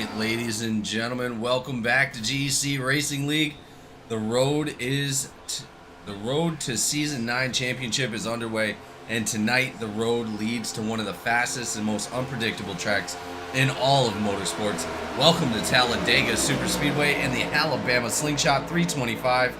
right, ladies and gentlemen, welcome back to GEC Racing League. The road to Season 9 Championship is underway, and tonight the road leads to one of the fastest and most unpredictable tracks in all of motorsports. Welcome to Talladega Superspeedway and the Alabama Slingshot 325.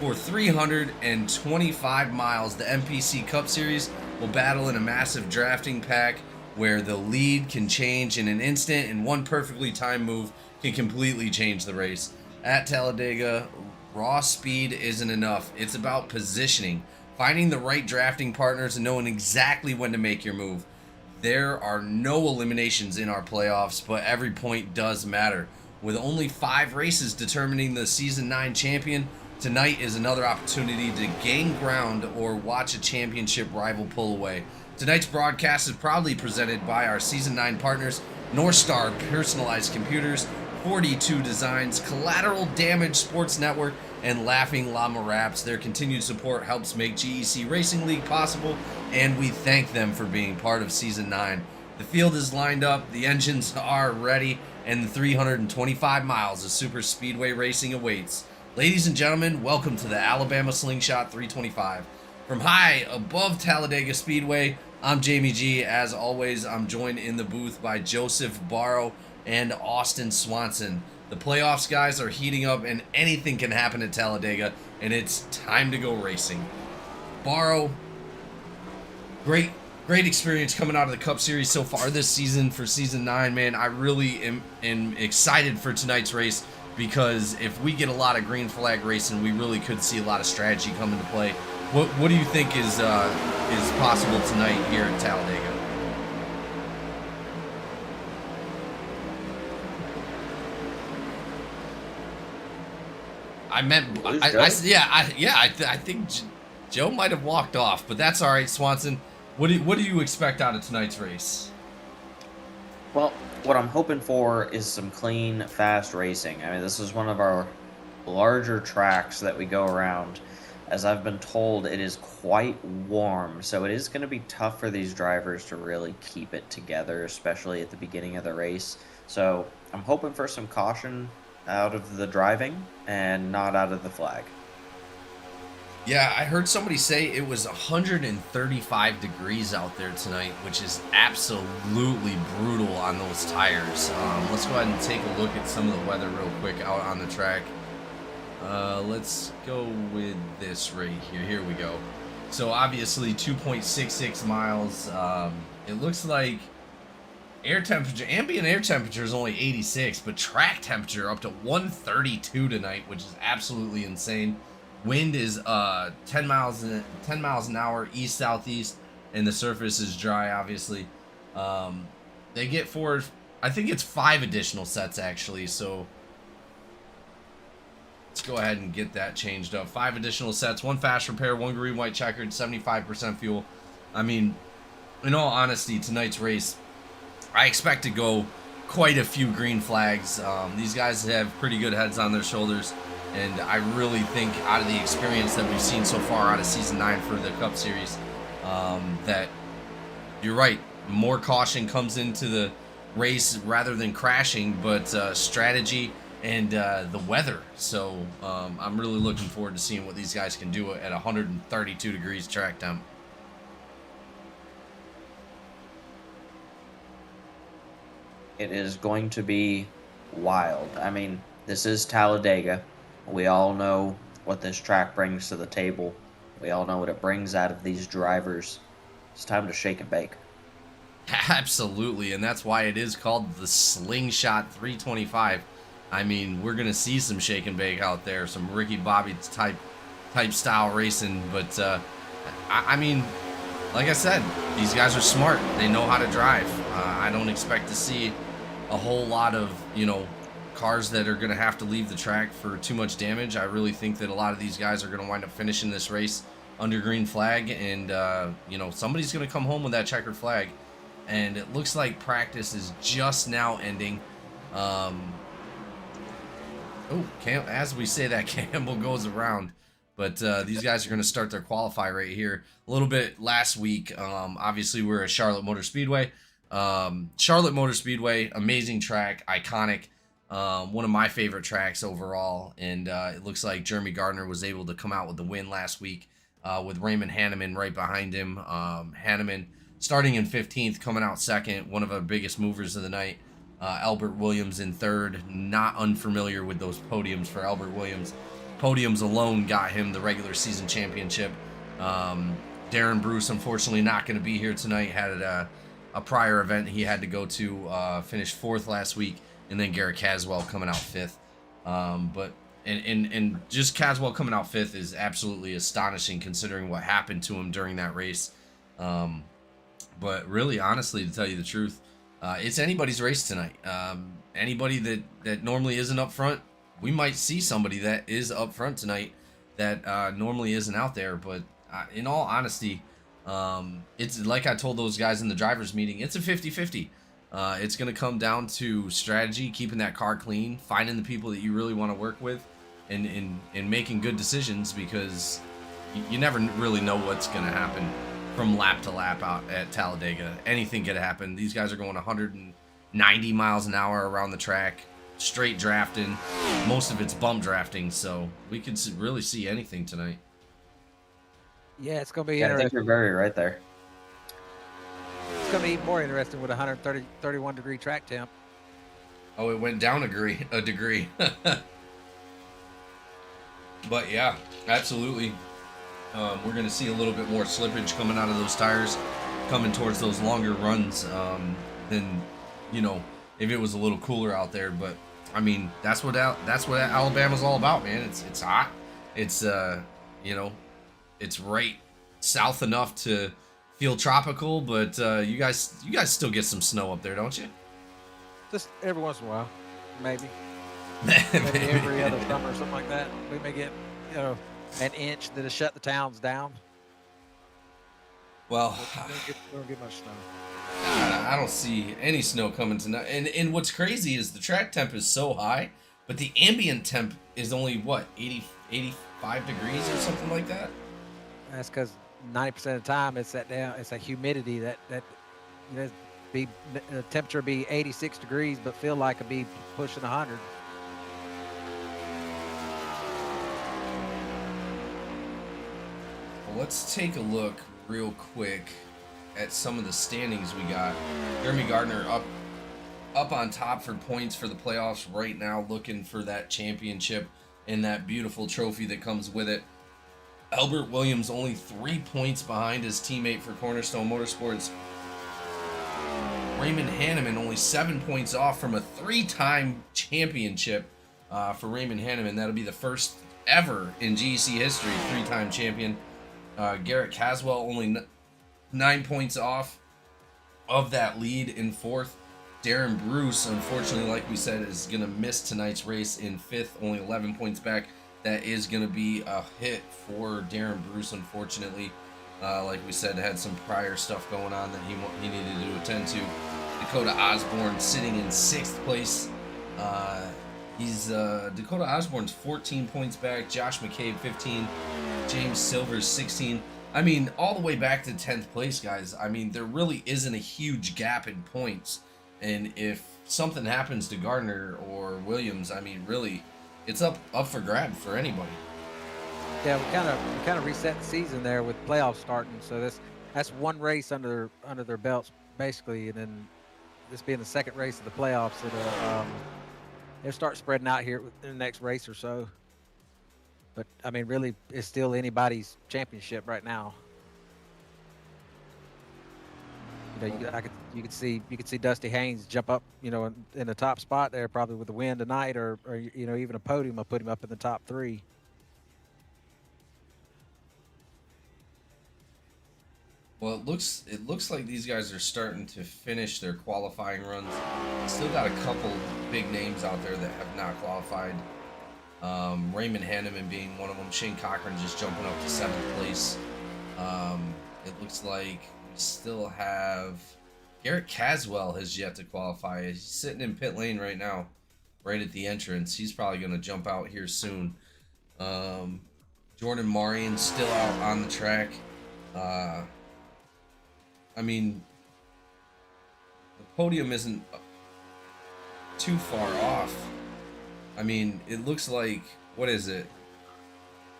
For 325 miles, the NPC Cup Series will battle in a massive drafting pack where the lead can change in an instant and one perfectly timed move can completely change the race. At Talladega, raw speed isn't enough. It's about positioning, finding the right drafting partners and knowing exactly when to make your move. There are no eliminations in our playoffs, but every point does matter. With only 5 races determining the Season 9 champion, tonight is another opportunity to gain ground or watch a championship rival pull away. Tonight's broadcast is proudly presented by our Season 9 partners, North Star Personalized Computers, 42 Designs, Collateral Damage Sports Network, and Laughing Llama Wraps. Their continued support helps make GEC Racing League possible, and we thank them for being part of Season 9. The field is lined up, the engines are ready, and the 325 miles of super speedway racing awaits. Ladies and gentlemen, welcome to the Alabama Slingshot 325. From high above Talladega Speedway, I'm Jamie G. As always, I'm joined in the booth by Joseph Barrow and Austin Swanson. The playoffs, guys, are heating up and anything can happen at Talladega, and it's time to go racing. Barrow, great experience coming out of the Cup Series so far this season for Season 9, man. I really am excited for tonight's race because if we get a lot of green flag racing, we really could see a lot of strategy come into play. What do you think is possible tonight here at Talladega? I think Joe might have walked off, but that's all right. Swanson, what do you expect out of tonight's race? Well, what I'm hoping for is some clean, fast racing. I mean, this is one of our larger tracks that we go around. As I've been told, it is quite warm, so it is going to be tough for these drivers to really keep it together, especially at the beginning of the race. So I'm hoping for some caution out of the driving and not out of the flag. Yeah, I heard somebody say it was 135 degrees out there tonight, which is absolutely brutal on those tires. Let's go ahead and take a look at some of the weather real quick out on the track. Let's go with this right here. Here we go. So obviously 2.66 miles. It looks like ambient air temperature is only 86, but track temperature up to 132 tonight, which is absolutely insane. Wind is 10 miles an hour east southeast, and the surface is dry. Obviously, they get I think it's 5 additional sets actually. So let's go ahead and get that changed up. 5 additional sets, 1 fast repair, 1 green white checkered, 75% fuel. I mean, in all honesty, tonight's race, I expect to go quite a few green flags. These guys have pretty good heads on their shoulders, and I really think out of the experience that we've seen so far out of Season 9 for the Cup Series, that you're right, more caution comes into the race rather than crashing, but strategy and the weather. So I'm really looking forward to seeing what these guys can do at 132 degrees track temp. It is going to be wild. I mean, this is Talladega. We all know what this track brings to the table. We all know what it brings out of these drivers. It's time to shake and bake. Absolutely, and that's why it is called the Slingshot 325. I mean, we're gonna see some shake and bake out there, some Ricky Bobby type style racing. But I mean, like I said, these guys are smart. They know how to drive. I don't expect to see a whole lot of cars that are gonna have to leave the track for too much damage. I really think that a lot of these guys are gonna wind up finishing this race under green flag, and somebody's gonna come home with that checkered flag. And it looks like practice is just now ending. As we say that, Campbell goes around. But these guys are going to start their qualify right here. A little bit last week, obviously we're at Charlotte Motor Speedway. Charlotte Motor Speedway, amazing track, iconic. One of my favorite tracks overall, and it looks like Jeremy Gardner was able to come out with the win last week with Raymond Hanneman right behind him. Hanneman starting in 15th, coming out second, one of our biggest movers of the night. Albert Williams in third, not unfamiliar with those podiums for Albert Williams. Podiums alone got him the regular season championship. Darren Bruce, unfortunately, not going to be here tonight. Had a prior event he had to go to, finished fourth last week, and then Garrett Caswell coming out fifth. But just Caswell coming out fifth is absolutely astonishing considering what happened to him during that race. But really, honestly, to tell you the truth, it's anybody's race tonight. Anybody that normally isn't up front, we might see somebody that is up front tonight that normally isn't out there. But in all honesty, it's like I told those guys in the drivers meeting, it's a 50-50. It's going to come down to strategy, keeping that car clean, finding the people that you really want to work with, and making good decisions, because you never really know what's going to happen from lap to lap out at Talladega. Anything could happen. These guys are going 190 miles an hour around the track, straight drafting. Most of it's bump drafting, so we could really see anything tonight. Yeah, it's going to be Yeah, I interesting. think you're very right there. It's going to be even more interesting with 31 degree track temp. Oh, it went down a degree. But yeah, absolutely. We're going to see a little bit more slippage coming out of those tires, coming towards those longer runs than, if it was a little cooler out there. But I mean, that's what Alabama's all about, man. It's hot. It's it's right south enough to feel tropical, but you guys still get some snow up there, don't you? Just every once in a while, maybe. Maybe every other summer or something like that. We may get, an inch that'll shut the towns down. Well, We don't get much snow. I don't see any snow coming tonight. And what's crazy is the track temp is so high, but the ambient temp is only, 85 degrees or something like that? That's because 90% of the time it's a humidity that the temperature be 86 degrees, but feel like it'd be pushing 100. Well, let's take a look real quick at some of the standings we got. Jeremy Gardner up on top for points for the playoffs right now, looking for that championship and that beautiful trophy that comes with it. Albert Williams only 3 points behind his teammate for Cornerstone Motorsports. Raymond Hanneman only 7 points off from a 3-time championship for Raymond Hanneman. That'll be the first ever in GEC history, 3-time champion. Garrett Caswell only 9 points off of that lead in fourth. Darren Bruce, unfortunately, like we said, is going to miss tonight's race in fifth, only 11 points back. That is going to be a hit for Darren Bruce, unfortunately. Like we said, had some prior stuff going on that he needed to attend to. Dakota Osborne sitting in sixth place. Dakota Osborne's 14 points back. Josh McCabe 15. James Silver's 16. I mean, all the way back to 10th place, guys. I mean, there really isn't a huge gap in points. And if something happens to Gardner or Williams, I mean, really, it's up for grabs for anybody. Yeah, we kind of reset the season there with playoffs starting. So that's one race under their belts basically, and then this being the second race of the playoffs, they'll start spreading out here in the next race or so. But I mean, really, it's still anybody's championship right now. You could see Dusty Haynes jump up, in the top spot there, probably with the win tonight, or even a podium. I'll put him up in the top 3. Well, it looks like these guys are starting to finish their qualifying runs. Still got a couple big names out there that have not qualified. Raymond Hanneman being one of them. Shane Cochran just jumping up to 7th place. It looks like we still have Garrett Caswell has yet to qualify. He's sitting in pit lane right now, right at the entrance. He's probably going to jump out here soon. Jordan Marion still out on the track. I mean, podium isn't too far off. I mean, it looks like, what is it?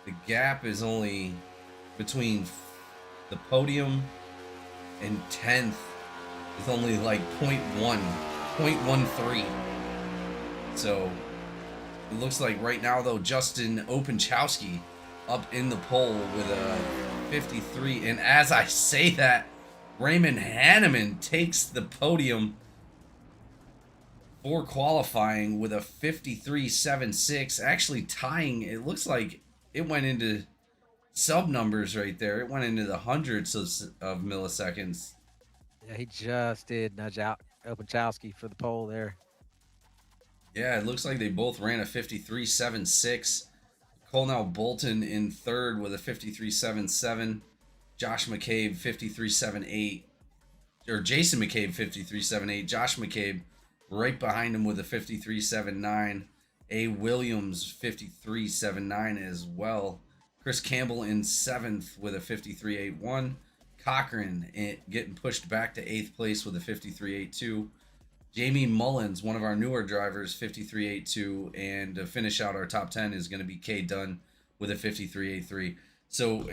The gap is only between the podium and 10th is only like 0.13. So it looks like right now, though, Justin Openchowski up in the pole with a 53. And as I say that, Raymond Hanneman takes the podium for qualifying with a 53.76, actually tying. It looks like it went into sub numbers right there. It went into the hundreds of milliseconds. Yeah, he just did nudge out Openchowski for the pole there. Yeah, it looks like they both ran a 53.76. Colnell Bolton in third with a 53.77. Josh McCabe 53.78. Or Jason McCabe 53.78. Josh McCabe right behind him with a 53.79. A. Williams 53.79 as well. Chris Campbell in 7th with a 53.81. Cochran getting pushed back to 8th place with a 53.82. Jamie Mullins, one of our newer drivers, 53.82. And to finish out our top 10 is going to be Kay Dunn with a 53.83. So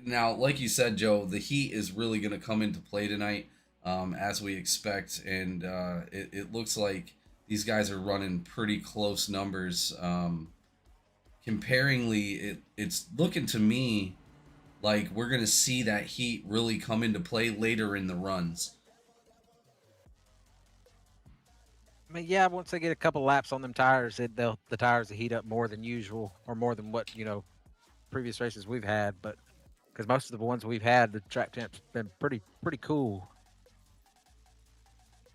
now, like you said, Joe, the heat is really going to come into play tonight. As we expect, and it looks like these guys are running pretty close numbers. Comparingly, it's looking to me like we're going to see that heat really come into play later in the runs. I mean, yeah, once they get a couple laps on them tires, the tires will heat up more than usual, or more than what, previous races we've had. But because most of the ones we've had, the track temp's been pretty cool.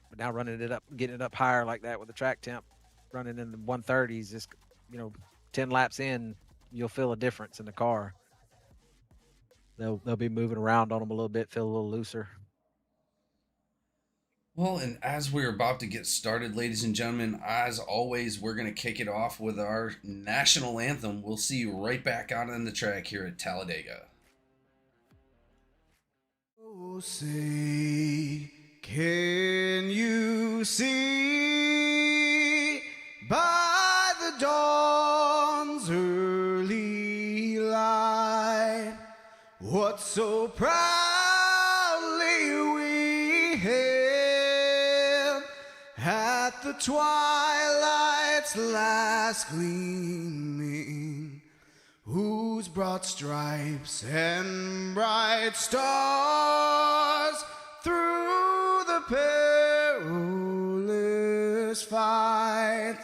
But now getting it up higher like that with the track temp, running in the 130s, just 10 laps in, you'll feel a difference in the car. They'll be moving around on them a little bit, feel a little looser. Well, and as we're about to get started, ladies and gentlemen, as always, we're going to kick it off with our national anthem. We'll see you right back out on the track here at Talladega. Oh, say, can you see by the dawn's early light what so proudly we hailed at the twilight's last gleaming, whose broad stripes and bright stars through the perilous fight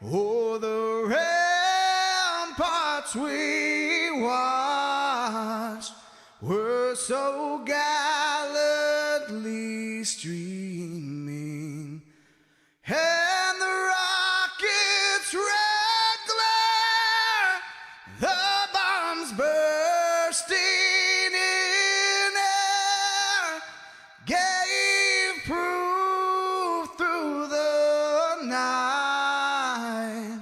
o'er the ramparts we watched were so gallantly streaming, and the rocket's red glare, the bombs bursting in air, gave proof through the night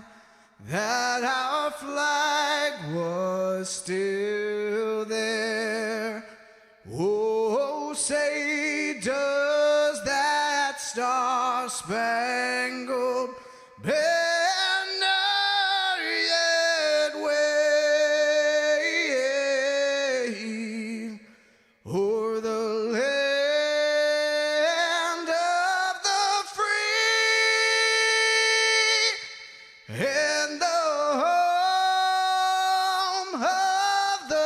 that our flag was still there. Oh, say does that star-spangled banner yet wave o'er the land of the free and the home of the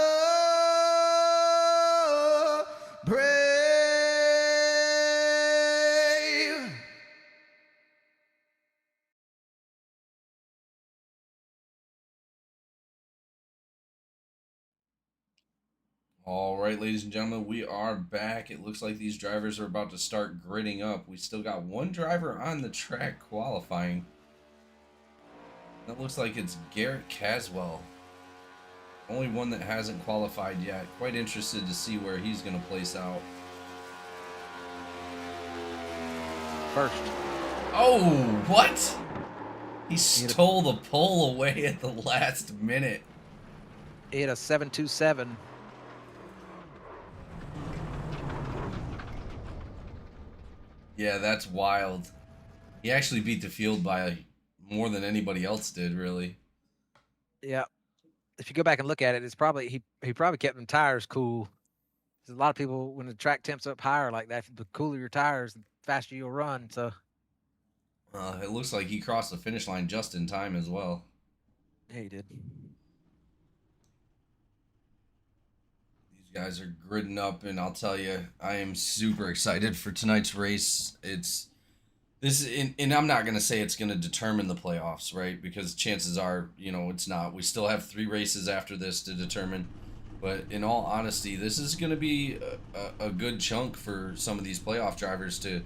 brave? All right, ladies and gentlemen, we are back. It looks like these drivers are about to start gridding up. We still got one driver on the track qualifying. That looks like it's Garrett Caswell. Only one that hasn't qualified yet. Quite interested to see where he's going to place out. First. Oh, what? He stole the pole away at the last minute. He had a 7.27. Yeah, that's wild. He actually beat the field by more than anybody else did, really. Yeah. If you go back and look at it, it's probably he probably kept them tires cool. There's a lot of people when the track temps up higher like that, the cooler your tires, the faster you'll run. So It looks like he crossed the finish line just in time as well. yeah, he did. These guys are gridding up, and I'll tell you, I am super excited for tonight's race. And I'm not gonna say it's gonna determine the playoffs, right? Because chances are, it's not. We still have 3 races after this to determine. But in all honesty, this is gonna be a good chunk for some of these playoff drivers to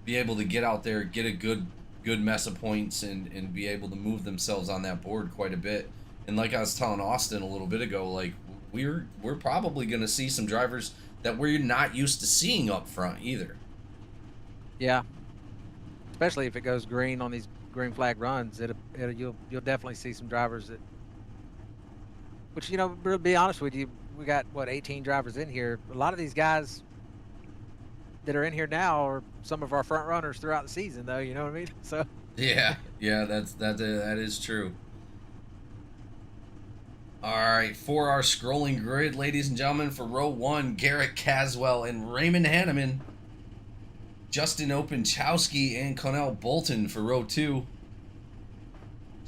be able to get out there, get a good mess of points, and be able to move themselves on that board quite a bit. And like I was telling Austin a little bit ago, like we're probably gonna see some drivers that we're not used to seeing up front either. Yeah. Especially if it goes green on these green flag runs, you'll definitely see some drivers that. Which to be honest with you, we got 18 drivers in here. A lot of these guys that are in here now are some of our front runners throughout the season, though. You know what I mean? So. Yeah, that is true. All right, for our scrolling grid, ladies and gentlemen, for row 1, Garrett Caswell and Raymond Hanneman. Justin Openchowski and Connell Bolton for row 2.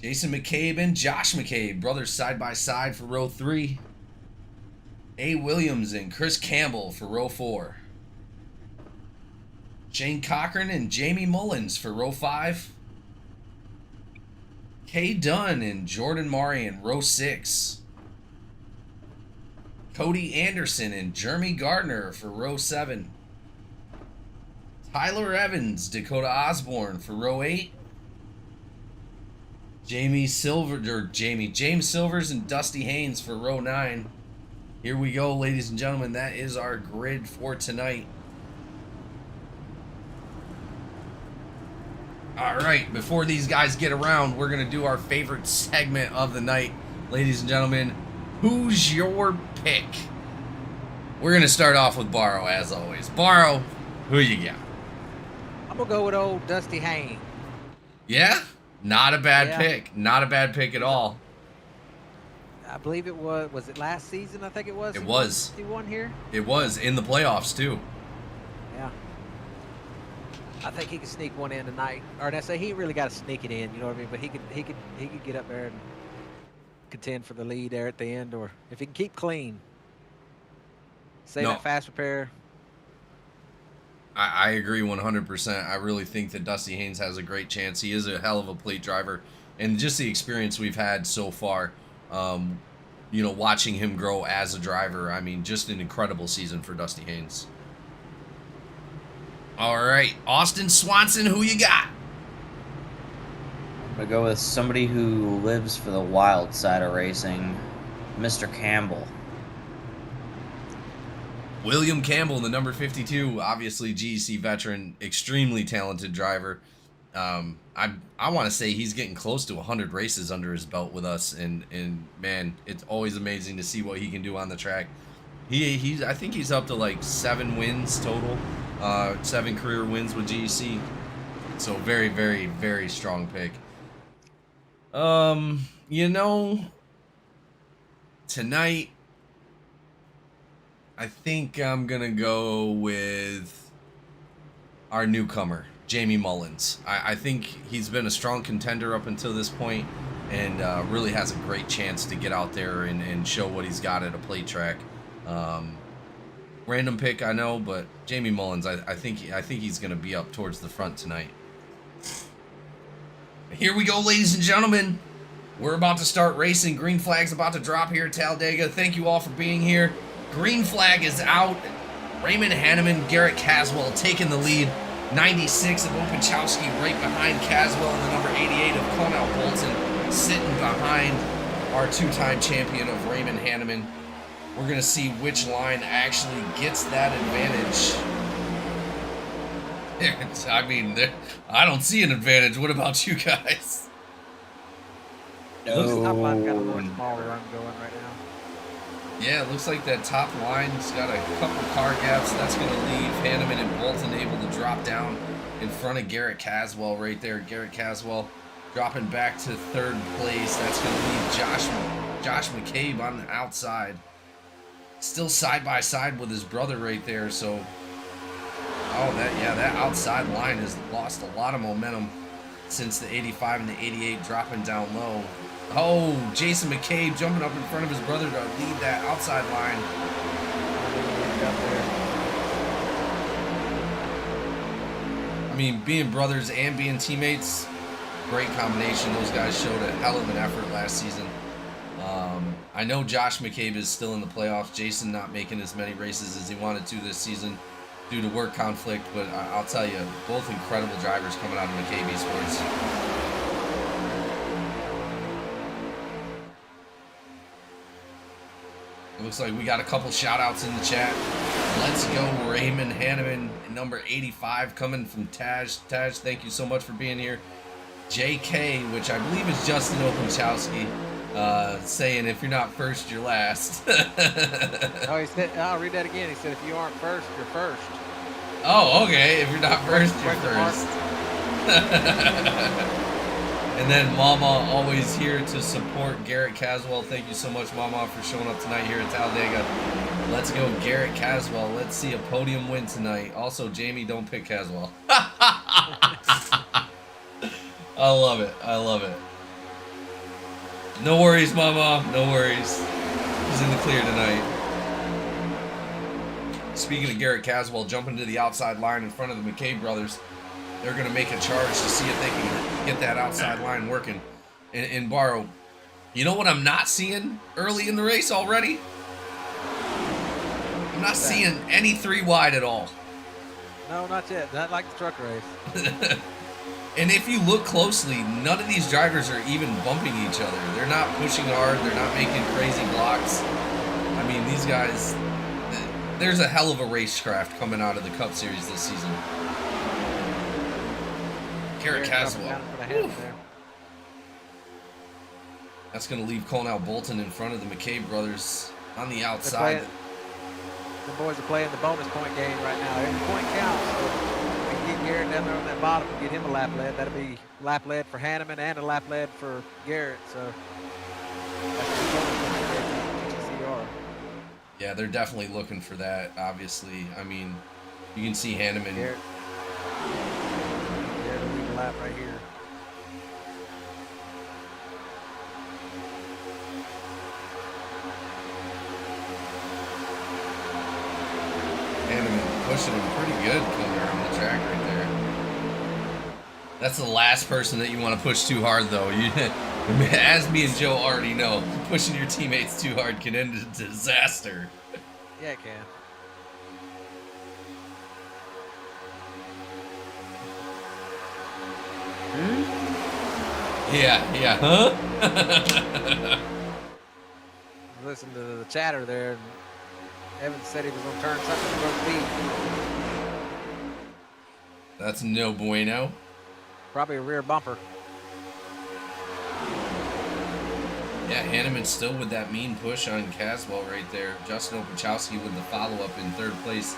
Jason McCabe and Josh McCabe, brothers side by side for row 3. A. Williams and Chris Campbell for row 4. Shane Cochran and Jamie Mullins for row 5. Kay Dunn and Jordan Murray in row 6. Cody Anderson and Jeremy Gardner for row 7. Tyler Evans, Dakota Osborne for row 8. James Silvers and Dusty Haynes for row 9. Here we go, ladies and gentlemen. That is our grid for tonight. All right, before these guys get around, we're going to do our favorite segment of the night. Ladies and gentlemen, who's your pick? We're going to start off with Barrow, as always. Barrow, who you got? I'm gonna go with old Dusty Haynes. Yeah? Not a bad pick. Not a bad pick at all. I believe it was it last season? I think it was. It was. He won here? It was in the playoffs, too. Yeah. I think he could sneak one in tonight. Or I say he really got to sneak it in, you know what I mean? But he could get up there and contend for the lead there at the end, or if he can keep clean. Say that fast repair. I agree 100%. I really think that Dusty Haynes has a great chance. He is a hell of a plate driver. And just the experience we've had so far, watching him grow as a driver, I mean, just an incredible season for Dusty Haynes. All right, Austin Swanson, who you got? I'm going to go with somebody who lives for the wild side of racing, Mr. Campbell. William Campbell, the number 52, obviously GEC veteran, extremely talented driver. I want to say he's getting close to 100 races under his belt with us, and man, it's always amazing to see what he can do on the track. I think he's up to like 7 wins total, 7 career wins with GEC. So very, very, very strong pick. Tonight, I think I'm going to go with our newcomer, Jamie Mullins. I think he's been a strong contender up until this point, and really has a great chance to get out there and show what he's got at a plate track. Random pick, I know, but Jamie Mullins, I think he's going to be up towards the front tonight. Here we go, ladies and gentlemen. We're about to start racing. Green flag's about to drop here at Talladega. Thank you all for being here. Green flag is out. Raymond Hanneman, Garrett Caswell taking the lead. 96 of Openchowski right behind Caswell, and the number 88 of Connell Bolton sitting behind our 2-time champion of Raymond Hanneman. We're going to see which line actually gets that advantage. I mean, I don't see an advantage. What about you guys? Looks like top line's got a little small run going right now. Yeah, it looks like that top line's got a couple car gaps. That's going to leave Hanneman and Bolton able to drop down in front of Garrett Caswell right there. Garrett Caswell dropping back to third place. That's going to leave Josh McCabe on the outside. Still side by side with his brother right there. So, that outside line has lost a lot of momentum since the 85 and the 88 dropping down low. Oh, Jason McCabe jumping up in front of his brother to lead that outside line. I mean, being brothers and being teammates, great combination. Those guys showed a hell of an effort last season. I know Josh McCabe is still in the playoffs. Jason not making as many races as he wanted to this season due to work conflict, but I'll tell you, both incredible drivers coming out of McCabe Esports. It looks like we got a couple shout outs in the chat. Let's go Raymond Hanneman, number 85, coming from Taj. Taj, thank you so much for being here. JK, which I believe is Justin Okumchowski, saying if you're not first, you're last. Oh, he said, I'll read that again. He said, if you aren't first, you're first. Oh, okay. If you're not first, you're first. And then Mama, always here to support Garrett Caswell. Thank you so much, Mama, for showing up tonight here at Talladega. Let's go, Garrett Caswell. Let's see a podium win tonight. Also, Jamie, don't pick Caswell. I love it. I love it. No worries, Mama. No worries. He's in the clear tonight. Speaking of Garrett Caswell jumping to the outside line in front of the McCabe brothers, they're going to make a charge to see if they can get that outside line working. And Barrow, you know what I'm not seeing early in the race already? I'm not seeing any 3 wide at all. No, not yet. Not like the truck race. And if you look closely, none of these drivers are even bumping each other. They're not pushing hard. They're not making crazy blocks. I mean, these guys, there's a hell of a racecraft coming out of the Cup Series this season. Garrett Caswell. That's going to leave Colnell Bolton in front of the McCabe brothers on the outside. The boys are playing the bonus point game right now. Every point counts. So we can get Garrett down there on that bottom and get him a lap lead. That'll be lap lead for Hanneman and a lap lead for Garrett. So that's 2 bonus points for GCR. Yeah, they're definitely looking for that, obviously. I mean, you can see Hanneman. Garrett will lead the lap right here. Hanneman pushing him pretty good coming around the track right there. That's the last person that you want to push too hard, though. As me and Joe already know, pushing your teammates too hard can end in disaster. Yeah, it can. Yeah, huh? Listen to the chatter there. And Evans said he was going to turn something to road speed. That's no bueno. Probably a rear bumper. Yeah, Hanneman's still with that mean push on Caswell right there. Justin Opachowski with the follow-up in third place.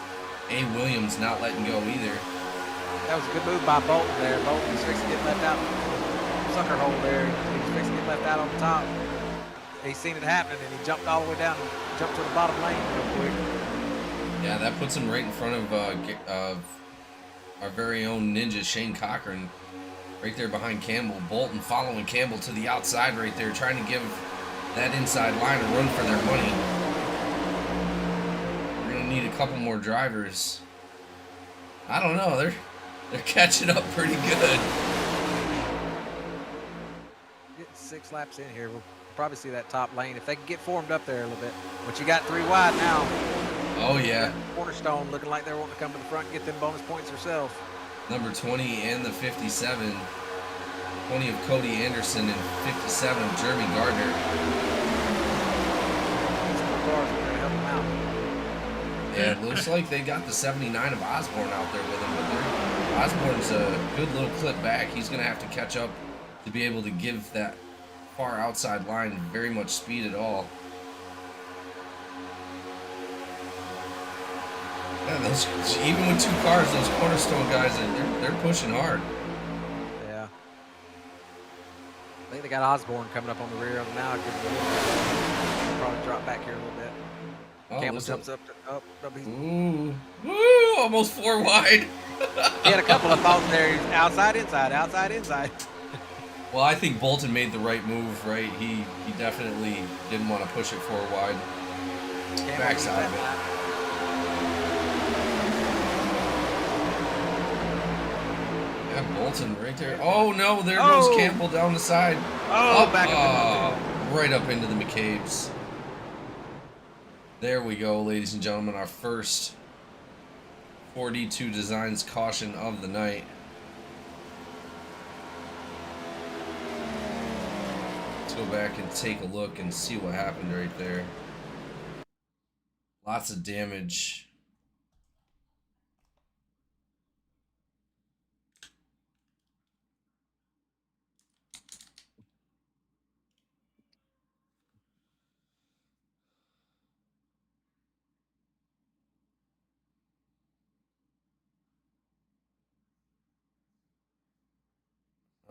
A. Williams not letting go either. That was a good move by Bolton there. Bolton was fixing to get left out. Sucker hole there. He was fixing to get left out on the top. He seen it happening and he jumped all the way down and jumped to the bottom lane real quick. Yeah, that puts him right in front of our very own ninja Shane Cochran, right there behind Campbell. Bolton following Campbell to the outside right there, trying to give that inside line a run for their money. We're gonna need a couple more drivers. I don't know, they're catching up pretty good. Getting 6 laps in here. We'll probably see that top lane if they can get formed up there a little bit. But you got 3 wide now. Oh yeah. Cornerstone looking like they're wanting to come to the front and get them bonus points herself. Number 20 and the 57. 20 of Cody Anderson and 57 of Jeremy Gardner. These 4 cars are going to help them out. Yeah, it looks like they got the 79 of Osborne out there with him, but Osborne's a good little clip back. He's going to have to catch up to be able to give that far outside line very much speed at all. And Even with 2 cars, those Cornerstone guys, they're pushing hard. Yeah. I think they got Osborne coming up on the rear of them now. He'll probably drop back here a little bit. Oh, Campbell jumps up. Ooh, woo! Almost 4 wide. He had a couple of thoughts there. He's outside, inside, outside, inside. Well, I think Bolton made the right move, right? He definitely didn't want to push it 4 wide. Backside of it. Yeah, Bolton right there. Oh no, there goes Campbell down the side. Back up. Right up into the McCabe's. There we go, ladies and gentlemen, our first 4D2 Designs caution of the night. Let's go back and take a look and see what happened right there. Lots of damage.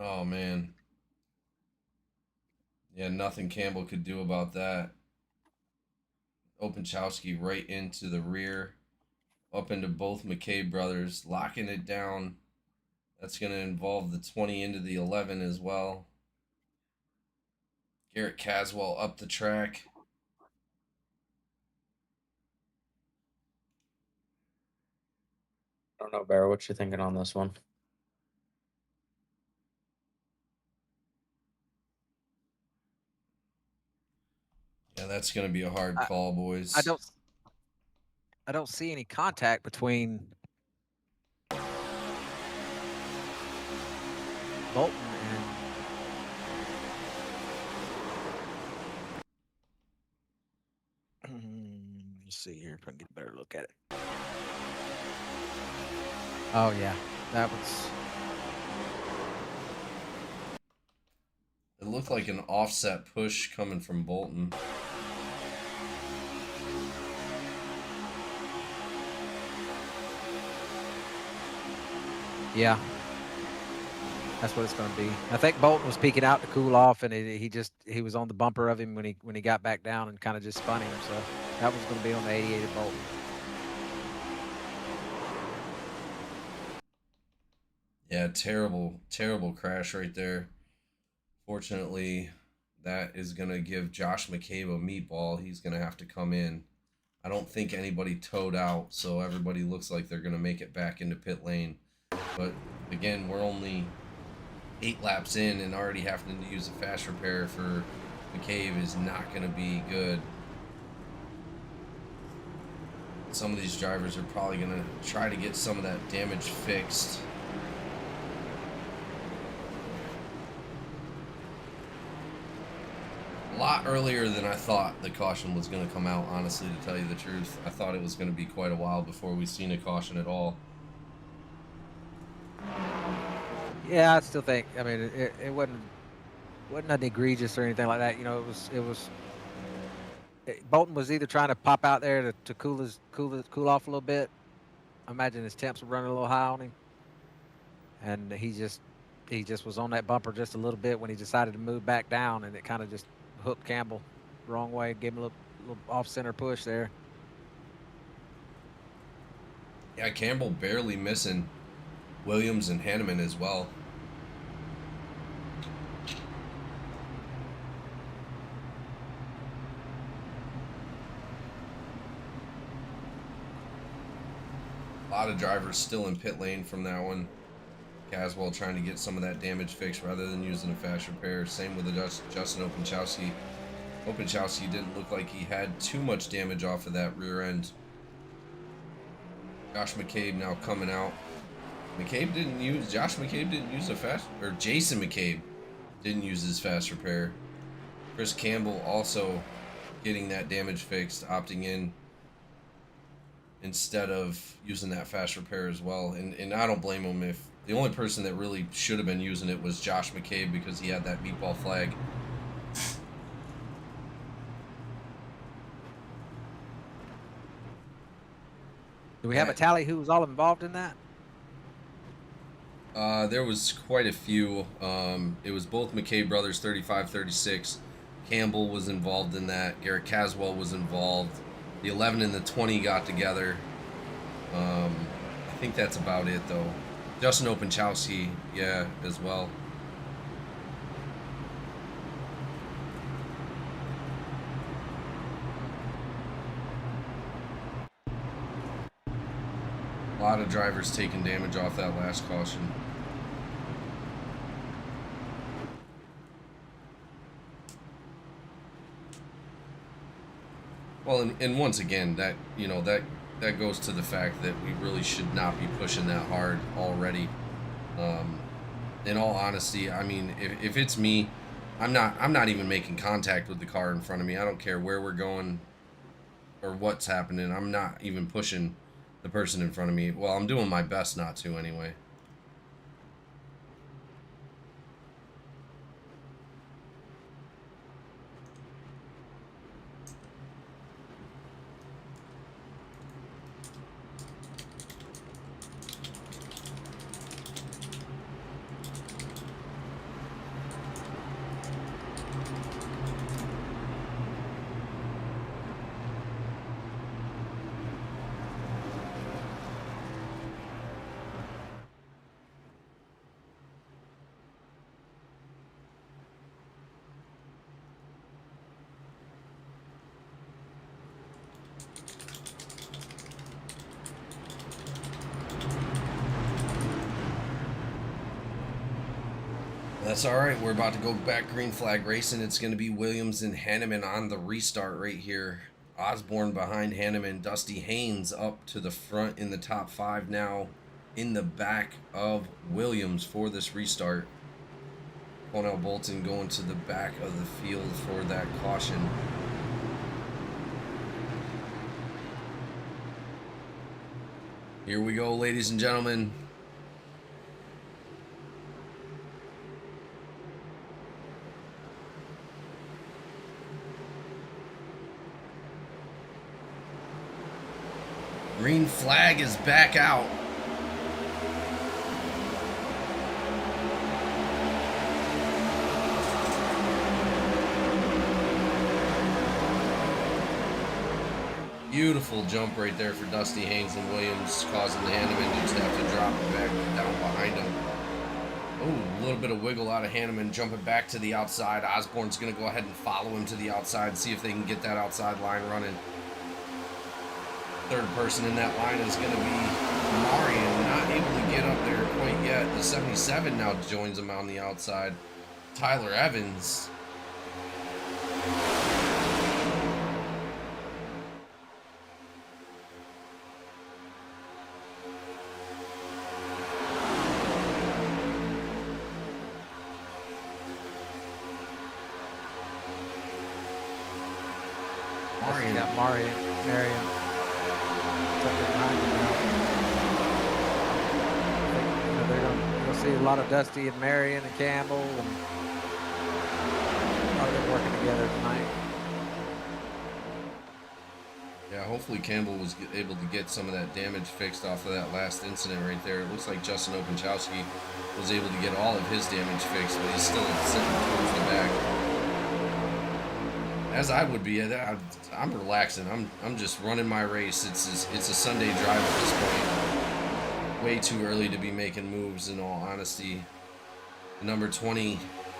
Oh, man. Yeah, nothing Campbell could do about that. Openchowski right into the rear. Up into both McCabe brothers. Locking it down. That's going to involve the 20 into the 11 as well. Garrett Caswell up the track. I don't know, Bear. What you thinking on this one? Yeah, that's going to be a hard call, boys. I don't see any contact between Bolton and let's see here if I can get a better look at it. Oh yeah, that was. It looked like an offset push coming from Bolton. Yeah, that's what it's going to be. I think Bolton was peeking out to cool off, and he was on the bumper of him when he got back down and kind of just spun him. So that was going to be on the 88 of Bolton. Yeah, terrible crash right there. Fortunately, that is going to give Josh McCabe a meatball. He's going to have to come in. I don't think anybody towed out, so everybody looks like they're going to make it back into pit lane. But again, we're only 8 laps in, and already having to use a fast repair for McCabe is not going to be good. Some of these drivers are probably going to try to get some of that damage fixed. A lot earlier than I thought the caution was going to come out, honestly, to tell you the truth. I thought it was going to be quite a while before we seen a caution at all. Yeah, I still think. I mean, it wasn't nothing egregious or anything like that. You know, Bolton was either trying to pop out there to cool off a little bit. I imagine his temps were running a little high on him, and he just was on that bumper just a little bit when he decided to move back down, and it kind of just hooked Campbell the wrong way, gave him a little off-center push there. Yeah, Campbell barely missing Williams and Hanneman as well. A lot of drivers still in pit lane from that one. Caswell trying to get some of that damage fixed rather than using a fast repair. Same with the Justin Openchowski. Openchowski didn't look like he had too much damage off of that rear end. Josh McCabe now coming out. Josh McCabe didn't use a fast, or Jason McCabe didn't use his fast repair. Chris Campbell also getting that damage fixed, opting in instead of using that fast repair as well. And I don't blame him. If the only person that really should have been using it was Josh McCabe, because he had that meatball flag. Do we have a tally who was all involved in that? There was quite a few. It was both McKay brothers, 35-36. Campbell was involved in that. Garrett Caswell was involved. The 11 and the 20 got together. I think that's about it, though. Justin Openchowski, yeah, as well. A lot of drivers taking damage off that last caution. Well, and once again, that that goes to the fact that we really should not be pushing that hard already. In all honesty, I mean, if it's me, I'm not even making contact with the car in front of me. I don't care where we're going or what's happening. I'm not even pushing the person in front of me. Well, I'm doing my best not to anyway. That's all right. We're about to go back green flag racing. It's going to be Williams and Hanneman on the restart right here. Osborne behind Hanneman. Dusty Haynes up to the front in the top 5 now. In the back of Williams for this restart. Cornell Bolton going to the back of the field for that caution. Here we go, ladies and gentlemen. Green flag is back out. Beautiful jump right there for Dusty Haynes and Williams, causing the Hanneman to just have to drop it back down behind him. Oh, a little bit of wiggle out of Hanneman, jumping back to the outside. Osborne's going to go ahead and follow him to the outside, see if they can get that outside line running. Third person in that line is going to be Marion, not able to get up there quite yet. The 77 now joins him on the outside. Tyler Evans. Marion. Got Marion. You'll see a lot of Dusty and Marion and Campbell, and are they working together tonight? Yeah, hopefully Campbell was able to get some of that damage fixed off of that last incident right there. It looks like Justin Openchowski was able to get all of his damage fixed, but he's still sitting towards the back. As I would be, I'm relaxing. I'm just running my race. It's a Sunday drive at this point. Way too early to be making moves, in all honesty. Number 20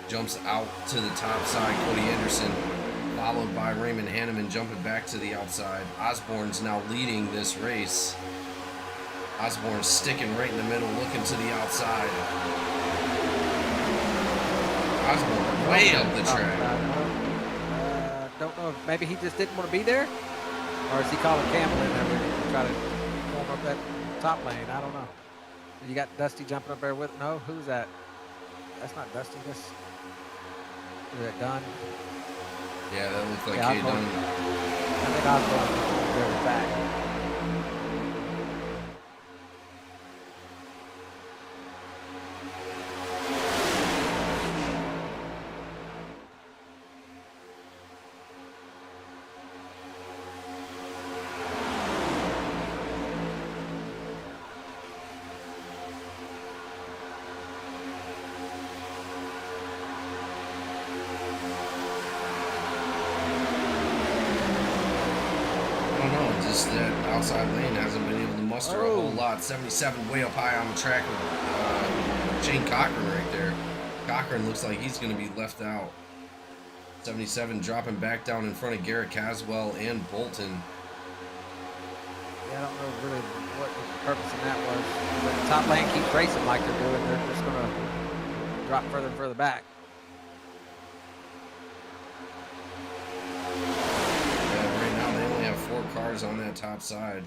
jumps out to the top side. Cody Anderson, followed by Raymond Hanneman, jumping back to the outside. Osborne's now leading this race. Osborne's sticking right in the middle, looking to the outside. Osborne way up the track. Don't know if maybe he just didn't want to be there, or is he calling Campbell in there to try to warm up that top lane? I don't know. You got Dusty jumping up there with, no, who's that? That's not Dusty. Is that Dunn? Yeah, that looks like Kay Dunn. I think Osborne there back. Just that outside lane hasn't been able to muster a whole lot. 77 way up high on the track with Shane Cochran right there. Cochran looks like he's going to be left out. 77 dropping back down in front of Garrett Caswell and Bolton. Yeah, I don't know really what the purpose of that was. But the top lane keeps racing like they're doing. They're just going to drop further and further back. Yeah, right now they only have 4 cars on that top side.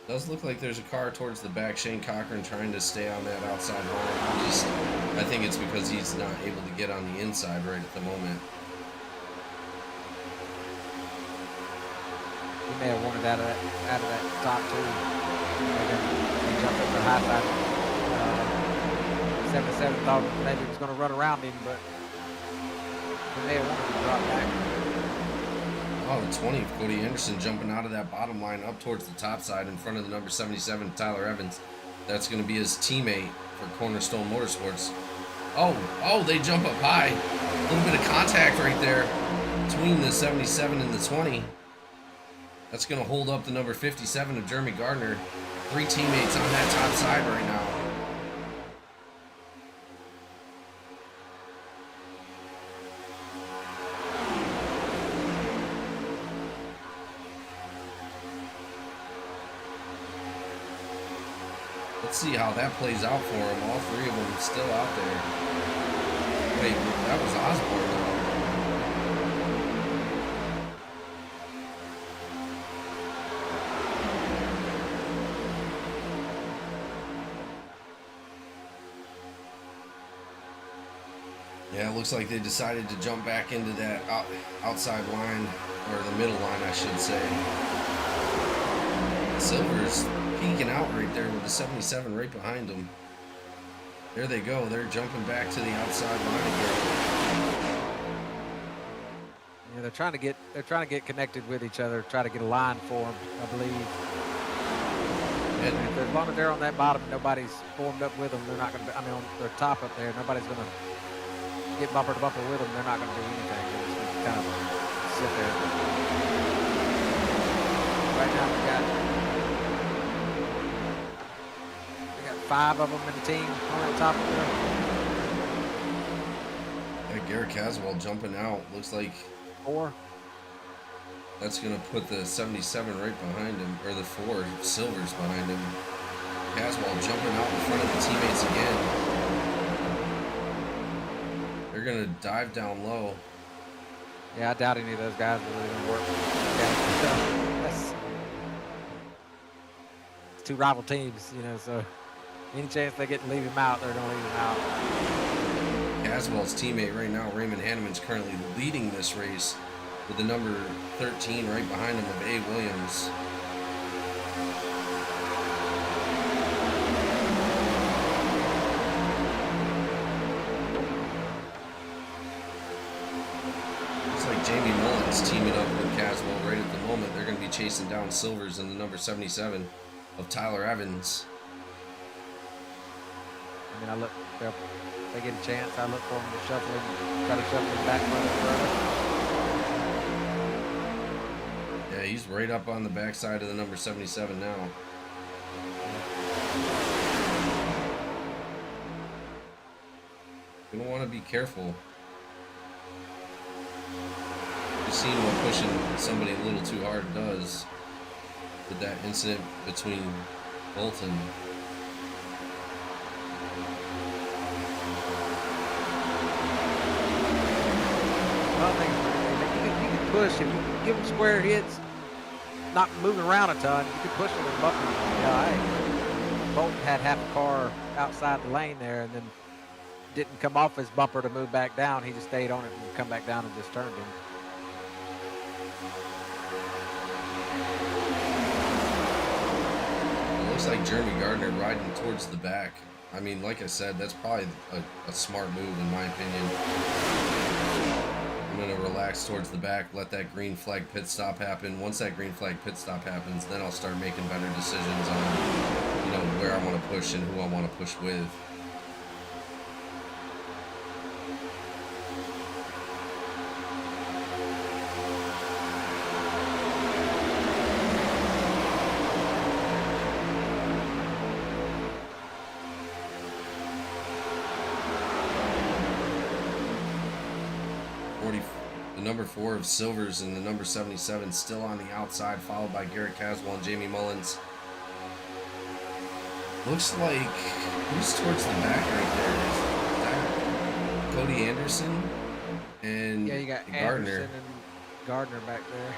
Does look like there's a car towards the back. Shane Cochran trying to stay on that outside line. I think it's because he's not able to get on the inside right at the moment. He may have wanted out of that top two. He jumped up the high side. 77 thought maybe he was going to run around him, but he may have wanted to drop back. Oh, the 20 of Cody Anderson jumping out of that bottom line up towards the top side in front of the number 77, Tyler Evans. That's going to be his teammate for Cornerstone Motorsports. Oh, they jump up high. A little bit of contact right there between the 77 and the 20. That's going to hold up the number 57 of Jeremy Gardner. 3 teammates on that top side right now. Let's see how that plays out for him. All 3 of them still out there. Wait, that was Osborne though. Yeah, it looks like they decided to jump back into that outside line, or the middle line, I should say. Silver's peeking out right there with the 77 right behind them. There they go. They're jumping back to the outside line again. Yeah, they're trying to get connected with each other, try to get a line for them, I believe. And as long as they're on that bottom, nobody's formed up with them. They're not going to. I mean, on their top up there, nobody's going to get bumper to bumper with them. They're not going to do anything. They're just going to kind of sit there. Right now, we got 5 of them in the team on the top of there. Yeah, Garrett Caswell jumping out. Looks like 4. That's going to put the 77 right behind him, or the 4 Silvers behind him. Caswell jumping out in front of the teammates again. They're going to dive down low. Yeah, I doubt any of those guys are really going to work. It's 2 rival teams, you know, so any chance they get to leave him out, they're going to leave him out. Caswell's teammate right now, Raymond Hanneman's currently leading this race with the number 13 right behind him of A. Williams. Looks like Jamie Mullins teaming up with Caswell right at the moment. They're going to be chasing down Silvers in the number 77 of Tyler Evans. I mean, if they get a chance, I look for them to shuffle him, try to shuffle him back further. Yeah, he's right up on the backside of the number 77 now. You're gonna want to be careful. You've seen what pushing somebody a little too hard does with that incident between Bolton. Well, I think you can push if you give them square hits, not moving around a ton. You can push them and bump them. Yeah, Bolton had half a car outside the lane there, and then didn't come off his bumper to move back down. He just stayed on it and come back down and just turned him. It looks like Jeremy Gardner riding towards the back. I mean, like I said, that's probably a smart move in my opinion. I'm going to relax towards the back, let that green flag pit stop happen. Once that green flag pit stop happens, then I'll start making better decisions on, you know, where I want to push and who I want to push with. The number 4 of Silvers and the number 77 still on the outside, followed by Garrett Caswell and Jamie Mullins. Looks like who's towards the back right there? Is that Cody Anderson and Yeah, you got Gardner. Anderson and Gardner back there.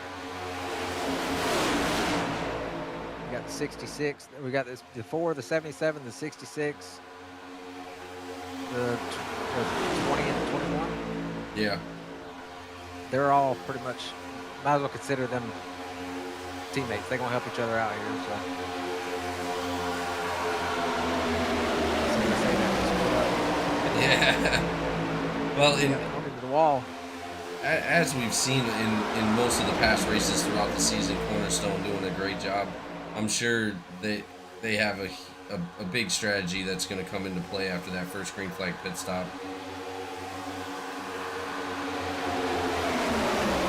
We got the 66. We got the 4, the 77, the 66, the 20 and the 21. Yeah. They're all pretty much, might as well consider them teammates. They're going to help each other out here. So. Yeah. Well, into the wall. As we've seen in most of the past races throughout the season, Cornerstone doing a great job. I'm sure that they have a big strategy that's going to come into play after that first green flag pit stop.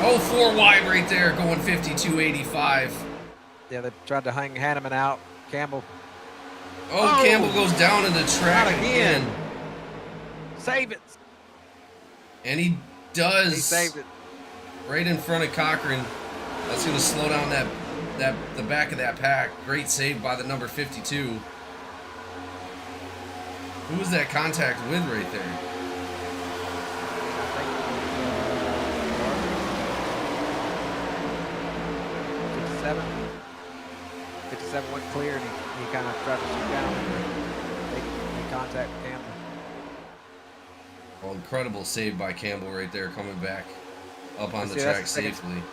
Oh, 4 wide right there, going 52.85. Yeah, they tried to hang Hanneman out. Campbell. Oh, Campbell goes down in the track Not again. again. Save it. And he does. He saved it. Right in front of Cochran. That's going to slow down the back of that pack. Great save by the number 52. Who was that contact with right there? 57 went clear, and he kind of tried to shoot down and make contact with Campbell. Well, incredible save by Campbell right there, coming back up on the See, track safely.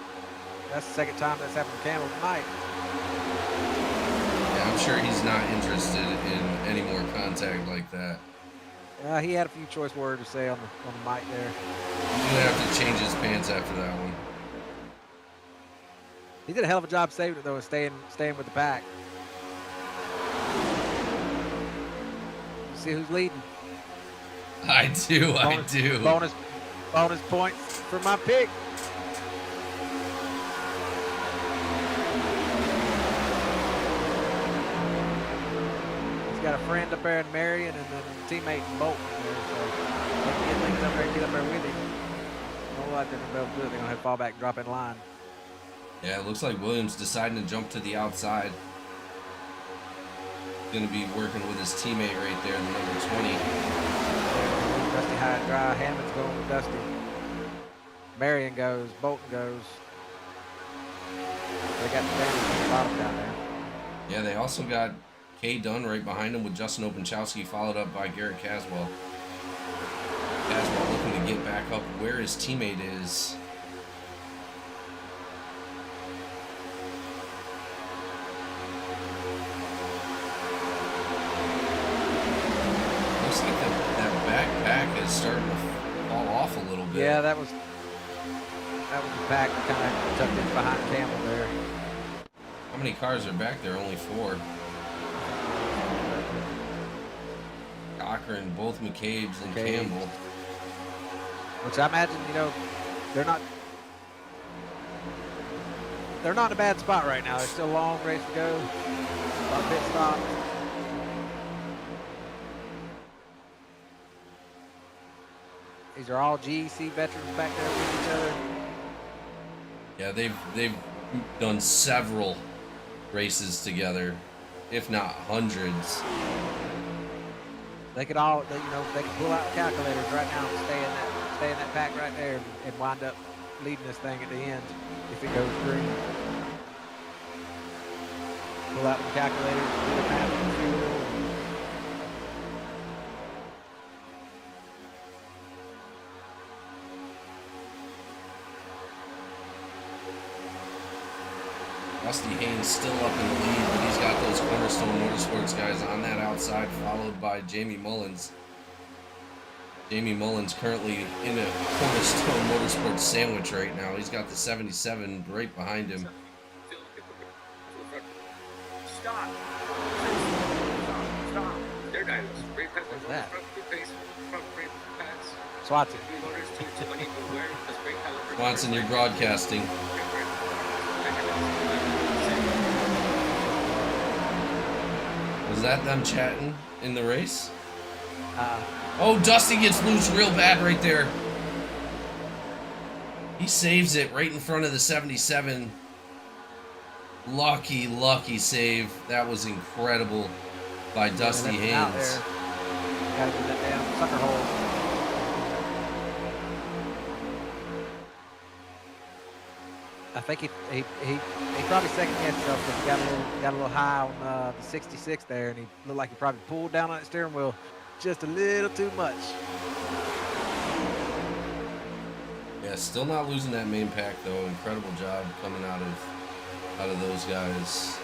That's the second time that's happened to Campbell tonight. Yeah, I'm sure he's not interested in any more contact like that. He had a few choice words to say on the mic there. He's going to have to change his pants after that one. He did a hell of a job saving it, though, and staying with the pack. See who's leading. I do. Bonus points for my pick. He's got a friend up there in Marion and then a teammate in Bolton there, so they can get things up there and get up there with him. No lot they're going to be able to do it. They're going to have to fall back and drop in line. Yeah, it looks like Williams deciding to jump to the outside. Going to be working with his teammate right there, the number 20. Dusty high and dry. Hammond's going with Dusty. Marion goes. Bolton goes. They got the bandits at the bottom down there. Yeah, they also got Kay Dunn right behind him with Justin Openchowski, followed up by Garrett Caswell. Caswell looking to get back up where his teammate is. Looks like that backpack is starting to fall off a little bit. Yeah, that was the pack kind of tucked in behind Campbell there. How many cars are back there? Only 4. Cochran, both McCabe's and Campbell. Which I imagine, they're not in a bad spot right now. There's still a long race to go. A lot of pit stops. These are all GEC veterans back there with each other. Yeah, they've done several races together, if not hundreds. They could they could pull out the calculators right now and stay in that pack right there and wind up leading this thing at the end if it goes green. Pull out the calculators, do the math on the fuel. Rusty Haynes still up in the lead, but he's got those Cornerstone Motorsports guys on that outside, followed by Jamie Mullins. Jamie Mullins currently in a Cornerstone Motorsports sandwich right now. He's got the 77 right behind him. Stop. They're dinos. What's that? Pads. Swanson. Swanson, you're broadcasting. Was that them chatting in the race? Oh, Dusty gets loose real bad right there. He saves it right in front of the 77. Lucky save. That was incredible by Dusty Left him out Haynes. there. Gotta get that damn sucker hole. I think he probably second guessed himself because he got a little high on the 66 there, and he looked like he probably pulled down on that steering wheel just a little too much. Yeah, still not losing that main pack though. Incredible job coming out of those guys.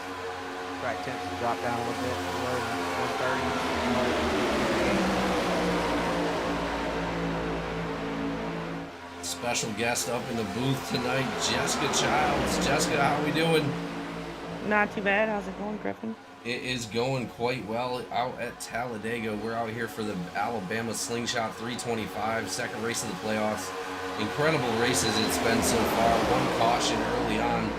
Track temps to drop down a little bit. 130. Special guest up in the booth tonight, Jessica Childs. Jessica, how we doing? Not too bad. How's it going, Griffin? It is going quite well out at Talladega. We're out here for the Alabama Slingshot 325, second race of the playoffs. Incredible races it's been so far. One caution early on,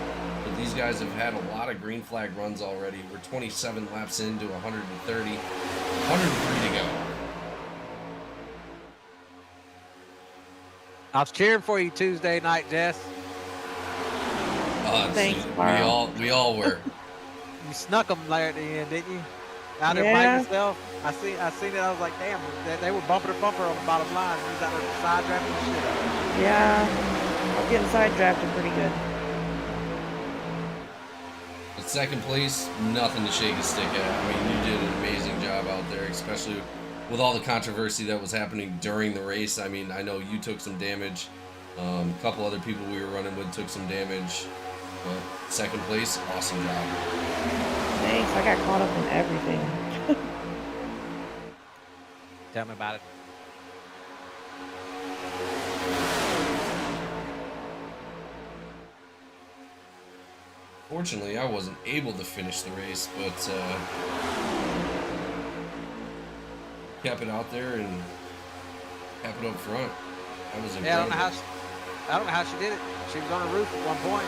but these guys have had a lot of green flag runs already. We're 27 laps into 130, 103 to go. I was cheering for you Tuesday night, Jess. Thanks, Dude, Carl. we all were. You snuck them there at the end, didn't you? Out there by Yeah. yourself. I seen it. I was like, damn, they were bumper to bumper on the bottom line. He was out there side drafting the shit out of it. Yeah, I'm getting side drafted pretty good. But second place, nothing to shake a stick at. I mean, you did an amazing job out there, especially with all the controversy that was happening during the race. I mean, I know you took some damage. A couple other people we were running with took some damage. But second place, awesome job. Thanks. I got caught up in everything. Tell me about it. Fortunately, I wasn't able to finish the race, but kept it out there and kept it up front. That was Yeah, incredible. I don't know how she did it. She was on the roof at one point.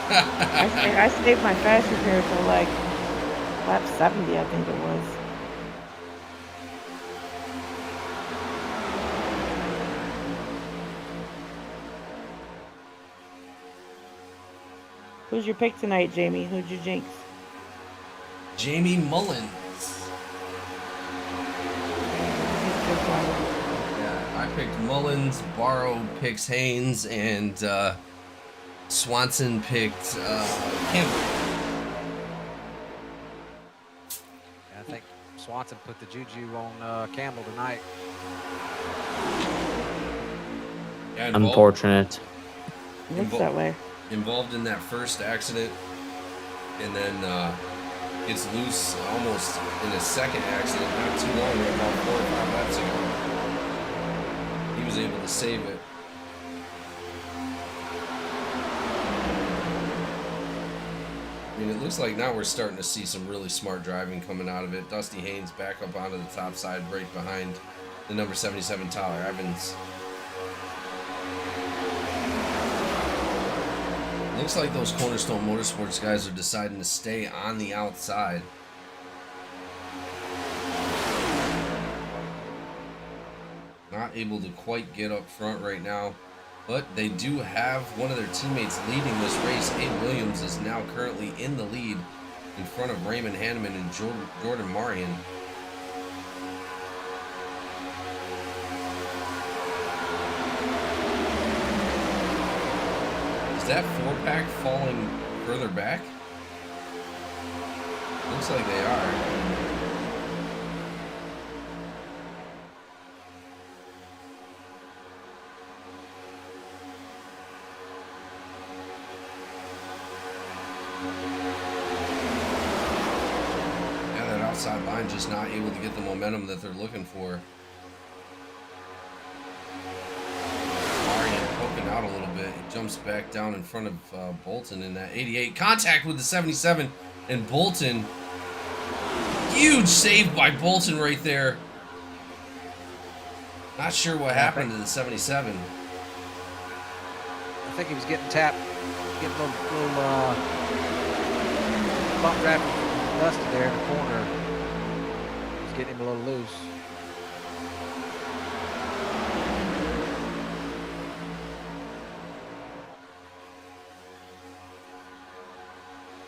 I saved my fast repair till like lap 70, I think it was. Who's your pick tonight, Jamie? Who'd you jinx? Jamie Mullins. He's just one. Yeah, I picked Mullins, Barrow picks Haynes, and Swanson picked Campbell. I think Swanson put the juju on Campbell tonight. Yeah, Unfortunate. Looks that way. involved in that first accident, and then gets loose almost in a second accident not too long ago, about 4 or 5 laps ago. He was able to save it. I mean, it looks like now we're starting to see some really smart driving coming out of it. Dusty Haynes back up onto the top side right behind the number 77 Tyler Evans. Looks like those Cornerstone Motorsports guys are deciding to stay on the outside. Not able to quite get up front right now, but they do have one of their teammates leading this race. A. Williams is now currently in the lead in front of Raymond Hanneman and Jordan Marion. Is that 4-pack falling further back? Looks like they are. Yeah, that outside line just not able to get the momentum that they're looking for. Poking out a little bit. He jumps back down in front of Bolton in that 88. Contact with the 77 and Bolton. Huge save by Bolton right there. Not sure what happened to the 77. I think he was getting tapped, getting a little bump drafting from Dusty there in the corner. He was getting him a little loose.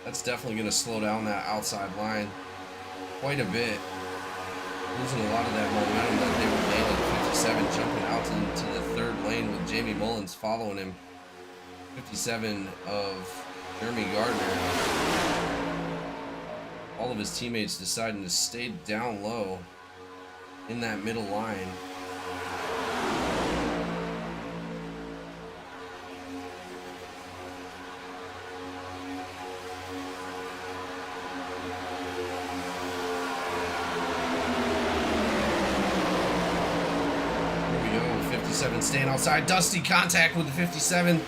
That's definitely going to slow down that outside line quite a bit. Losing a lot of that momentum that they were gaining. 57 jumping out into the third lane with Jamie Mullins following him. 57 of Jeremy Gardner. All of his teammates deciding to stay down low in that middle line. Here we go, 57 staying outside. Dusty contact with the 57.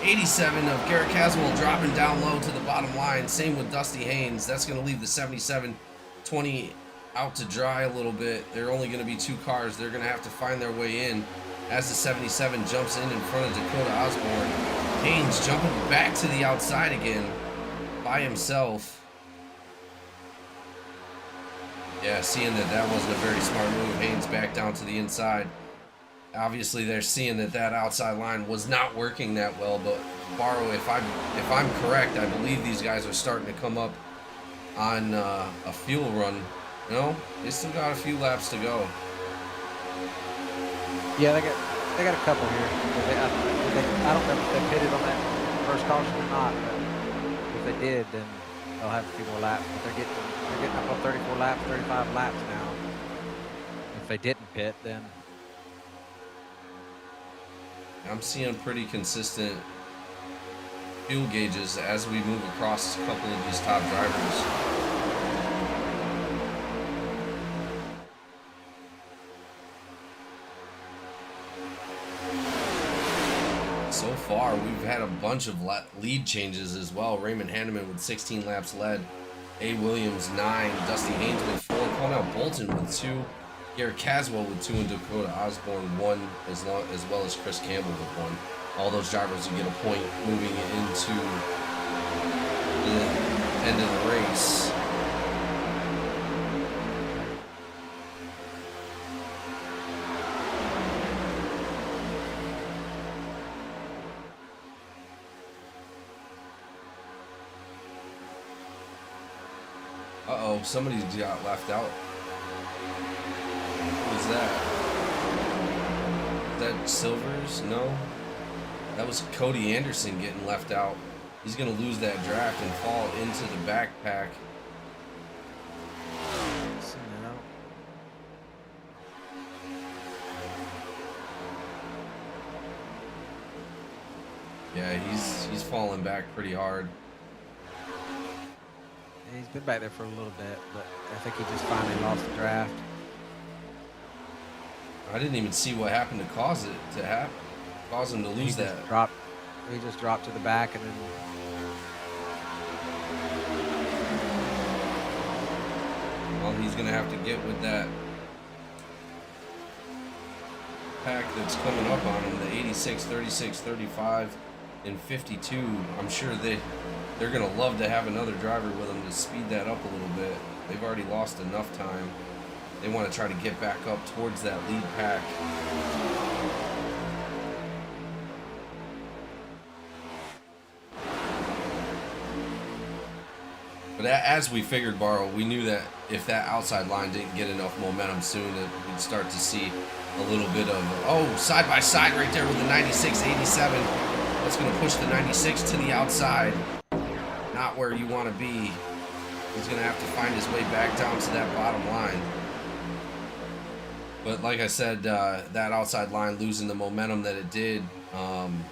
87 of Garrett Caswell dropping down low to the bottom line. Same with Dusty Haynes. That's going to leave the 77 20 out to dry a little bit. They're only going to be 2 cars. They're going to have to find their way in as the 77 jumps in front of Dakota Osborne. Haynes jumping back to the outside again by himself. Yeah, seeing that wasn't a very smart move. Haynes back down to the inside. Obviously, they're seeing that outside line was not working that well, but Barrow, if I'm correct, I believe these guys are starting to come up on a fuel run. No, they still got a few laps to go. Yeah, they got a couple here. I don't know if they pitted on that first caution or not, but if they did, then they'll have a few more laps. But they're getting up on 34 laps, 35 laps now. If they didn't pit, then I'm seeing pretty consistent fuel gauges as we move across a couple of these top drivers. So far, we've had a bunch of lead changes as well. Raymond Hanneman with 16 laps led. A. Williams 9. Dusty Haynes with 4. Cornell Bolton with 2. Garrett Caswell with 2 and Dakota Osborne 1, as well as Chris Campbell with 1. All those drivers will get a point moving into the end of the race. Uh-oh, somebody got left out. What was that? Is that Silvers? No. That was Cody Anderson getting left out. He's going to lose that draft and fall into the backpack. Yeah, he's falling back pretty hard. he's been back there for a little bit, but I think he just finally lost the draft. I didn't even see what happened to cause it to happen. Cause him to lose that. He just dropped to the back and then. Well, he's gonna have to get with that pack that's coming up on him, the 86, 36, 35, and 52. I'm sure they're gonna love to have another driver with them to speed that up a little bit. They've already lost enough time. They want to try to get back up towards that lead pack. But as we figured, Barrow, we knew that if that outside line didn't get enough momentum soon, that we'd start to see a little bit of, side by side right there with the 96, 87. That's going to push the 96 to the outside. Not where you want to be. He's going to have to find his way back down to that bottom line. But like I said, that outside line losing the momentum that it did, and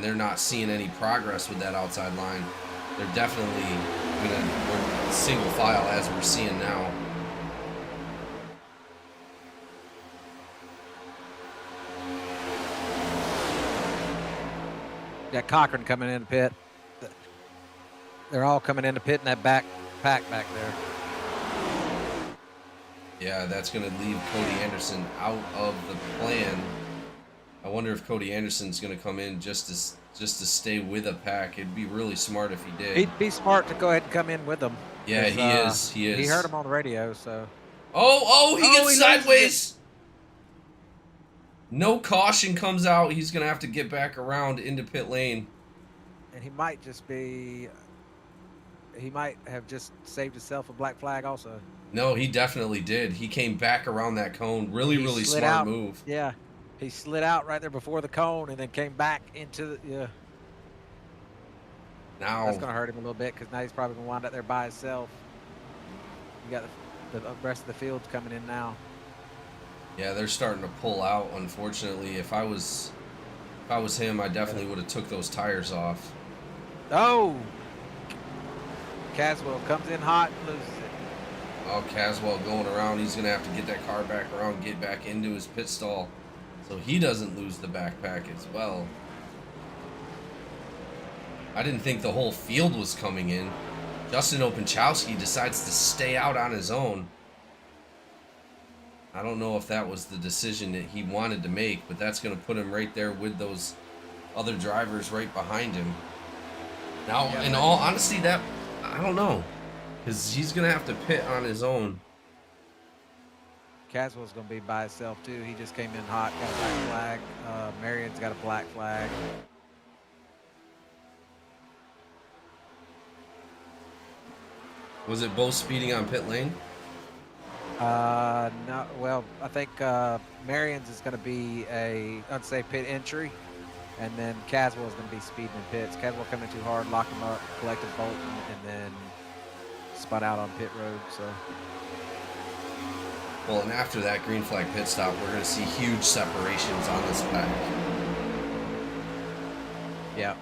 they're not seeing any progress with that outside line. They're definitely we're single file as we're seeing now. Got Cochran coming in the pit. They're all coming in the pit in that back pack back there. Yeah, that's going to leave Cody Anderson out of the plan. I wonder if Cody Anderson's going to come in just to stay with a pack. It'd be really smart if he did. He'd be smart to go ahead and come in with them. Yeah, he is. He is. He heard him on the radio, so. He gets sideways. No caution comes out. He's going to have to get back around into pit lane. And he might just be he might have just saved himself a black flag also. No, he definitely did. He came back around that cone. Really, He really slid smart out. move. Yeah, he slid out right there before the cone and then came back into the. Yeah, that's Now, gonna hurt him a little bit because now he's probably gonna wind up there by himself. You got the rest of the field's coming in now. yeah, they're starting to pull out. Unfortunately, if I was him, I definitely would have took those tires off. Oh, Caswell comes in hot and loses it. Oh, Caswell going around. He's gonna have to get that car back around, get back into his pit stall, so he doesn't lose the backpack as well. I didn't think the whole field was coming in. Justin Openchowski decides to stay out on his own. I don't know if that was the decision that he wanted to make, but that's going to put him right there with those other drivers right behind him. Now, in all honesty, that I don't know, because he's going to have to pit on his own. Caswell's gonna be by himself too. He just came in hot, got a black flag. Marion's got a black flag. Was it both speeding on pit lane? No. Well, I think Marion's is going to be a unsafe pit entry, and then Caswell is going to be speeding in pits. Caswell coming too hard, locked him up, collected Bolton, and then spun out on pit road. So. Well, and after that green flag pit stop, we're going to see huge separations on this pack. Yeah.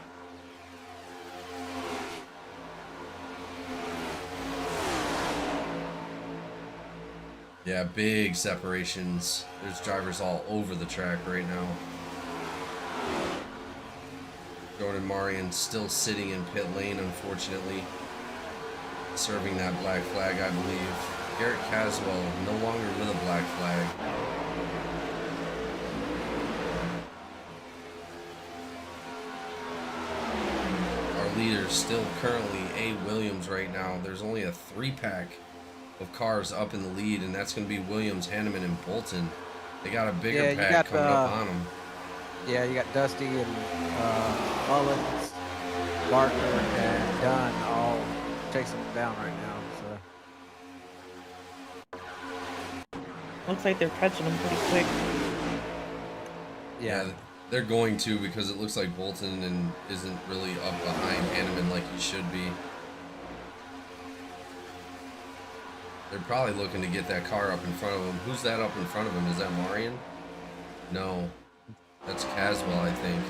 Yeah, big separations. There's drivers all over the track right now. Jordan Marion still sitting in pit lane, unfortunately. Serving that black flag, I believe. Garrett Caswell no longer with a black flag. Our leader still currently A. Williams right now. There's only a 3-pack of cars up in the lead, and that's going to be Williams, Hanneman, and Bolton. They got a bigger pack coming up on them. Yeah, you got Dusty and Mullins, Barker, and Dunn all chasing them down right now. So Looks like they're catching them pretty quick. Yeah, they're going to, because it looks like Bolton isn't really up behind Hanneman like he should be. They're probably looking to get that car up in front of him. Who's that up in front of him? Is that Marion? No. That's Caswell, I think.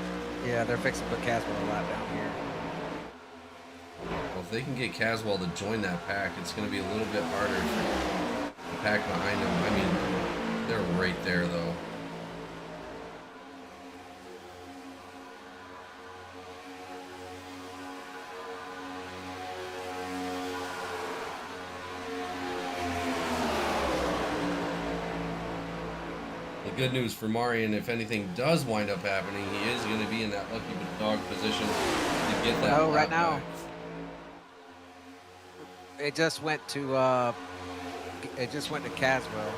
yeah, they're fixing to put Caswell a lot down here. Well, if they can get Caswell to join that pack, it's going to be a little bit harder for the pack behind him. I mean, they're right there, though. Good news for Marion, if anything does wind up happening, he is going to be in that lucky dog position to get that. No, right lap now. back. It just went to Caswell.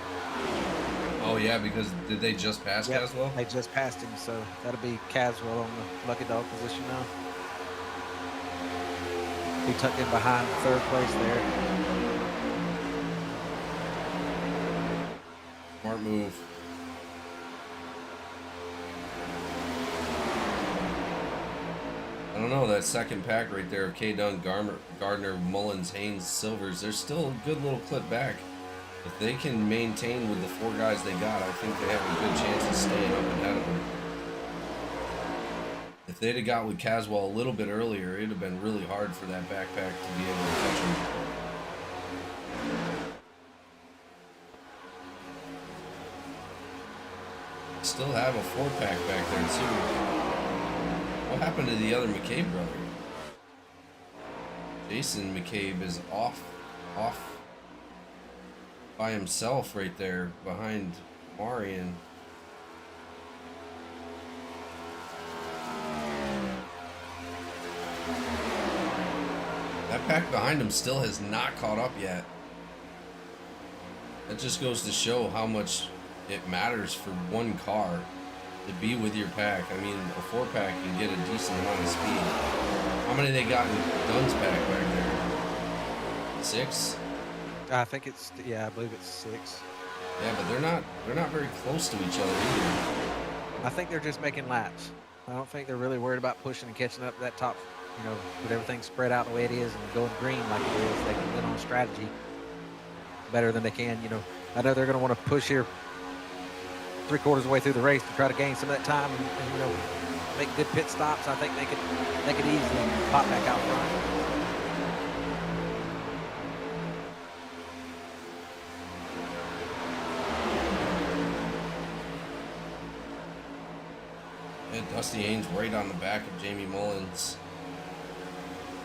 Oh yeah, because did they just pass Yep, Caswell? They just passed him, so that'll be Caswell on the lucky dog position now. He tucked in behind third place there. Smart move. I don't know, that second pack right there of K. Dunn, Gardner, Mullins, Haynes, Silvers, there's still a good little clip back. If they can maintain with the 4 guys they got, I think they have a good chance of staying up ahead of them. If they'd have got with Caswell a little bit earlier, it'd have been really hard for that backpack to be able to catch him. Still have a 4-pack back there too. What happened to the other McCabe brother? Jason McCabe is off by himself right there behind Marion. That pack behind him still has not caught up yet. That just goes to show how much it matters for one car to be with your pack. I mean, a 4-pack can get a decent amount of speed. How many they got in Dunn's pack back there? 6? I think it's, yeah, I believe it's 6. Yeah, but they're not very close to each other either. I think they're just making laps. I don't think they're really worried about pushing and catching up to that top, with everything spread out the way it is and going green like it is. They can win on strategy better than they can, I know they're going to want to push here 3/4 of the way through the race to try to gain some of that time and make good pit stops. I think they could easily pop back out front. And Dusty Haynes right on the back of Jamie Mullins.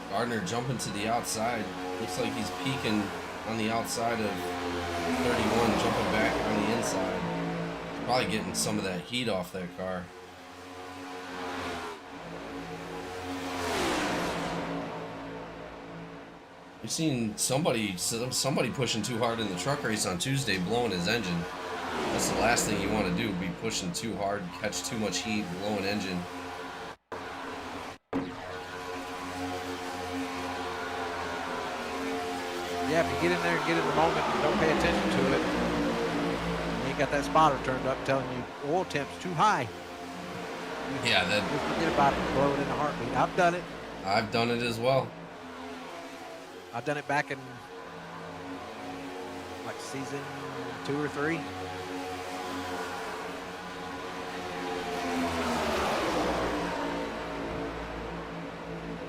Gardner jumping to the outside. Looks like he's peeking on the outside of 31, jumping back on the inside. Probably getting some of that heat off that car. We've seen somebody pushing too hard in the truck race on Tuesday, blowing his engine. That's the last thing you want to do, be pushing too hard, catch too much heat, blow an engine. Yeah, if you get in there and get in the moment and don't pay attention to it, and you got that spotter turned up telling you oil temp's too high. Yeah, Just forget about it and blow it in a heartbeat. I've done it. I've done it as well. I've done it back in like season 2 or 3.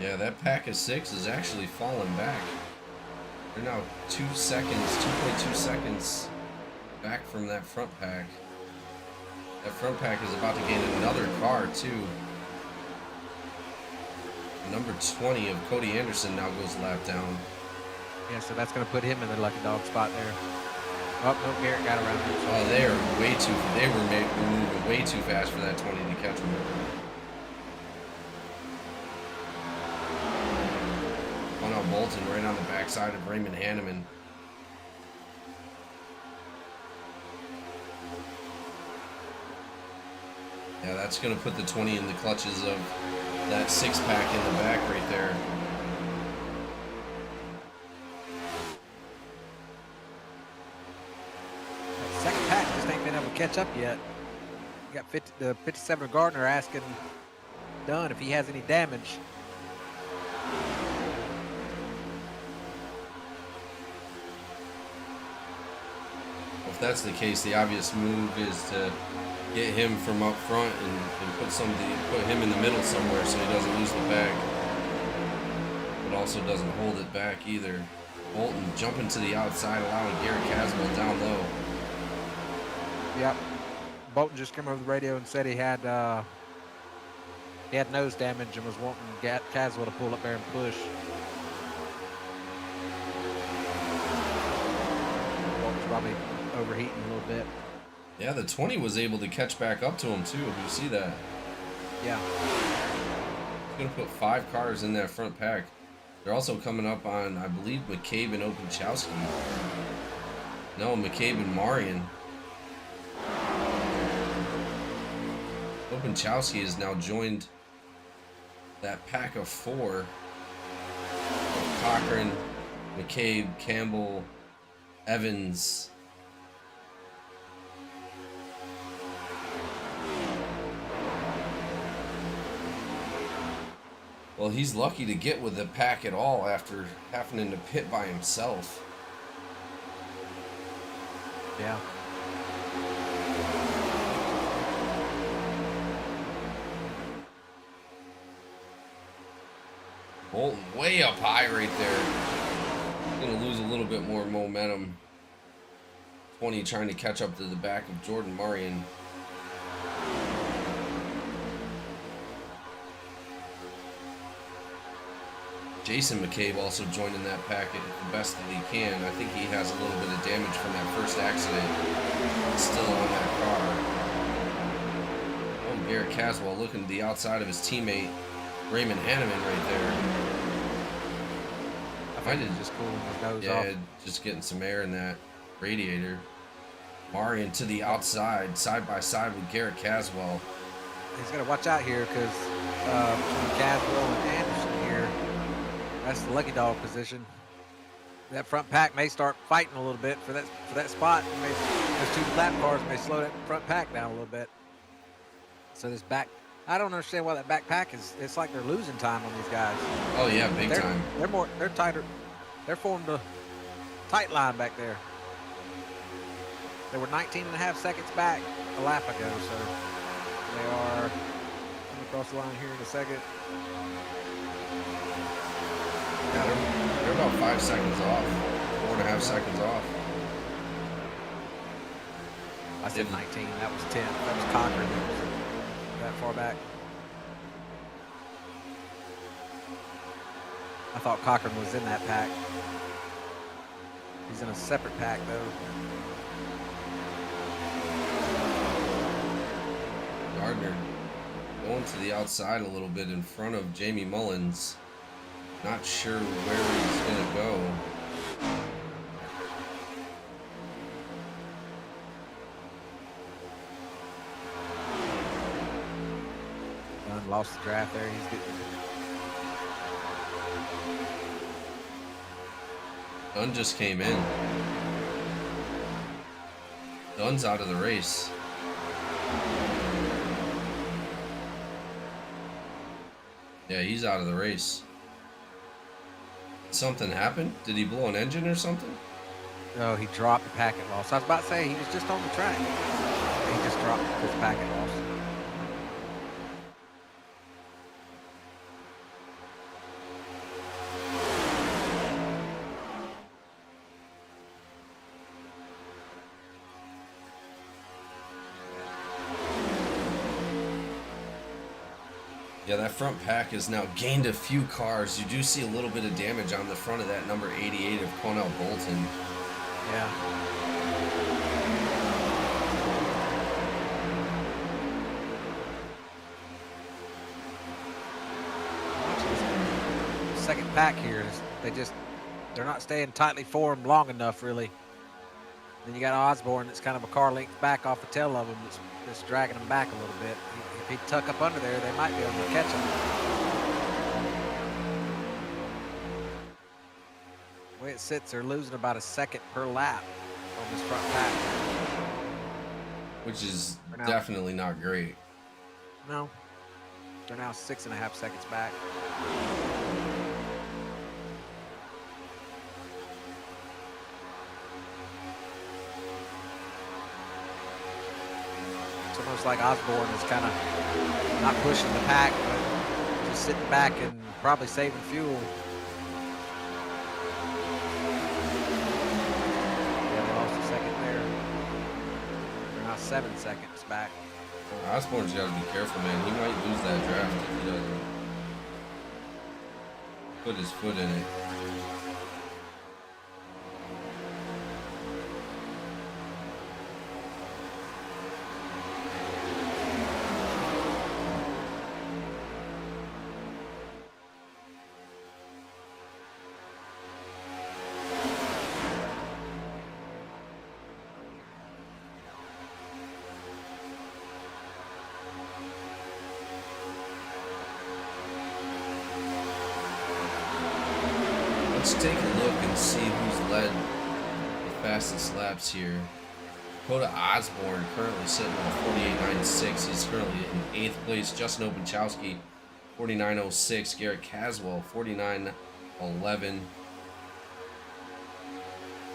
Yeah, that pack of 6 is actually falling back. They're now 2.2 seconds back from that front pack. That front pack is about to gain another car too. Number 20 of Cody Anderson now goes lap down. Yeah, so that's going to put him in the lucky dog spot there. Oh, no, Garrett got around him. Oh, they were moving way too fast for that 20 to catch him. Connell Bolton right on the backside of Raymond Hanneman. Yeah, that's going to put the 20 in the clutches of that 6-pack in the back right there. That second pack just ain't been able to catch up yet. You got the 57 Gardner asking Dunn if he has any damage. If that's the case, the obvious move is to get him from up front and put him in the middle somewhere so he doesn't lose the pack, but also doesn't hold it back either. Bolton jumping to the outside, allowing Garrett Caswell down low. Yep. Bolton just came over the radio and said he had nose damage and was wanting Caswell to pull up there and push. Bolton's probably overheating a little bit. Yeah, the 20 was able to catch back up to him too. You see that? Yeah. He's gonna put 5 cars in that front pack. They're also coming up on, I believe, McCabe and Opunchowski. No, McCabe and Marion. Opunchowski has now joined that pack of 4. Cochran, McCabe, Campbell, Evans. Well, he's lucky to get with the pack at all after having to pit by himself. Yeah. Bolton way up high right there. Gonna lose a little bit more momentum. 20 trying to catch up to the back of Jordan Marion. Jason McCabe also joining that packet the best that he can. I think he has a little bit of damage from that first accident. Still on that car. Oh, Garrett Caswell looking to the outside of his teammate Raymond Hanneman right there. I find it just cooling his nose off. Yeah, just getting some air in that radiator. Marion to the outside, side by side with Garrett Caswell. He's got to watch out here because between Caswell and Anderson here, that's the lucky dog position. that front pack may start fighting a little bit for that spot. Those 2 lap cars may slow that front pack down a little bit. So this back, I don't understand why that back pack is. It's like they're losing time on these guys. Oh yeah, big time. They're tighter. They're formed a tight line back there. They were 19.5 seconds back a lap ago, so they are coming across the line here in a second. Yeah, they're about 5 seconds off, 4.5 seconds off. I said 19. That was 10. That was Cochran. That was that far back. I thought Cochran was in that pack. He's in a separate pack though. Gardner going to the outside a little bit in front of Jamie Mullins. Not sure where he's gonna go. Dunn lost the draft there. He's getting. Dunn just came in. Dunn's out of the race. Yeah, he's out of the race. Something happened? Did he blow an engine or something? No, he dropped the packet loss. I was about to say he was just on the track. He just dropped his packet loss. Yeah, that front pack has now gained a few cars. You do see a little bit of damage on the front of that number 88 of Cornell Bolton. Yeah. Second pack here is they're not staying tightly formed long enough really. Then you got Osborne that's kind of a car length back off the tail of him that's dragging him back a little bit. If he tuck up under there, they might be able to catch him. The way it sits, they're losing about a second per lap on this front pack. Which is now. definitely not great. No. They're now 6.5 seconds back. It's almost like Osborne is kind of not pushing the pack, but just sitting back and probably saving fuel. Yeah, they lost a second there. They're now 7 seconds back. Osborne's got to be careful, man. He might lose that draft if he doesn't put his foot in it. Let's take a look and see who's led the fastest laps here. Dakota Osborne currently sitting on 48.96. He's currently in 8th place. Justin Openchowski, 49.06. Garrett Caswell, 49.11.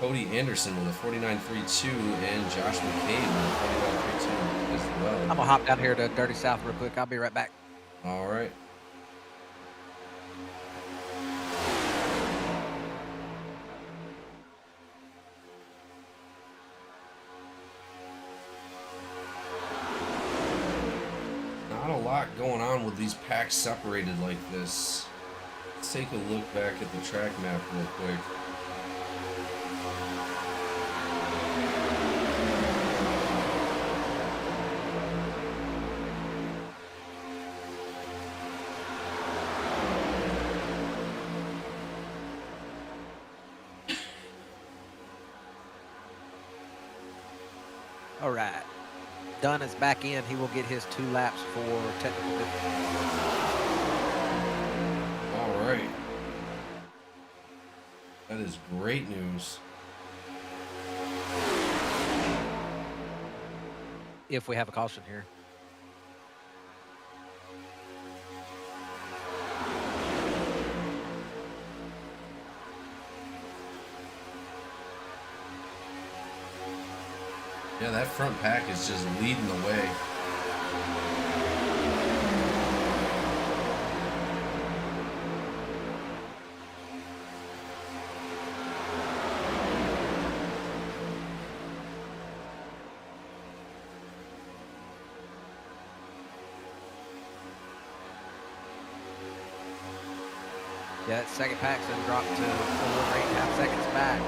Cody Anderson with a 49.32. And Josh McCabe with a 49.32 as well. I'm going to hop down here to Dirty South real quick. I'll be right back. All right. Not a lot going on with these packs separated like this. Let's take a look back at the track map real quick. All right. Dunn is back in. He will get his 2 laps for technical difficulty. All right. That is great news. If we have a caution here. Yeah, that front pack is just leading the way. Yeah, that second pack's gonna drop to 8.5 seconds back.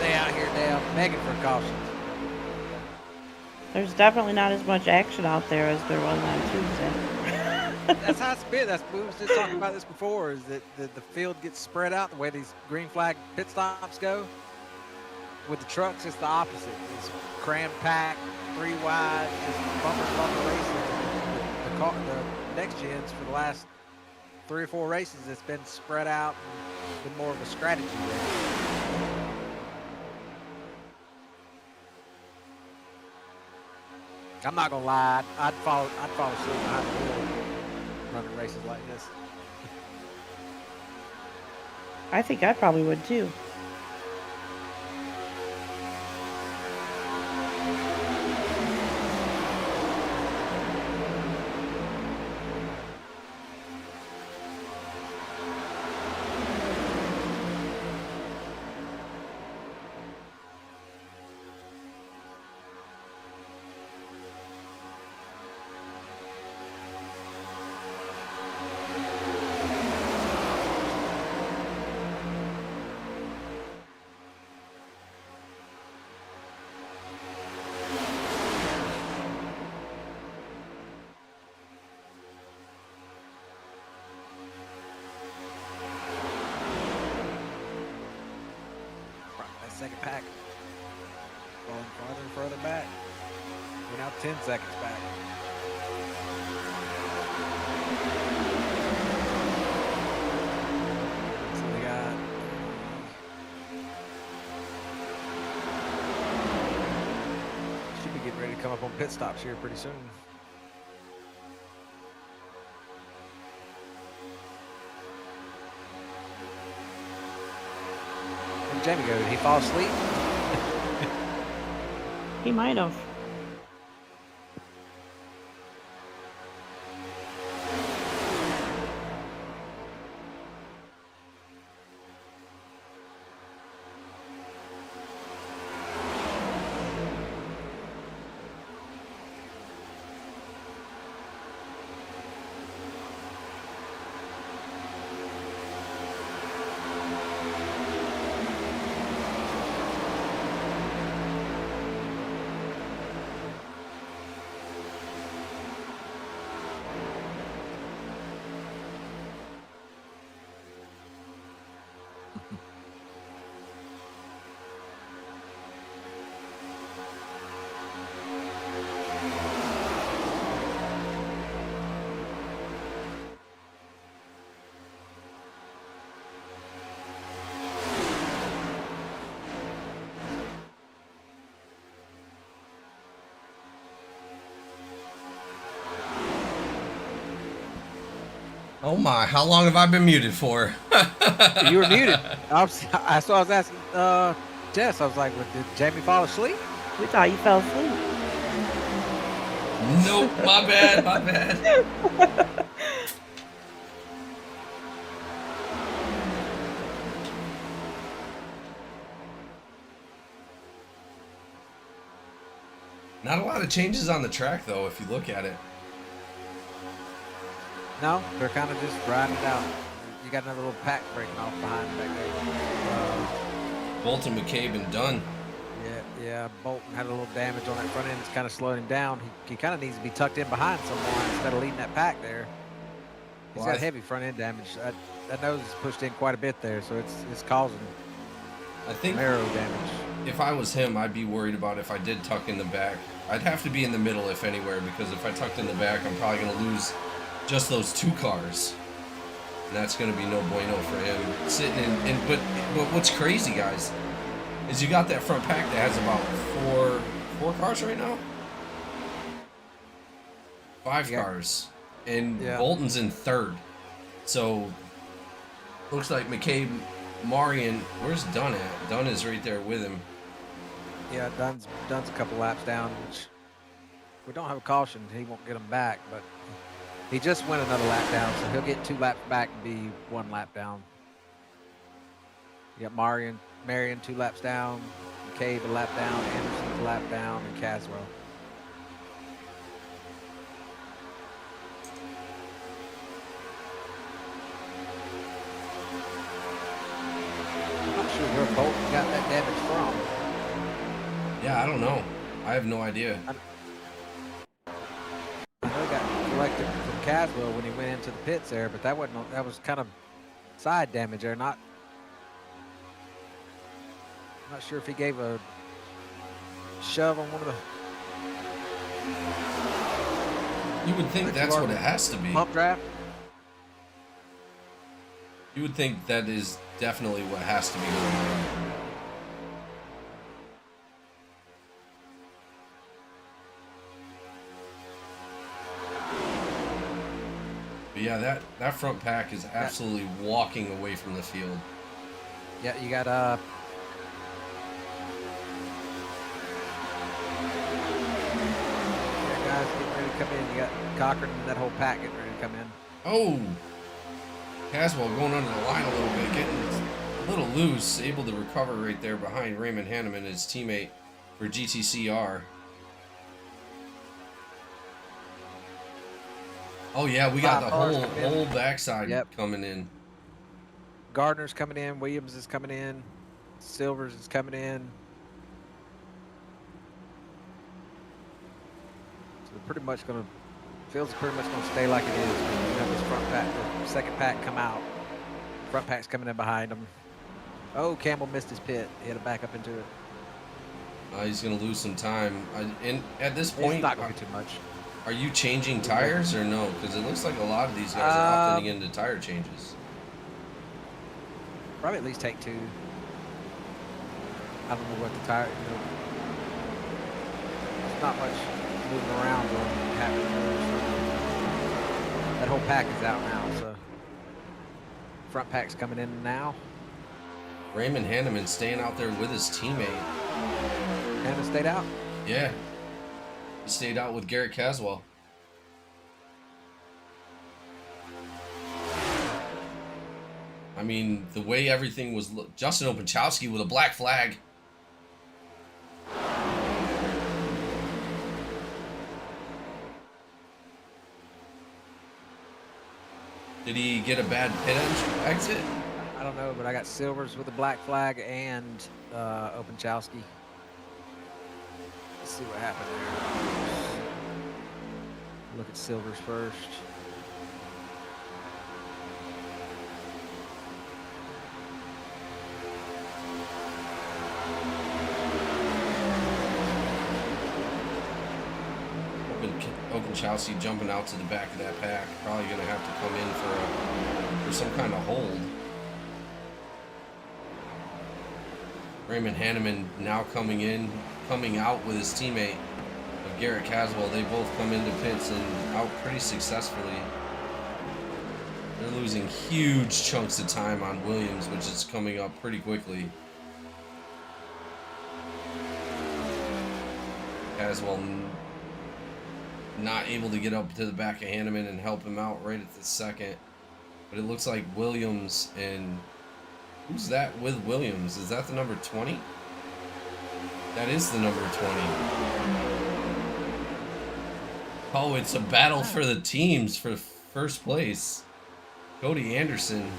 They out here now begging for cautions. There's definitely not as much action out there as there was on Tuesday. That's how it's been. We was just talking about this before, is that the field gets spread out the way these green flag pit stops go. With the trucks, it's the opposite. It's cram packed, 3 wide, just bumper to bumper racing. The next gens for the last 3 or 4 races, it's been spread out and been more of a strategy race. I'm not gonna lie, I'd follow suit behind the wheel running races like this. I think I probably would too. Second pack going farther and further back. We're now 10 seconds back. So we got should be getting ready to come up on pit stops here pretty soon. Jamie go? Did he fall asleep? He might have. Oh my, how long have I been muted for? You were muted. I was asking Jess. I was like, did Jamie fall asleep? We thought you fell asleep. Nope, my bad, my bad. Not a lot of changes on the track, though, if you look at it. No, they're kind of just riding it out. You got another little pack breaking off behind back there. Bolton, McCabe, and Dunn. Yeah. Bolton had a little damage on that front end. It's kind of slowing him down. He kind of needs to be tucked in behind someone instead of leading that pack there. He's got heavy front end damage. That nose is pushed in quite a bit there, so it's causing marrow damage. If I was him, I'd be worried about if I did tuck in the back. I'd have to be in the middle, if anywhere, because if I tucked in the back, I'm probably going to lose just those 2 cars. And that's going to be no bueno for him. Sitting in, but what's crazy, guys, is you got that front pack that has about four cars right now? 5 cars. And Bolton's in 3rd. So, looks like McCabe, Marion, where's Dunn at? Dunn is right there with him. Yeah, Dunn's a couple laps down, which we don't have a caution. He won't get him back, but he just went another lap down, so he'll get 2 laps back and be 1 lap down. You got Marion 2 laps down, McCabe a lap down, Anderson a lap down, and Caswell. I'm not sure where Bolton got that damage from. Yeah, I don't know. I have no idea. I know he got collected from Caswell when he went into the pits there, but that was kind of side damage there. I'm not sure if he gave a shove on one of the. You would think that's what it has to be. Pump draft. You would think that is definitely what has to be going on. But yeah, that front pack is absolutely walking away from the field. Yeah, you got guys getting ready to come in. You got Cochran and that whole pack getting ready to come in. Oh, Caswell going under the line a little bit, getting a little loose, able to recover right there behind Raymond Hanneman, his teammate for GTCR. Oh yeah, we got the whole backside coming in. Gardner's coming in. Williams is coming in. Silvers is coming in. So they're pretty much going to. Field's pretty much going to stay like it is. You have this front pack, the second pack come out. Front pack's coming in behind them. Oh, Campbell missed his pit. He had to back up into it. He's going to lose some time. And at this point, it's not going to be too much. Are you changing tires or no? Because it looks like a lot of these guys are opting into tire changes. Probably at least take 2. I don't know what the tire. There's not much moving around going happening. That whole pack is out now, so front pack's coming in now. Raymond Hanneman staying out there with his teammate. Hanneman stayed out? Yeah. He stayed out with Garrett Caswell. I mean, the way everything was... Justin Opachowski with a black flag. Did he get a bad pit exit? I don't know, but I got Silvers with a black flag and Opachowski. Let's see what happened there. Look at Silvers first. Ogunchowski jumping out to the back of that pack. Probably going to have to come in for some kind of hold. Raymond Hanneman now coming out with his teammate of Garrett Caswell. They both come into pits and out pretty successfully. They're losing huge chunks of time on Williams, which is coming up pretty quickly. Caswell not able to get up to the back of Hanneman and help him out right at the second. But it looks like Williams and... Who's that with Williams? Is that the number 20? That is the number 20. Oh, it's a battle for the teams for first place. Cody Anderson.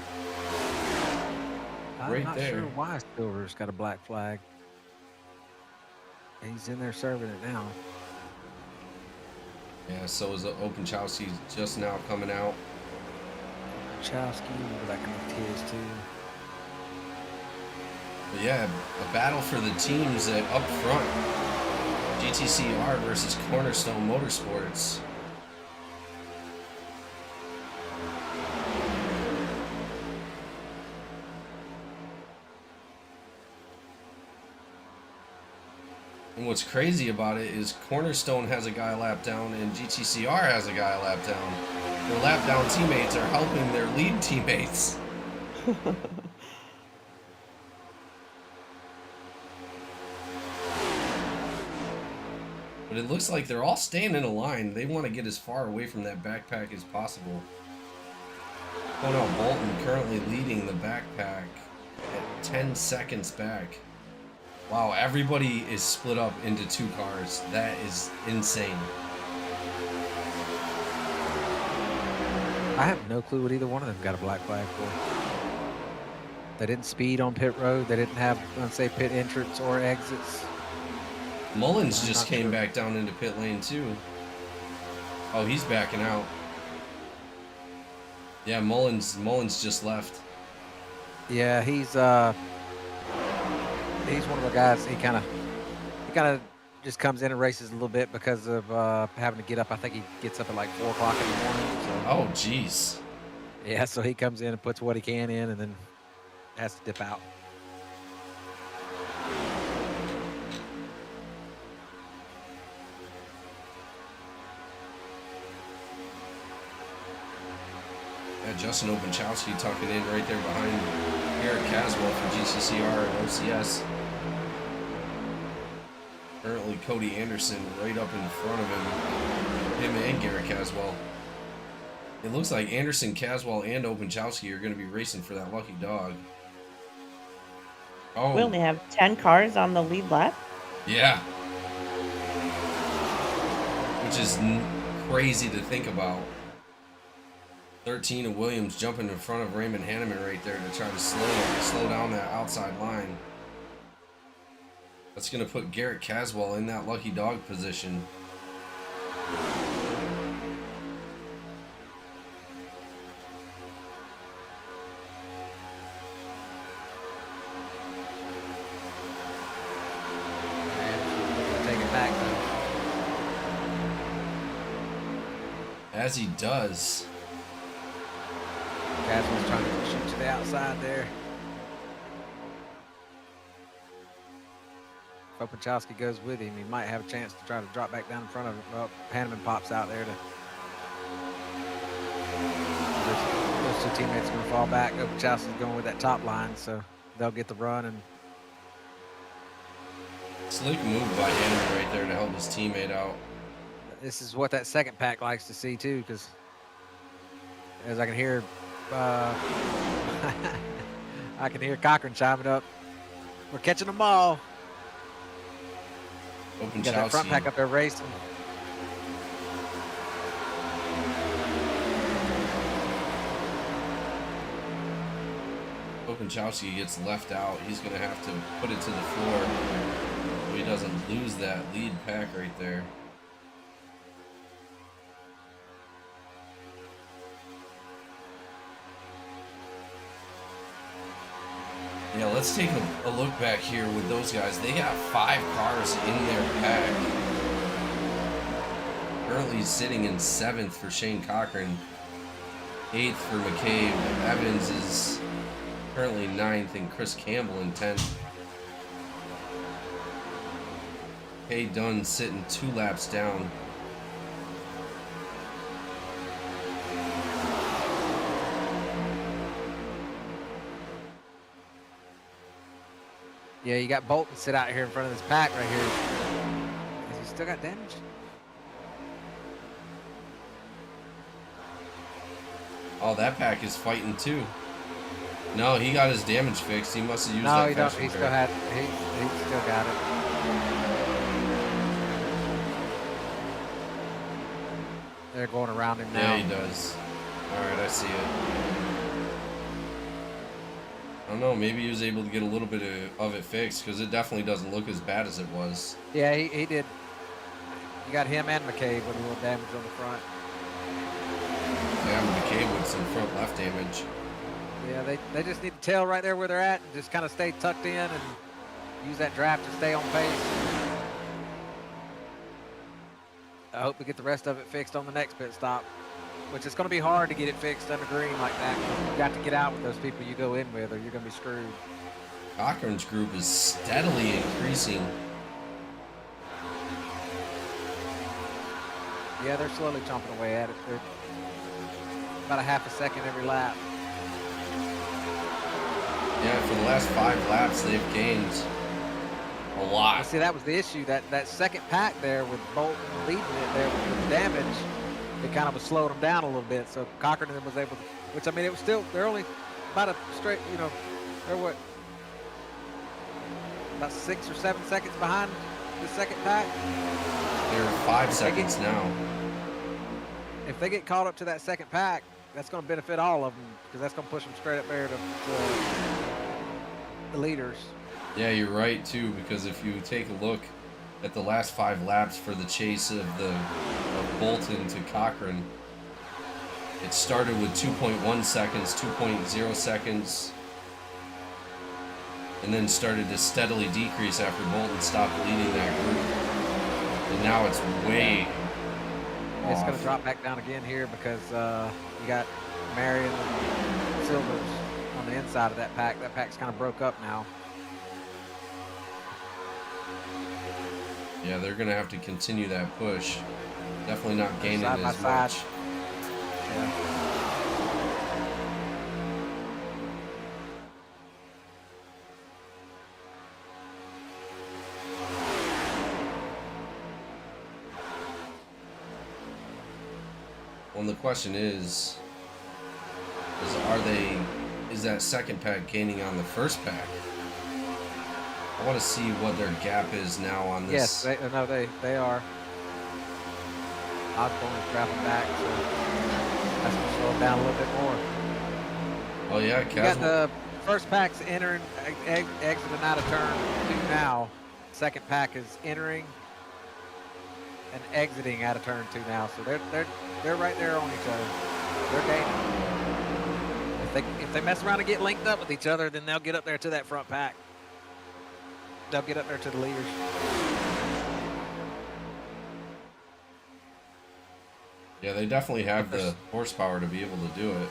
I'm not sure why Silver's got a black flag. He's in there serving it now. Yeah, so is Openchowski just now coming out. Chowski, that can lift his too. But yeah, a battle for the teams up front. GTCR versus Cornerstone Motorsports. And what's crazy about it is Cornerstone has a guy lap down and GTCR has a guy lap down. Their lap down teammates are helping their lead teammates. But it looks like they're all staying in a line. They want to get as far away from that backpack as possible. Oh no, Bolton currently leading the backpack at 10 seconds back. Wow, everybody is split up into 2 cars. That is insane. I have no clue what either one of them got a black flag for. They didn't speed on pit road. They didn't have, let's say, pit entrance or exits. Mullins just came back down into pit lane too. Oh, he's backing out. Yeah, Mullins just left. Yeah, he's one of the guys. He kind of just comes in and races a little bit because of having to get up. I think he gets up at like 4 o'clock in the morning. So. Oh, jeez. Yeah, so he comes in and puts what he can in, and then has to dip out. Yeah, Justin Openchowski tucking in right there behind Eric Caswell for GCCR and OCS. Currently Cody Anderson right up in front of him and Garrett Caswell. It looks like Anderson, Caswell, and Openchowski are going to be racing for that lucky dog. Oh. We only have 10 cars on the lead lap. Yeah. Which is crazy to think about. 13 of Williams jumping in front of Raymond Hanneman right there to try to slow down that outside line. That's going to put Garrett Caswell in that lucky dog position. Take it back though. As he does. Caswell's trying to shoot to the outside there. If Openchowski goes with him, he might have a chance to try to drop back down in front of him. Well, Hanneman pops out there to. Those 2 teammates are going to fall back. Openchowski's going with that top line, so they'll get the run. And Slick move by Hanneman right there to help his teammate out. this is what that second pack likes to see too, because as I can hear, I can hear Cochran chiming up. We're catching them all. Open Got that front pack up there racing. Openchowski gets left out. He's going to have to put it to the floor so he doesn't lose that lead pack right there. Yeah, let's take a look back here with those guys. They got 5 cars in their pack. Currently sitting in 7th for Shane Cochran. 8th for McCabe. Evans is currently 9th and Chris Campbell in 10th. Kay Dunn sitting 2 laps down. Yeah, you got Bolton sit out here in front of this pack right here. Has he still got damage? Oh, that pack is fighting too. No, he got his damage fixed. He must have used No, that he don't. fast He repair. still got it. They're going around him now. Yeah, he does. All right, I see it. I don't know. Maybe he was able to get a little bit of it fixed because it definitely doesn't look as bad as it was. Yeah, he did. You got him and McCabe with a little damage on the front. Yeah, McCabe with some front left damage. Yeah, they just need to tell right there where they're at and just kind of stay tucked in and use that draft to stay on pace. I hope to get the rest of it fixed on the next pit stop, which is going to be hard to get it fixed under green like that. You got to get out with those people you go in with or you're going to be screwed. Cochran's group is steadily increasing. Yeah, they're slowly chomping away at it. They're about a half a second every lap. Yeah, for the last 5 laps, they've gained a lot. See, that was the issue. That second pack there with Bolton leading it there with the damage, it kind of slowed them down a little bit. So Cochran was able to, which I mean, it was still, they're only about a straight, you know, they're what, about 6 or 7 seconds behind the second pack. They're 5 seconds now. If they get caught up to that second pack, that's going to benefit all of them because that's going to push them straight up there to the leaders. Yeah, you're right too, because if you take a look at the last 5 laps for the chase of Bolton to Cochran, it started with 2.1 seconds, 2.0 seconds, and then started to steadily decrease after Bolton stopped leading that group. And now it's way It's off. going to drop back down again here because you got Marion and Silvers on the inside of that pack. That pack's kind of broke up now. Yeah, they're going to have to continue that push. Definitely not gaining Side by as side. much. Yeah. Well, the question is is that second pack gaining on the first pack? I want to see what their gap is now on this. Yes, they are. Osborne is dropping back, so that's going to slow them down a little bit more. Oh yeah, You got the first pack's entering, exiting out of turn 2 now. Second pack is entering and exiting out of turn 2 now. So they're right there on each other. They're gaining. If they mess around and get linked up with each other, then they'll get up there to that front pack. They'll get up there to the leaders. Yeah, they definitely have the horsepower to be able to do it.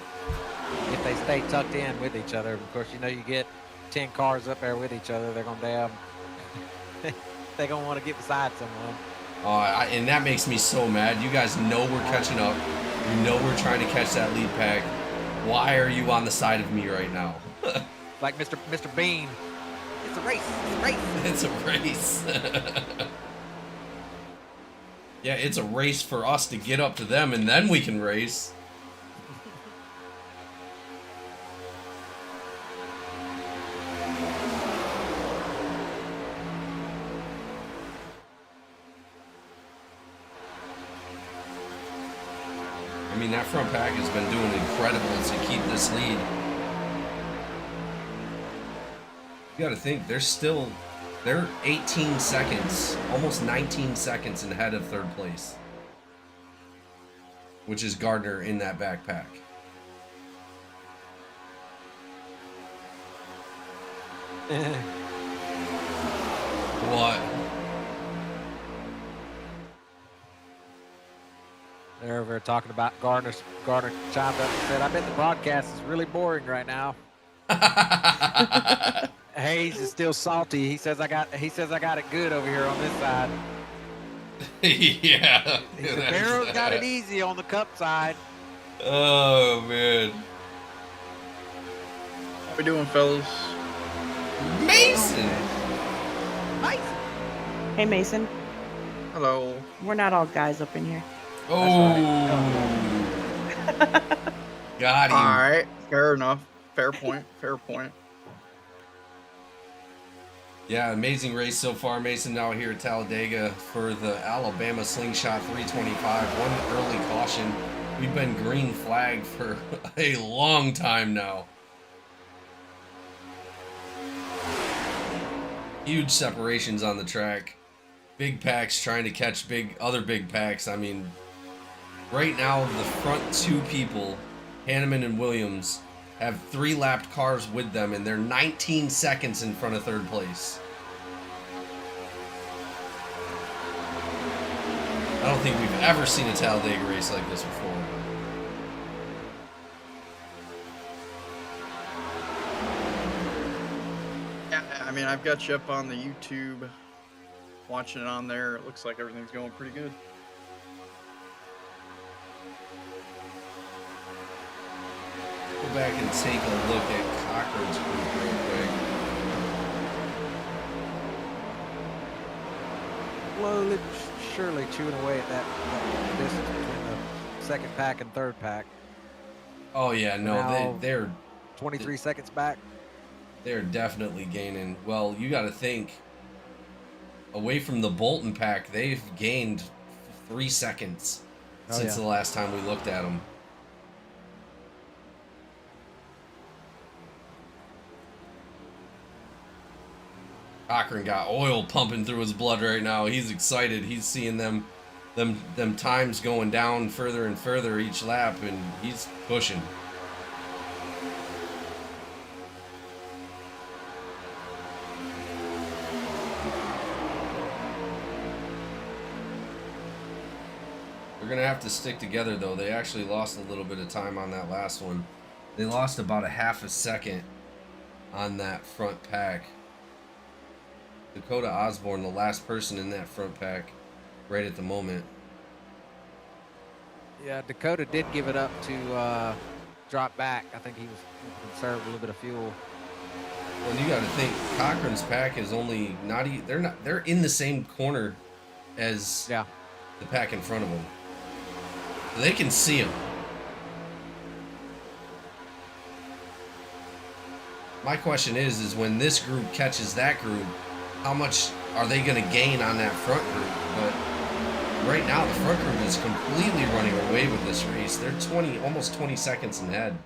If they stay tucked in with each other, of course, you know, you get 10 cars up there with each other, they're going to damn, they're going to want to get beside someone. And that makes me so mad. You guys know we're catching up. You know we're trying to catch that lead pack. Why are you on the side of me right now? Like Mr. Bean. It's a race. It's a race. It's a race. Yeah, it's a race for us to get up to them, and then we can race. I mean, that front pack has been doing incredible to keep this lead. You gotta think, they're 18 seconds, almost 19 seconds ahead of third place, which is Gardner in that backpack. What? They're over there talking about Gardner chimed up and said, I bet the broadcast is really boring right now. Hayes is still salty. He says I got it good over here on this side. Yeah. He said, Barrow's got it easy on the cup side. Oh, man. How we doing, fellas? Mason! Hey, Mason. Hello. We're not all guys up in here. Oh, got him. All right. Fair enough. Fair point. Fair point. Yeah, amazing race so far, Mason. Now here at Talladega for the Alabama Slingshot 325. One early caution. We've been green flagged for a long time now. Huge separations on the track. Big packs trying to catch other big packs. I mean, right now the front two people, Hanneman and Williams, have 3 lapped cars with them, and they're 19 seconds in front of third place. I don't think we've ever seen a Talladega race like this before. Yeah, I mean, I've got you up on the YouTube, watching it on there. It looks like everything's going pretty good. Go back and take a look at Cochran's group real quick. Slowly, but surely chewing away at that distance between the second pack and third pack. Oh yeah, no, Now, they're 23 seconds back. they're definitely gaining. Well, you got to think, away from the Bolton pack, they've gained 3 seconds since the last time we looked at them. Cochran got oil pumping through his blood right now. He's excited. He's seeing them times going down further and further each lap, and he's pushing. They're gonna have to stick together though. They actually lost a little bit of time on that last one. They lost about a half a second on that front pack. Dakota Osborne, the last person in that front pack right at the moment. Yeah, Dakota did give it up to drop back. I think he was conserved a little bit of fuel. Well, you got to think Cochran's pack is only they're in the same corner as the pack in front of them. So they can see them. My question is when this group catches that group, how much are they going to gain on that front group? But right now, the front group is completely running away with this race. They're almost 20 seconds ahead.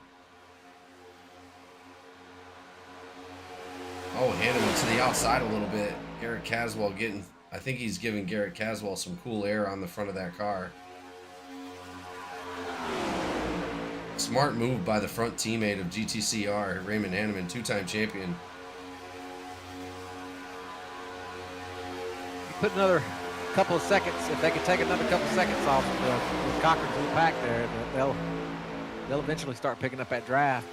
Oh, Hanneman to the outside a little bit. Garrett Caswell I think he's giving Garrett Caswell some cool air on the front of that car. Smart move by the front teammate of GTCR, Raymond Hanneman, 2-time champion. Put another couple of seconds, if they can take another couple of seconds off with Cochran's little pack there, they'll eventually start picking up that draft.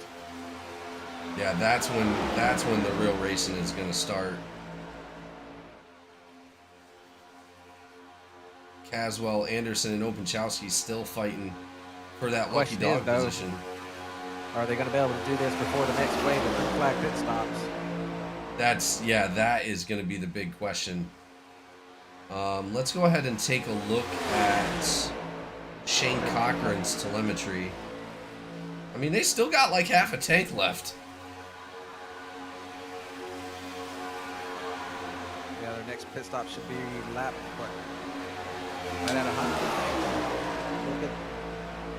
Yeah, that's when the real racing is going to start. Caswell, Anderson, and Openchowski still fighting for that lucky dog position. Are they going to be able to do this before the next wave of green flag pit stops? That is going to be the big question. Let's go ahead and take a look at Shane Cochran's telemetry. I mean, they still got like half a tank left. Yeah, their next pit stop should be lap, right at 100.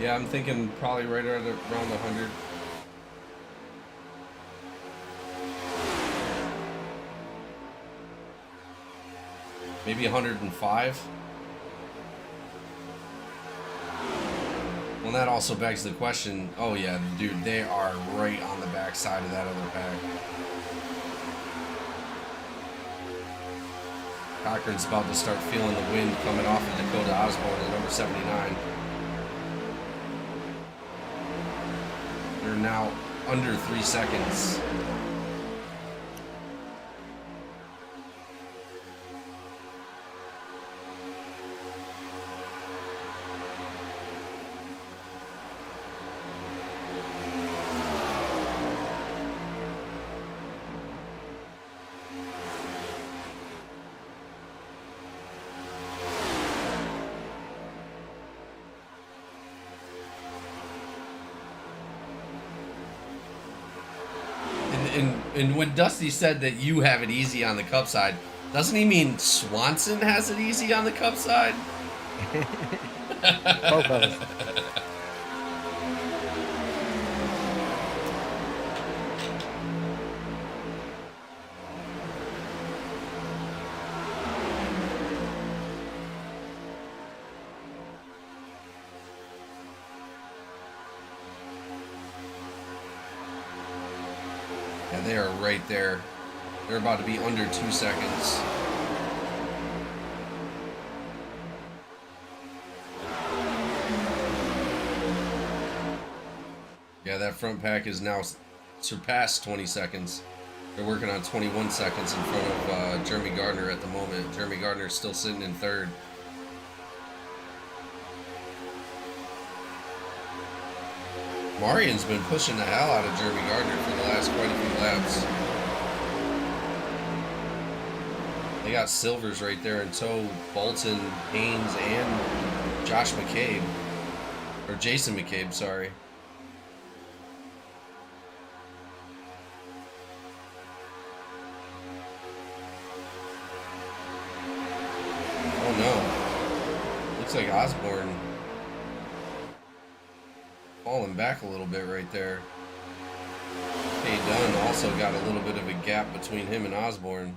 Yeah, I'm thinking probably right around 100. Maybe 105. Well, that also begs the question. Oh yeah, dude, they are right on the backside of that other pack. Cochran's about to start feeling the wind coming off of Dakota Osborne at number 79. They're now under 3 seconds. And when Dusty said that you have it easy on the cup side, doesn't he mean Swanson has it easy on the cup side? Both of us. Yeah, they are right there. They're about to be under 2 seconds. Yeah, that front pack is now surpassed 20 seconds. They're working on 21 seconds in front of Jeremy Gardner at the moment. Jeremy Gardner is still sitting in third. Marian's been pushing the hell out of Jeremy Gardner for the last quite a few laps. They got silvers right there in tow. Bolton, Haynes, and Josh McCabe. Or Jason McCabe, sorry. Oh no. Looks like Osborne falling back a little bit right there. Kay Dunn also got a little bit of a gap between him and Osborne.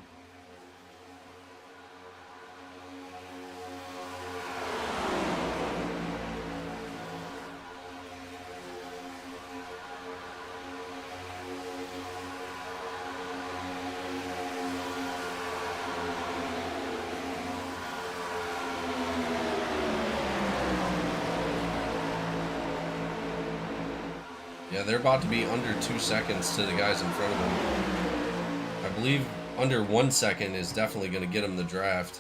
Yeah, they're about to be under 2 seconds to the guys in front of them. I believe under 1 second is definitely going to get them the draft.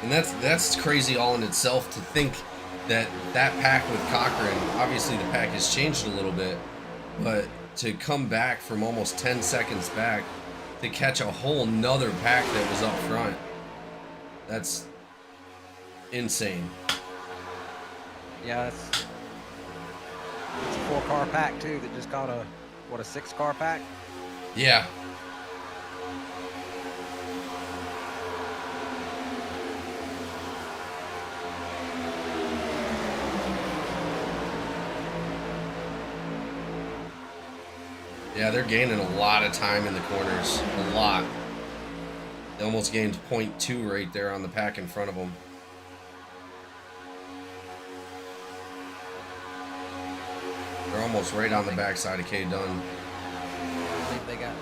And that's crazy all in itself to think that pack with Cochran, obviously the pack has changed a little bit, but to come back from almost 10 seconds back to catch a whole nother pack that was up front, that's insane. Yeah, it's a 4-car pack too that just got a 6-car pack. Yeah. Yeah, they're gaining a lot of time in the corners. A lot. They almost gained 0.2 right there on the pack in front of them. They're almost right on the backside of Kay Dunn. I believe they got.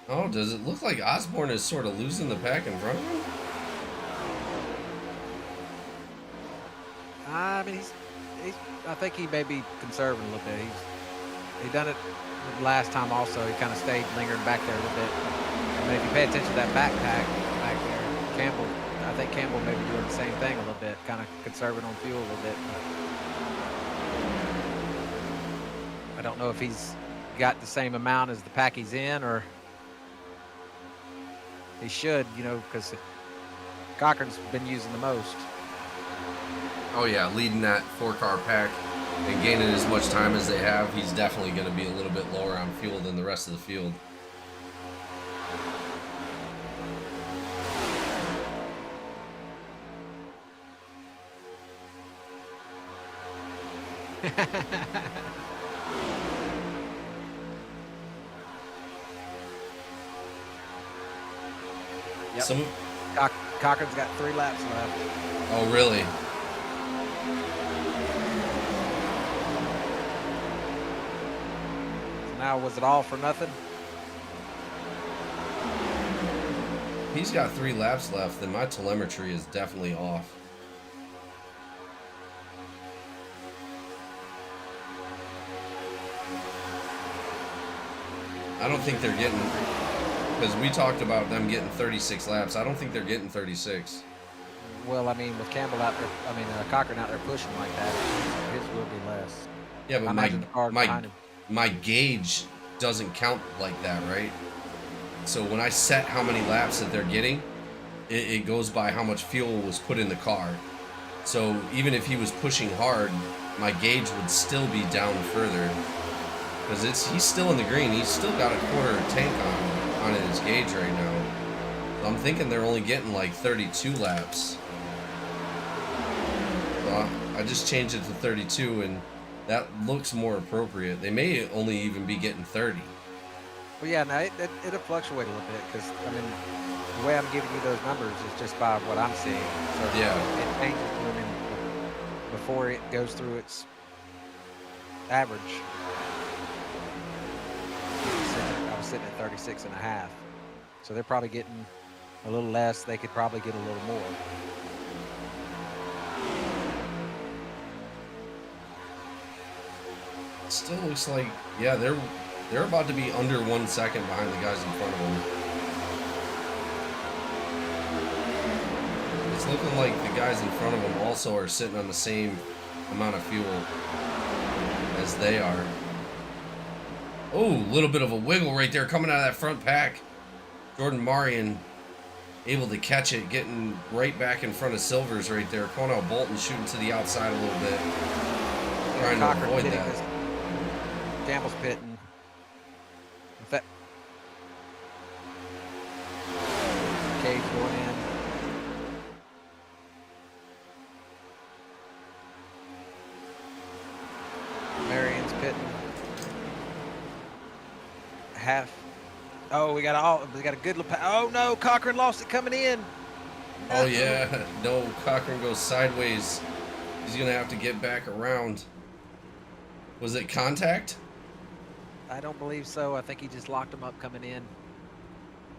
Oh, does it look like Osborne is sort of losing the pack in front of him? I mean, I think he may be conserving a little bit. He done it last time also. He kind of stayed lingering back there a little bit. I mean, if you pay attention to that backpack back there, I think Campbell may be doing the same thing a little bit, kind of conserving on fuel a little bit. I don't know if he's got the same amount as the pack he's in, or he should, because Cochran's been using the most. Oh yeah, leading that 4-car pack and gaining as much time as they have, he's definitely going to be a little bit lower on fuel than the rest of the field. Yep. Cochran's got 3 laps left. Oh, really? So now, was it all for nothing? He's got 3 laps left, then my telemetry is definitely off. I don't think they're getting, because we talked about them getting 36 laps. I don't think they're getting 36. Well, I mean, with Campbell out there, Cochran out there pushing like that, his will be less. Yeah, but I imagine the car behind him. my gauge doesn't count like that, right? So when I set how many laps that they're getting, it goes by how much fuel was put in the car. So even if he was pushing hard, my gauge would still be down further. Because he's still in the green. He's still got a quarter tank on his gauge right now. So I'm thinking they're only getting like 32 laps. So I just changed it to 32, and that looks more appropriate. They may only even be getting 30. Well, yeah, no, it'll fluctuate a little bit because, I mean, the way I'm giving you those numbers is just by what I'm seeing. So Yeah. it changes before it goes through its average. I was sitting at 36 and a half. So they're probably getting a little less. They could probably get a little more. Still looks like, yeah, they're about to be under 1 second behind the guys in front of them. It's looking like the guys in front of them also are sitting on the same amount of fuel as they are. Oh, a little bit of a wiggle right there coming out of that front pack. Jordan Marion able to catch it, getting right back in front of Silvers right there. Cornell Bolton shooting to the outside a little bit, trying to avoid that. Campbell's pitting. In fact, Cage going in. Marion's pitting. Half. Oh, we got a good. Oh no, Cochran lost it coming in. No. Oh yeah, no, Cochran goes sideways. He's gonna have to get back around. Was it contact? I don't believe so. I think he just locked him up coming in.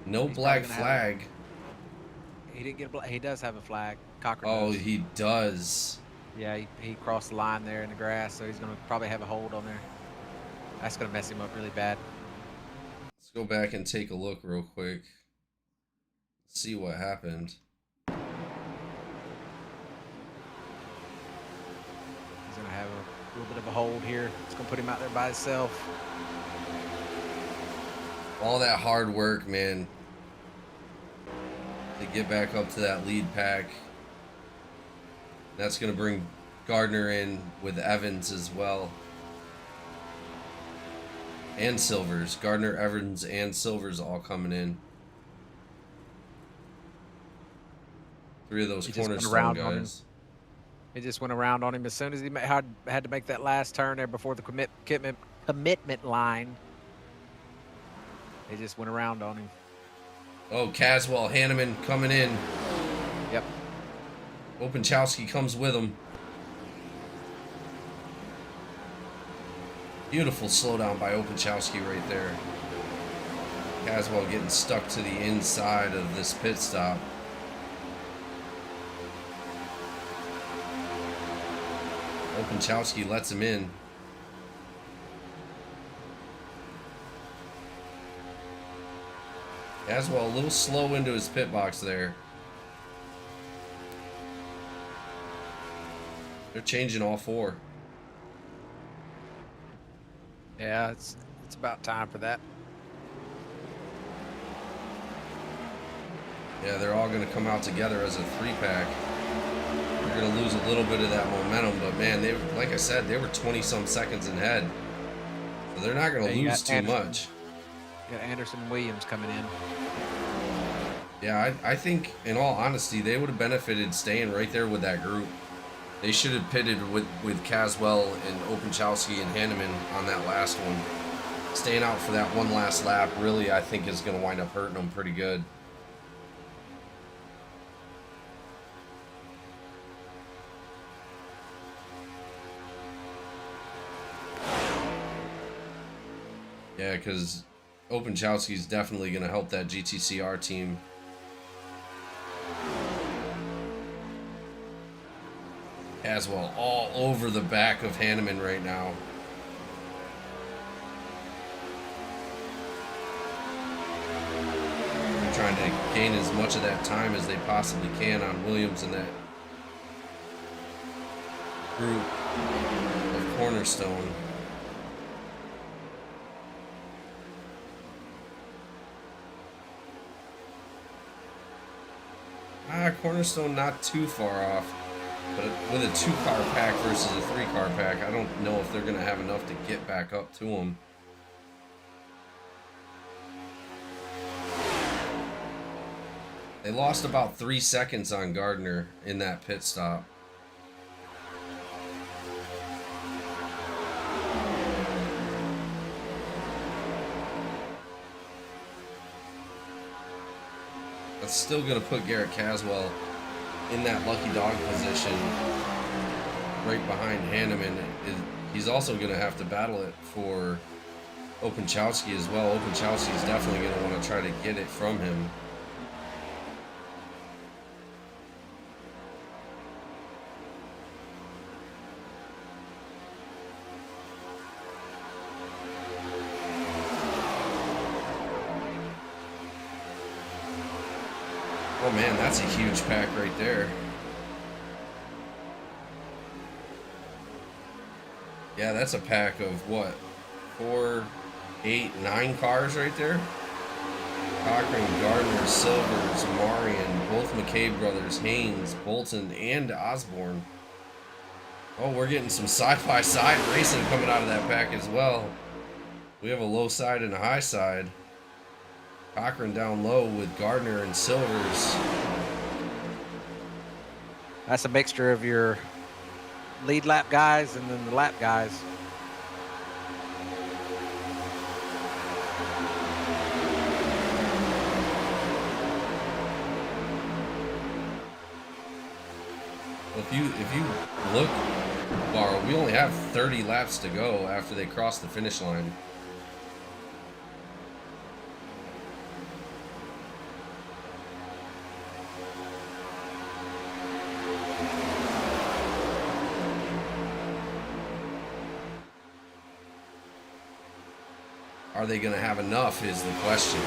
No He's black probably gonna flag. He didn't get a black. He does have a flag. Cochran Oh, does. he does. Yeah, he crossed the line there in the grass, so he's gonna probably have a hold on there. That's gonna mess him up really bad. Let's go back and take a look real quick. See what happened. He's gonna have a little bit of a hold here. It's gonna put him out there by himself. All that hard work, man, to get back up to that lead pack. That's going to bring Gardner in with Evans as well. And Silvers. Gardner, Evans, and Silvers all coming in. 3 of those He just went cornerstone around on him. guys. He just went around on him as soon as he had to make that last turn there before the commitment line. They just went around on him. Oh, Caswell, Hanneman coming in. Yep. Openchowski comes with him. Beautiful slowdown by Openchowski right there. Caswell getting stuck to the inside of this pit stop. Openchowski lets him in. Caswell a little slow into his pit box there. They're changing all 4. Yeah, it's about time for that. Yeah, they're all going to come out together as a 3-pack. They're going to lose a little bit of that momentum, but man, they, like I said, they were 20-some seconds ahead. So they're not going to lose too much. You got Anderson and Williams coming in. Yeah, I think, in all honesty, they would have benefited staying right there with that group. They should have pitted with Caswell and Openchowski and Hanneman on that last one. Staying out for that one last lap really, I think, is going to wind up hurting them pretty good. Yeah, because Openchowski is definitely going to help that GTCR team. Caswell all over the back of Hanneman right now. They're trying to gain as much of that time as they possibly can on Williams and that group of Cornerstone. Cornerstone not too far off. But with a 2-car pack versus a 3-car pack, I don't know if they're going to have enough to get back up to them. They lost about 3 seconds on Gardner in that pit stop. That's still going to put Garrett Caswell in that lucky dog position right behind Hanneman. He's also going to have to battle it for Openchowski as well. Openchowski is definitely going to want to try to get it from him. Oh man, that's a huge pack right there. Yeah, that's a pack of what? 4, 8, 9 cars right there. Cochran, Gardner, Silvers, Marion, both McCabe brothers, Haynes, Bolton, and Osborne. Oh, we're getting some side-by-side racing coming out of that pack as well. We have a low side and a high side. Cochran down low with Gardner and Silvers. That's a mixture of your lead lap guys and then the lap guys. If you look, Barrow, we only have 30 laps to go after they cross the finish line. Are they going to have enough is the question.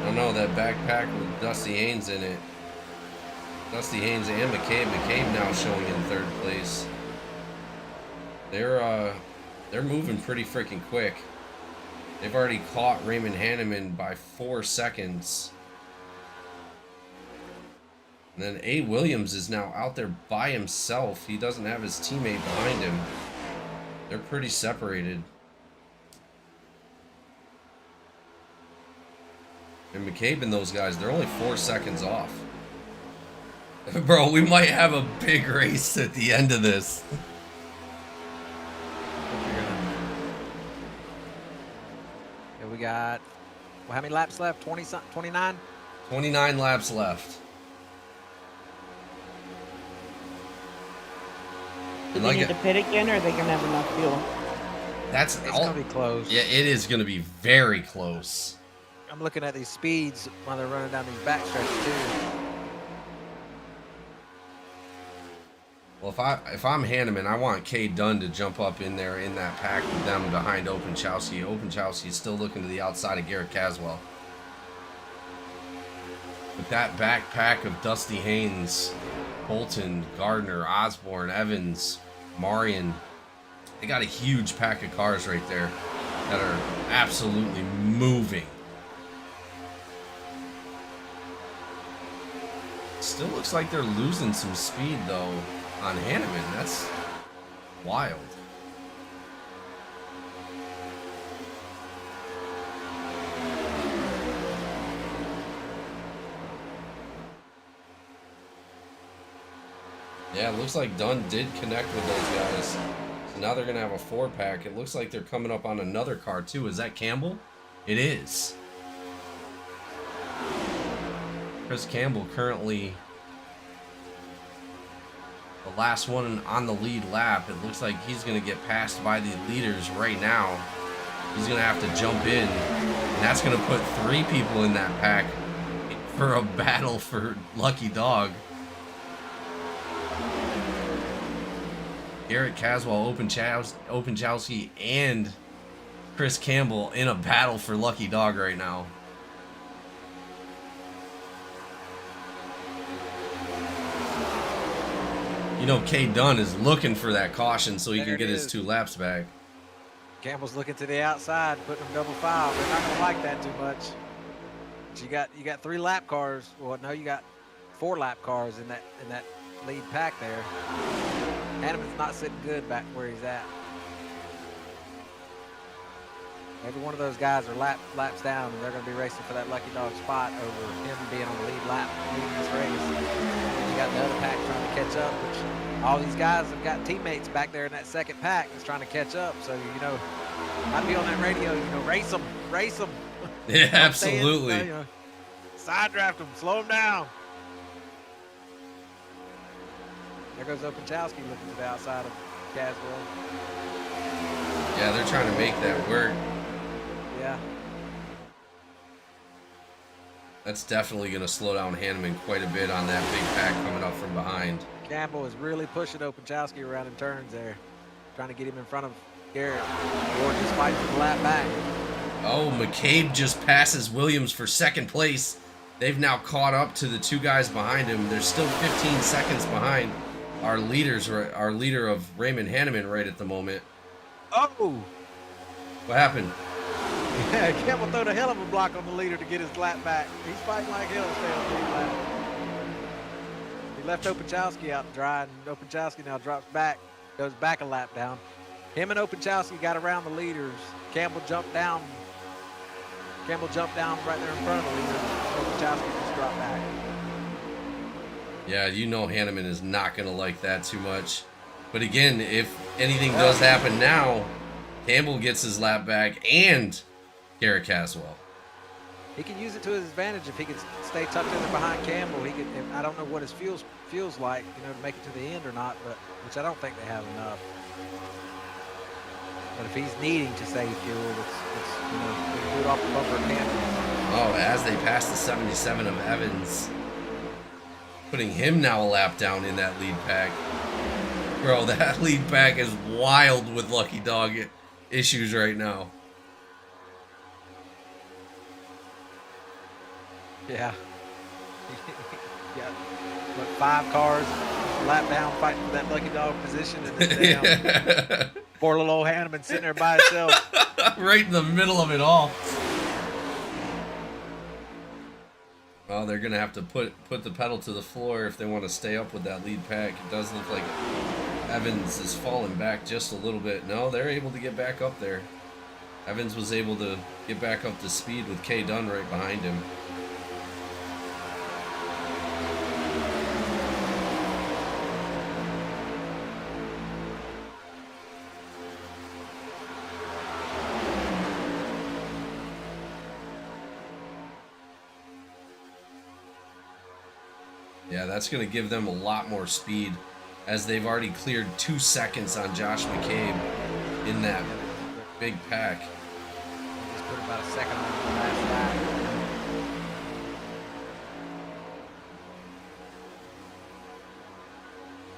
I don't know, that backpack with Dusty Haynes in it. Dusty Haynes and McCabe. McCabe now showing in 3rd place. They're moving pretty freaking quick. They've already caught Raymond Hanneman by 4 seconds. And then A. Williams is now out there by himself. He doesn't have his teammate behind him. They're pretty separated. And McCabe and those guys, they're only 4 seconds off. Bro, we might have a big race at the end of this. Yeah, we got, well, how many laps left? 20 something, 29? 29 laps left. Do they need to pit again, or are they gonna have enough fuel? That's It's gonna be close. Yeah, it is gonna be very close. I'm looking at these speeds while they're running down these back stretches too. Well, if I'm Hanneman, I want K. Dunn to jump up in there in that pack with them behind Openchowski. Openchowski's still looking to the outside of Garrett Caswell. With that backpack of Dusty Haynes, Bolton, Gardner, Osborne, Evans, Marion, they got a huge pack of cars right there that are absolutely moving. Still looks like they're losing some speed though on Hanneman. That's wild. Yeah, it looks like Dunn did connect with those guys. So now they're going to have a 4-pack. It looks like they're coming up on another car too. Is that Campbell? It is. Chris Campbell currently the last one on the lead lap. It looks like he's going to get passed by the leaders right now. He's going to have to jump in, and that's going to put 3 people in that pack for a battle for Lucky Dog. Garrett Caswell, Openchowski, and Chris Campbell in a battle for Lucky Dog right now. You know, K Dunn is looking for that caution so he can get his 2 laps back. Campbell's looking to the outside, putting them double foul. They're not gonna like that too much. But you got 3 lap cars. Well, no, you got 4 lap cars in that lead pack there. Hanneman's not sitting good back where he's at. Every one of those guys are laps down, and they're going to be racing for that Lucky Dog spot over him being on the lead lap leading this race. And you got the other pack trying to catch up, which all these guys have got teammates back there in that second pack that's trying to catch up. So, you know, I'd be on that radio, you know, race them, race them. Yeah, absolutely. You know, side draft them, slow them down. There goes Openchowski looking to the outside of Caswell. Yeah, they're trying to make that work. Yeah. That's definitely going to slow down Hanneman quite a bit on that big pack coming up from behind. Campbell is really pushing Openchowski around in turns there, trying to get him in front of Garrett. Or just fighting for the lap back. Oh, McCabe just passes Williams for second place. They've now caught up to the 2 guys behind him. They're still 15 seconds behind our leader of Raymond Hanneman right at the moment. Oh! What happened? Yeah, Campbell threw a hell of a block on the leader to get his lap back. He's fighting like hell to stay on the lead lap. He left Openchowski out to dry, and Openchowski now drops back, goes back a lap down. Him and Openchowski got around the leaders. Campbell jumped down right there in front of the leader. Openchowski just dropped back. Yeah, you know Hanneman is not going to like that too much. But again, if anything does happen now, Campbell gets his lap back and Garrett Caswell. He can use it to his advantage if he can stay tucked in there behind Campbell. He can. I don't know what his feels like, you know, to make it to the end or not, but which I don't think they have enough. But if he's needing to save fuel, it's you know, they can do it off the bumper of Campbell. Oh, as they pass the 77 of Evans, putting him now a lap down in that lead pack. Bro, that lead pack is wild with Lucky Dog issues right now. Yeah. Got what, 5 cars lap down fighting for that Lucky Dog position, and then down. Poor little old Hanneman sitting there by himself. Right in the middle of it all. Well, they're gonna have to put the pedal to the floor if they want to stay up with that lead pack. It does look like Evans is falling back just a little bit. No, they're able to get back up there. Evans was able to get back up to speed with K Dunn right behind him. Yeah, that's going to give them a lot more speed as they've already cleared 2 seconds on Josh McCabe in that big pack. Just put about a second on the last lap.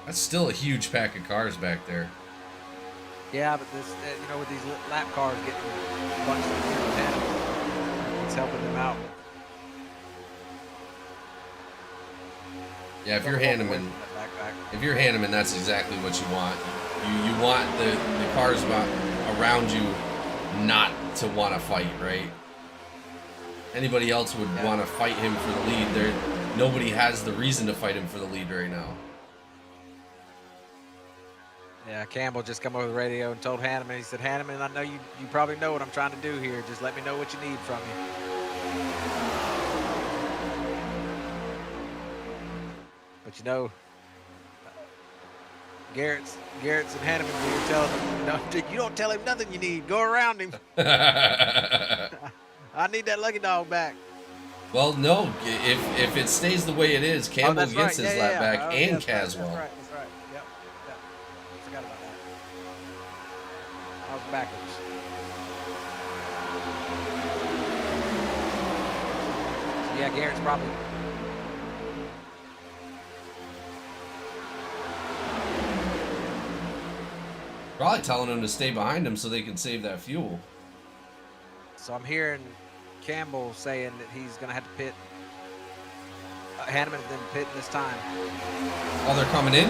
That's still a huge pack of cars back there. Yeah, but this, you know, with these lap cars getting bunched in the end, it's helping them out. Yeah, if you're Hanneman, that's exactly what you want. You want the cars around you not to want to fight, right? Anybody else would want to fight him for the lead. Nobody has the reason to fight him for the lead right now. Yeah, Campbell just come over the radio and told Hanneman, he said, Hanneman, I know you probably know what I'm trying to do here. Just let me know what you need from me. But you know, Garrett's and Hanneman were telling him, no, you don't tell him nothing you need. Go around him. I need that Lucky Dog back. Well, no. If it stays the way it is, Campbell gets his lap back and Caswell. That's right. Yep. Forgot about that. I was backwards. So yeah, Garrett's probably... Probably telling them to stay behind him so they can save that fuel. So I'm hearing Campbell saying that he's going to have to pit. Hanneman didn't pit this time. Oh, they're coming in?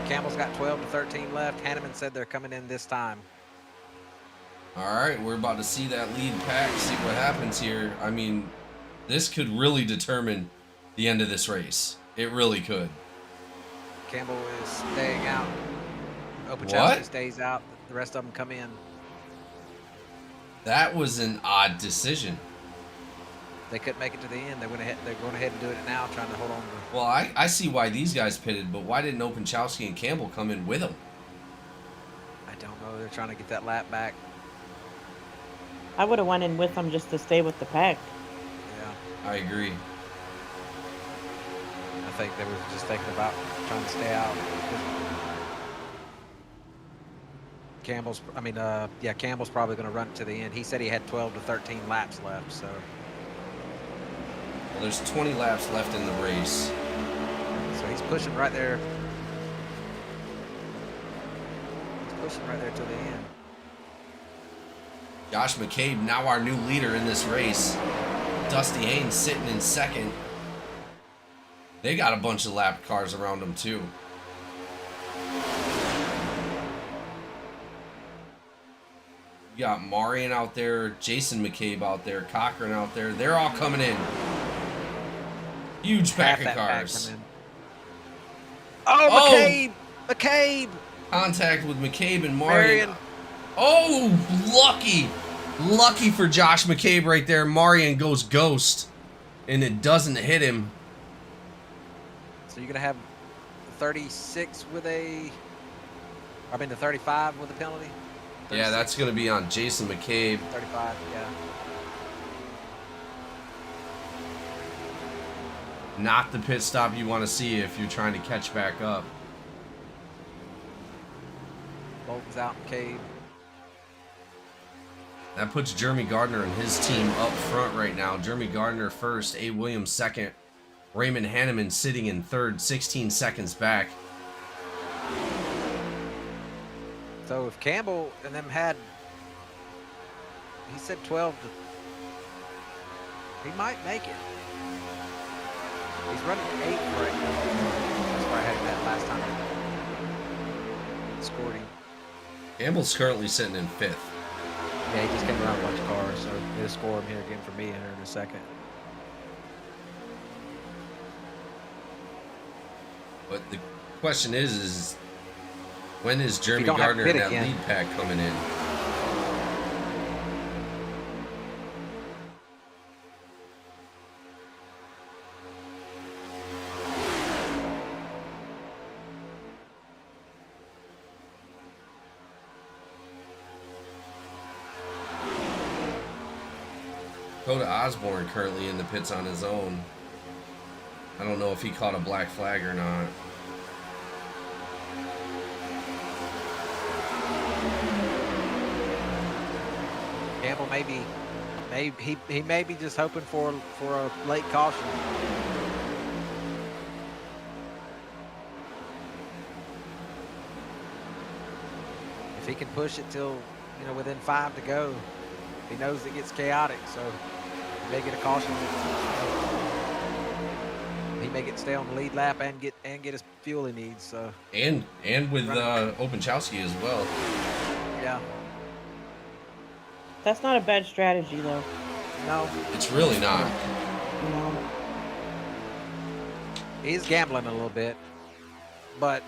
Campbell's got 12 to 13 left. Hanneman said they're coming in this time. All right, we're about to see that lead pack, see what happens here. I mean, this could really determine the end of this race. It really could. Campbell is staying out. What? Opachowski stays out. The rest of them come in. That was an odd decision. They couldn't make it to the end. They're going ahead and do it now, trying to hold on to. Well, I see why these guys pitted, but why didn't Opachowski and Campbell come in with them? I don't know. They're trying to get that lap back. I would have went in with them just to stay with the pack. Yeah. I agree. I think they were just thinking about trying to stay out. Campbell's probably going to run it to the end. He said he had 12 to 13 laps left, so. Well, there's 20 laps left in the race. So he's pushing right there. He's pushing right there to the end. Josh McCabe, now our new leader in this race. Dusty Haynes sitting in second. They got a bunch of lap cars around them too. You got Marion out there, Jason McCabe out there, Cochran out there. They're all coming in. Huge pack of cars. Oh, McCabe! McCabe! Contact with McCabe and Marion. Marion. Oh, lucky for Josh McCabe right there. Marion goes ghost, and it doesn't hit him. So you're gonna have 36 with the 35 with a penalty. 36. Yeah, that's gonna be on Jason McCabe. 35. Yeah. Not the pit stop you want to see if you're trying to catch back up. Bolton's out. McCabe. That puts Jeremy Gardner and his team up front right now. Jeremy Gardner first, A. Williams second, Raymond Hanneman sitting in third, 16 seconds back. So if Campbell and them had, he said 12 to, he might make it. He's running 8 right now. That's where I had him at last time. Scored him. Campbell's currently sitting in fifth. Yeah, he just came around a bunch of cars, so he'll score him here again for me here in a second. But the question is when is Jeremy don't have to Gardner pit and that again. lead pack coming in? Dakota Osborne currently in the pits on his own. I don't know if he caught a black flag or not. Campbell he may be just hoping for a late caution. If he can push it till within 5 to go, he knows it gets chaotic, so he may get a caution. He may get stay on the lead lap and get his fuel he needs. So And with Opachowski as well. yeah, That's not a bad strategy, though. no, It's really not. No. he's gambling a little bit, but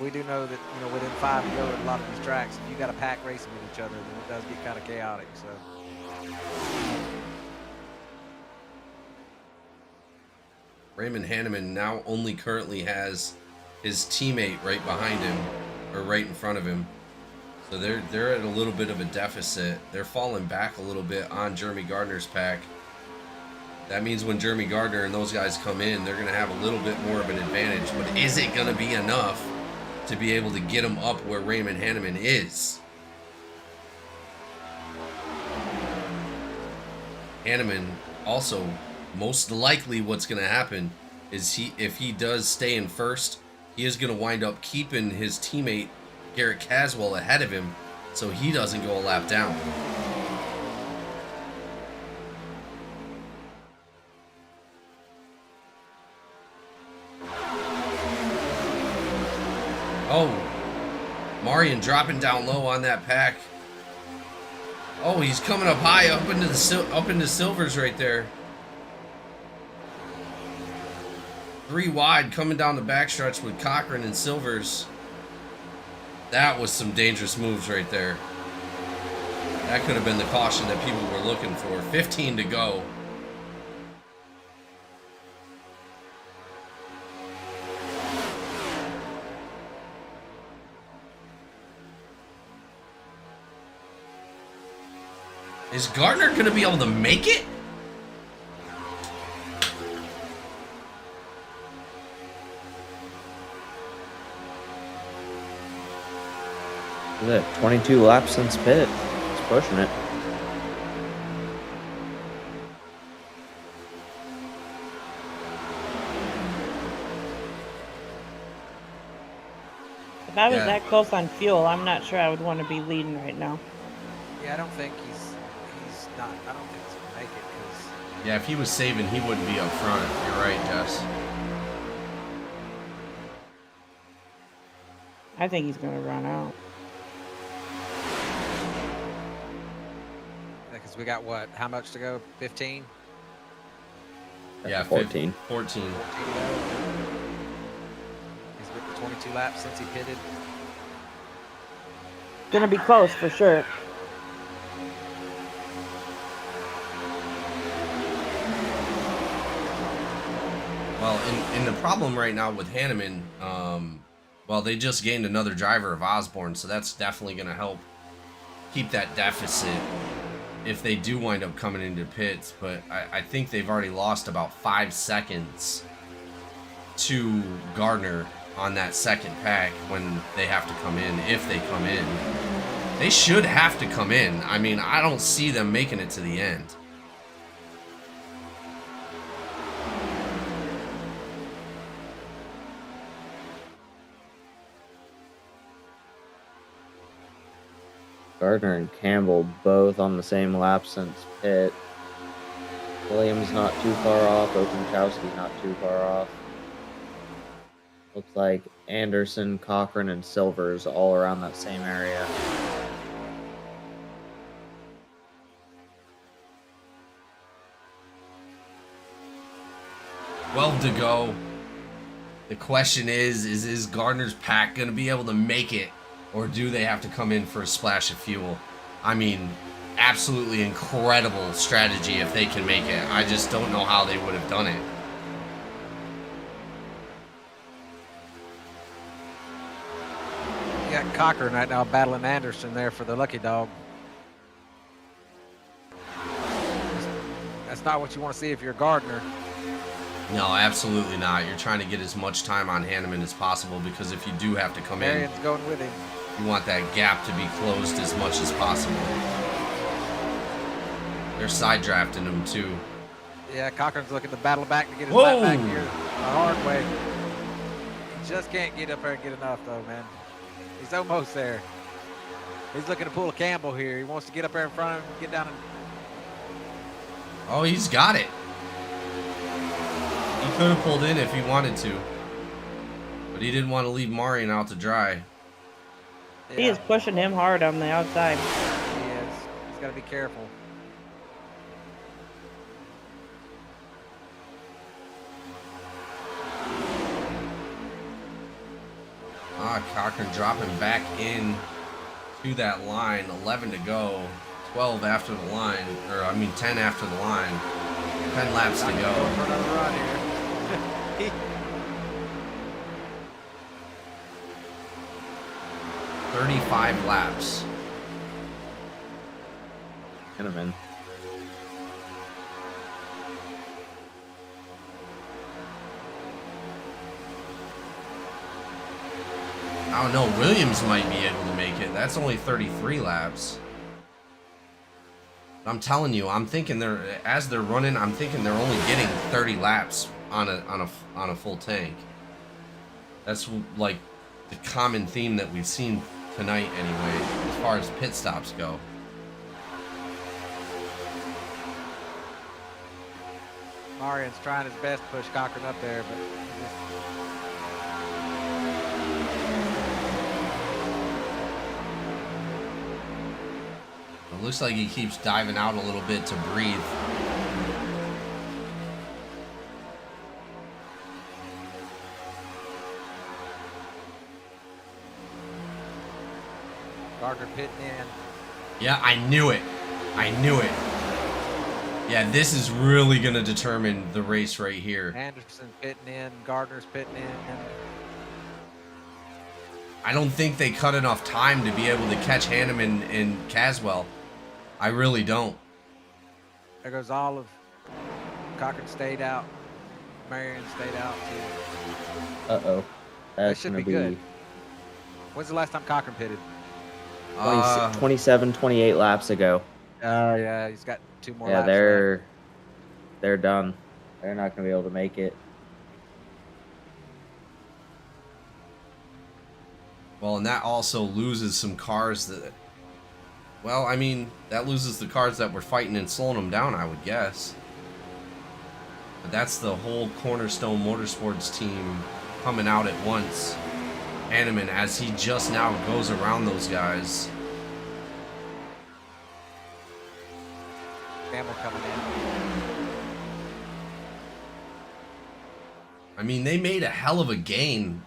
we do know that within 5 to go at a lot of these tracks, you got a pack racing with each other, then it does get kind of chaotic. So. Raymond Hanneman now only currently has his teammate right behind him, or right in front of him. So they're at a little bit of a deficit. They're falling back a little bit on Jeremy Gardner's pack. That means when Jeremy Gardner and those guys come in, they're going to have a little bit more of an advantage. But is it going to be enough to be able to get them up where Raymond Hanneman is? Hanneman also, most likely what's going to happen is if he does stay in first, he is going to wind up keeping his teammate Garrett Caswell ahead of him so he doesn't go a lap down. Oh, Marion dropping down low on that pack. Oh, he's coming up high, up into silvers right there. 3 wide coming down the backstretch with Cochran and silvers. That was some dangerous moves right there. That could have been the caution that people were looking for. 15 to go. Is Gardner going to be able to make it? Is it 22 laps since pit? It's pushing it. If I was Yeah. that close on fuel, I'm not sure I would want to be leading right now. Yeah, I don't think he's not. I don't think he's gonna make it because Yeah, if he was saving, he wouldn't be up front. You're right, Jess. I think he's gonna run out. we got what? How much to go? 15. Yeah, 14. 14. 14 to go. He's been 22 laps since he pitted. Gonna be close for sure. Well, and the problem right now with Hanneman, well, they just gained another driver of Osborne, so that's definitely going to help keep that deficit if they do wind up coming into pits. But I think they've already lost about 5 seconds to Gardner on that second pack when they have to come in, if they come in. They should have to come in. I mean, I don't see them making it to the end. Gardner and Campbell both on the same lap since pit. Williams not too far off. Openchowski not too far off. Looks like Anderson, Cochran, and Silvers all around that same area. Well to go. The question is Gardner's pack going to be able to make it, or do they have to come in for a splash of fuel? I mean, absolutely incredible strategy if they can make it. I just don't know how they would have done it. You got Cochran right now battling Anderson there for the lucky dog. That's not what you want to see if you're Gardner. No, absolutely not. You're trying to get as much time on Hanneman as possible, because if you do have to come in, Marion's going with him. you want that gap to be closed as much as possible. They're side drafting him too. Yeah, Cochran's looking to battle back to get his Whoa! lap back here the hard way. He just can't get up there and get enough though, man. He's almost there. He's looking to pull a Campbell here. He wants to get up there in front of him, get down and... Oh, he's got it. He could have pulled in if he wanted to, but he didn't want to leave Marion out to dry. Yeah, He is pushing him hard on the outside. he is. He's got to be careful. Cochran dropping back in to that line. 11 to go. 12 after the line, or I mean 10 after the line. 10 laps to For go. another run here. 35 laps. Hanneman. I don't know. Williams might be able to make it. That's only 33 laps. I'm telling you, I'm thinking as they're running, I'm thinking they're only getting 30 laps on a full tank. That's like the common theme that we've seen tonight anyway, as far as pit stops go. Marion's trying his best to push Cochran up there, but looks like he keeps diving out a little bit to breathe. Gardner pitting in. Yeah, I knew it. I knew it. Yeah, this is really going to determine the race right here. Anderson pitting in. Gardner's pitting in. I don't think they cut enough time to be able to catch Hanneman and Caswell. I really don't. There goes Olive. Cochran stayed out. Marion stayed out too. Uh-oh. That That's should going be to good. be When's the last time Cochran pitted? 27, 28 laps ago. Yeah, he's got 2 more Yeah, laps they're done. They're not going to be able to make it. Well, and that also loses some cars that... Well, I mean, that loses the cars that were fighting and slowing them down, I would guess. But that's the whole Cornerstone Motorsports team coming out at once. Hanneman, as he just now goes around those guys. Campbell coming in. I mean, they made a hell of a gain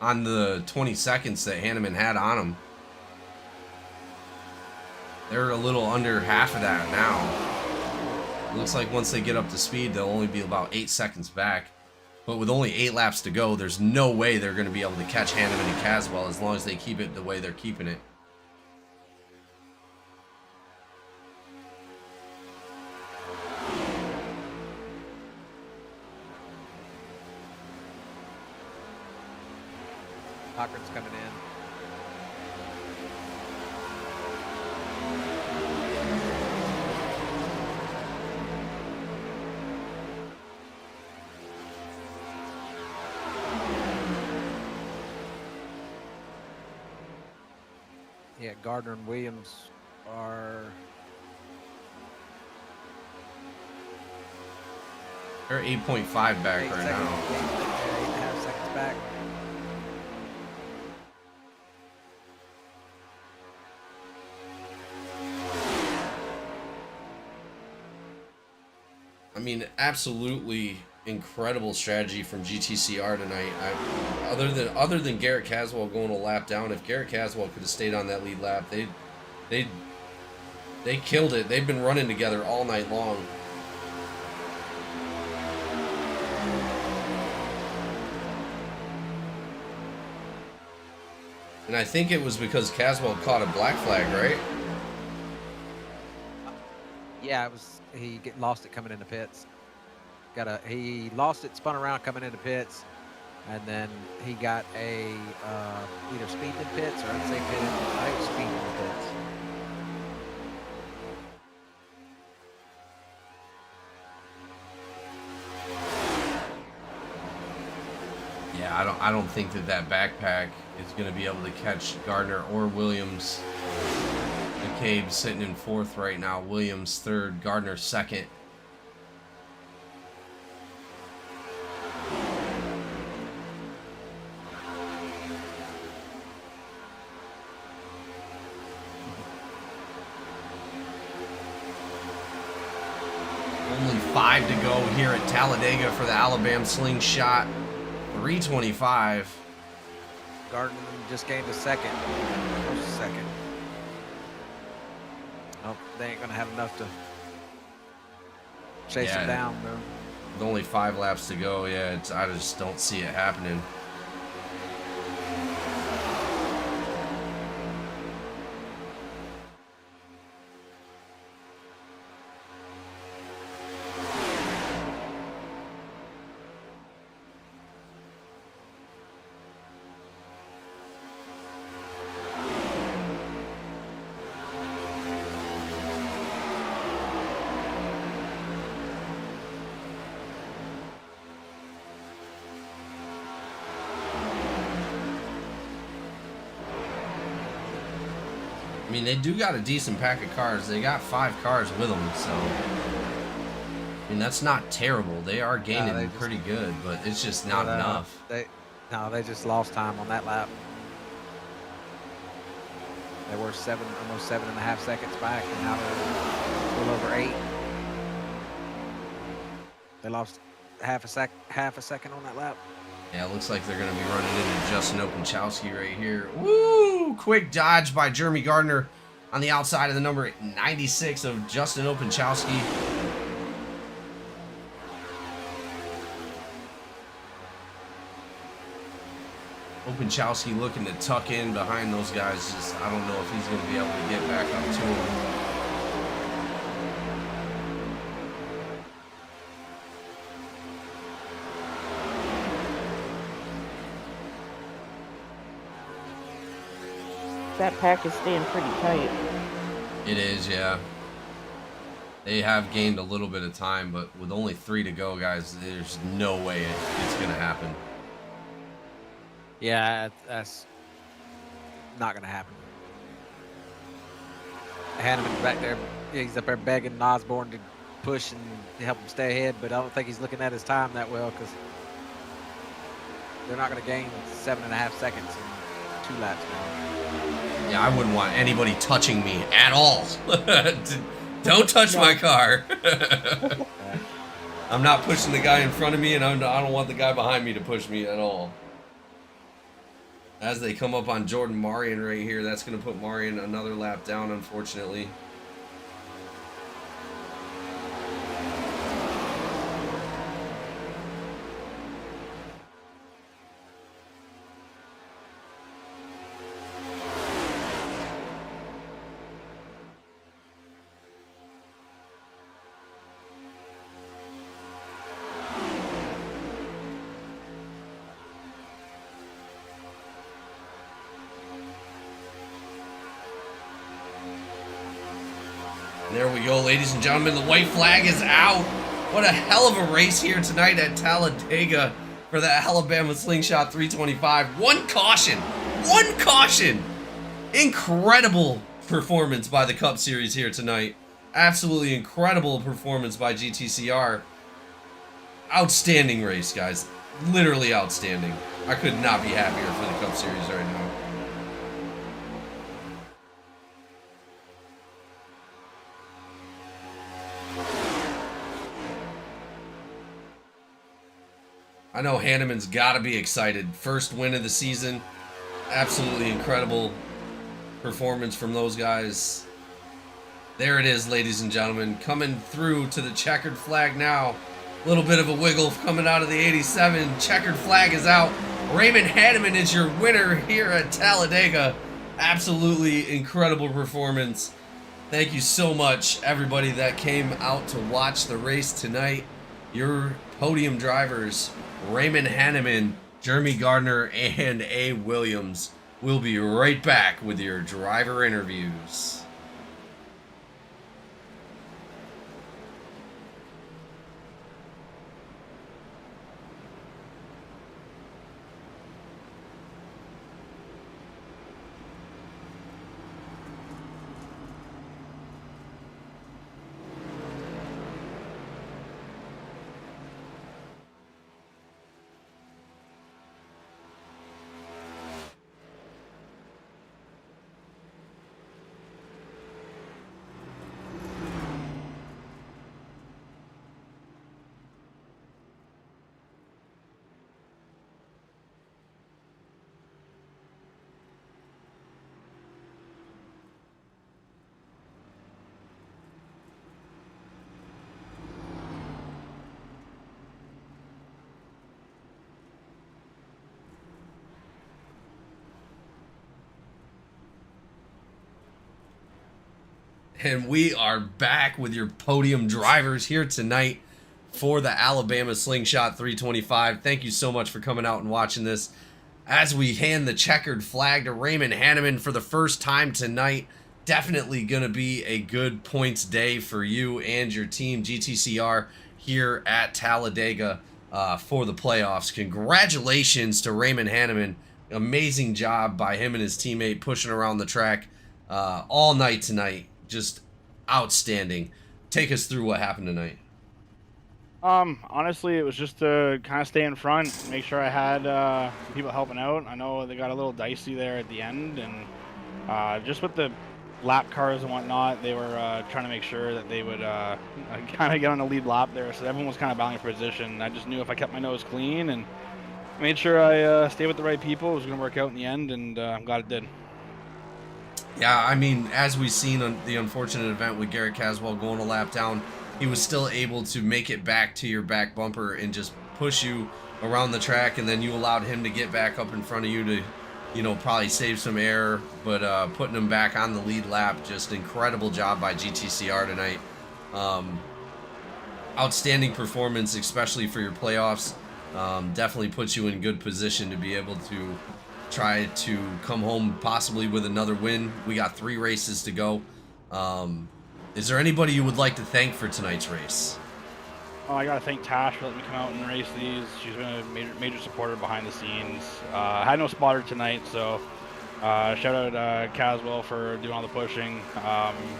on the 20 seconds that Hanneman had on him. They're a little under half of that now. Looks like once they get up to speed, they'll only be about 8 seconds back. But with only 8 laps to go, there's no way they're going to be able to catch Hanneman and Caswell as long as they keep it the way they're keeping it. Cochran's coming in. Yeah, Gardner and Williams are... They're 8.5 back 8 right seconds. now. 8.5 seconds back. I mean, absolutely incredible strategy from GTCR tonight. Other than Garrett Caswell going a lap down, if Garrett Caswell could have stayed on that lead lap, they killed it. They've been running together all night long. And I think it was because Caswell caught a black flag, right? Yeah, it was. He lost it coming into pits. He lost it, spun around coming into pits, and then he got a either speed in pits or unsafe pit. I think it was speed in the pits. Yeah, I don't think that backpack is going to be able to catch Gardner or Williams. McCabe sitting in 4th right now. Williams 3rd. Gardner 2nd. Only 5 to go here at Talladega for the Alabama Slingshot. 3:25. Gardner just gained a second. Close to second. Nope, they ain't gonna have enough to chase him down, though. With only 5 laps to go, yeah, I just don't see it happening. I mean, they do got a decent pack of cars. They got 5 cars with them, so... I mean, that's not terrible. They are gaining pretty good, but it's just not enough. They just lost time on that lap. They were almost 7.5 seconds back, and now they're a little over 8. They lost half a second on that lap. Yeah, it looks like they're going to be running into Justin Openchowski right here. Woo! Quick dodge by Jeremy Gardner on the outside of the number 96 of Justin Openchowski. Openchowski looking to tuck in behind those guys. Just, I don't know if he's going to be able to get back up to him. That pack is staying pretty tight. It is, yeah. They have gained a little bit of time, but with only 3 to go, guys, there's no way it's going to happen. Yeah, that's not going to happen. Hanneman's back there. He's up there begging Osborne to push and help him stay ahead, but I don't think he's looking at his time that well because they're not going to gain 7.5 seconds in 2 laps now. Yeah, I wouldn't want anybody touching me at all. Don't touch my car. I'm not pushing the guy in front of me, and I don't want the guy behind me to push me at all. As they come up on Jordan Marion right here, that's going to put Marion another lap down, unfortunately. There we go, ladies and gentlemen. The white flag is out. What a hell of a race here tonight at Talladega for the Alabama Slingshot 325. One caution. One caution. Incredible performance by the Cup Series here tonight. Absolutely incredible performance by GTCR. Outstanding race, guys. Literally outstanding. I could not be happier for the Cup Series right now. I know Hanneman's got to be excited. First win of the season. Absolutely incredible performance from those guys. There it is, ladies and gentlemen. Coming through to the checkered flag now. A little bit of a wiggle coming out of the 87. Checkered flag is out. Raymond Hanneman is your winner here at Talladega. Absolutely incredible performance. Thank you so much, everybody that came out to watch the race tonight. Your podium drivers, Raymond Hanneman, Jeremy Gardner, and A. Williams. We'll be right back with your driver interviews. And we are back with your podium drivers here tonight for the Alabama Slingshot 325. Thank you so much for coming out and watching this. As we hand the checkered flag to Raymond Hanneman for the first time tonight, definitely going to be a good points day for you and your team, GTCR, here at Talladega for the playoffs. Congratulations to Raymond Hanneman. Amazing job by him and his teammate pushing around the track all night tonight. Just outstanding. Take us through what happened tonight. Honestly, it was just to kind of stay in front, make sure I had people helping out. I know they got a little dicey there at the end, and Just with the lap cars and whatnot, they were trying to make sure that they would kind of get on the lead lap there. So everyone was kind of battling for position. I just knew if I kept my nose clean and made sure I stayed with the right people, it was going to work out in the end, and I'm glad it did. Yeah, I mean, as we've seen on the unfortunate event with Garrett Caswell going a lap down, he was still able to make it back to your back bumper and just push you around the track, and then you allowed him to get back up in front of you to, you know, probably save some air, but putting him back on the lead lap, just incredible job by GTCR tonight. Outstanding performance, especially for your playoffs. Definitely puts you in good position to be able to try to come home possibly with another win. We got 3 races to go. Is there anybody you would like to thank for tonight's race? Oh, I gotta thank Tash for letting me come out and race these. She's been a major supporter behind the scenes. I had no spotter tonight, so shout out Caswell for doing all the pushing.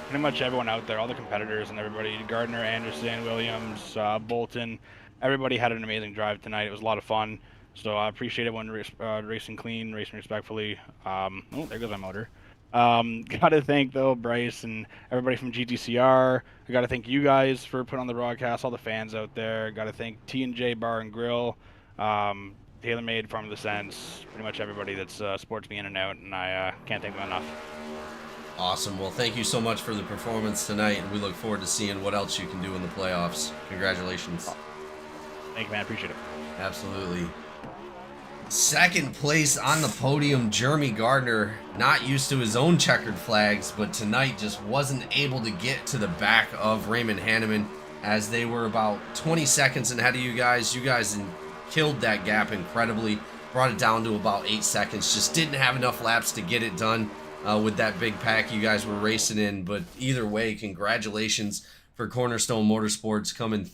Pretty much everyone out there, all the competitors and everybody, Gardner, Anderson, Williams, Bolton, everybody had an amazing drive tonight. It was a lot of fun. So I appreciate everyone racing clean, racing respectfully. Oh, there goes my motor. Gotta thank though Bryce and everybody from GTCR. I gotta thank you guys for putting on the broadcast, all the fans out there. Gotta thank T&J Bar and Grill, TaylorMade, Farm of the Sense, pretty much everybody that's supports me in and out, and I can't thank them enough. Awesome. Well, thank you so much for the performance tonight, and we look forward to seeing what else you can do in the playoffs. Congratulations. Thank you, man. Appreciate it. Absolutely. Second place on the podium, Jeremy Gardner, not used to his own checkered flags, but tonight just wasn't able to get to the back of Raymond Hanneman as they were about 20 seconds ahead of you guys. You guys killed that gap incredibly, brought it down to about 8 seconds. Just didn't have enough laps to get it done with that big pack you guys were racing in. But either way, congratulations for Cornerstone Motorsports coming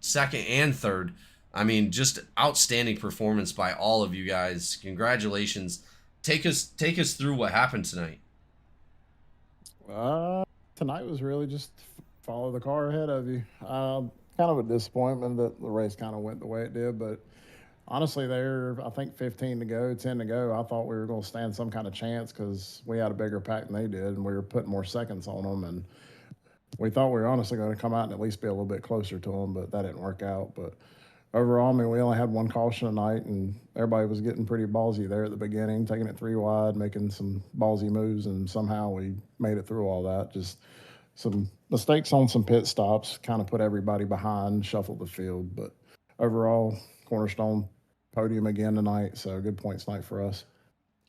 second and third. I mean, just outstanding performance by all of you guys. Congratulations. Take us through what happened tonight. Tonight was really just follow the car ahead of you. Kind of a disappointment that the race kind of went the way it did, but honestly, I think 15 to go, 10 to go, I thought we were going to stand some kind of chance because we had a bigger pack than they did, and we were putting more seconds on them, and we thought we were honestly going to come out and at least be a little bit closer to them, but that didn't work out. But overall, I mean, we only had one caution tonight, and everybody was getting pretty ballsy there at the beginning, taking it 3 wide, making some ballsy moves, and somehow we made it through all that. Just some mistakes on some pit stops, kind of put everybody behind, shuffled the field. But overall, Cornerstone podium again tonight, so good points night for us.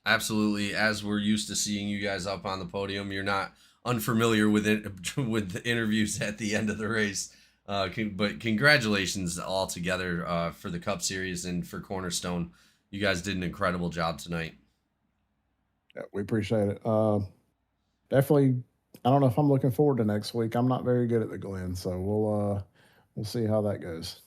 Absolutely. As we're used to seeing you guys up on the podium, you're not unfamiliar with it, with the interviews at the end of the race. But congratulations all together for the Cup Series and for Cornerstone. You guys did an incredible job tonight. Yeah, we appreciate it. Definitely, I don't know if I'm looking forward to next week. I'm not very good at the Glen, so we'll see how that goes.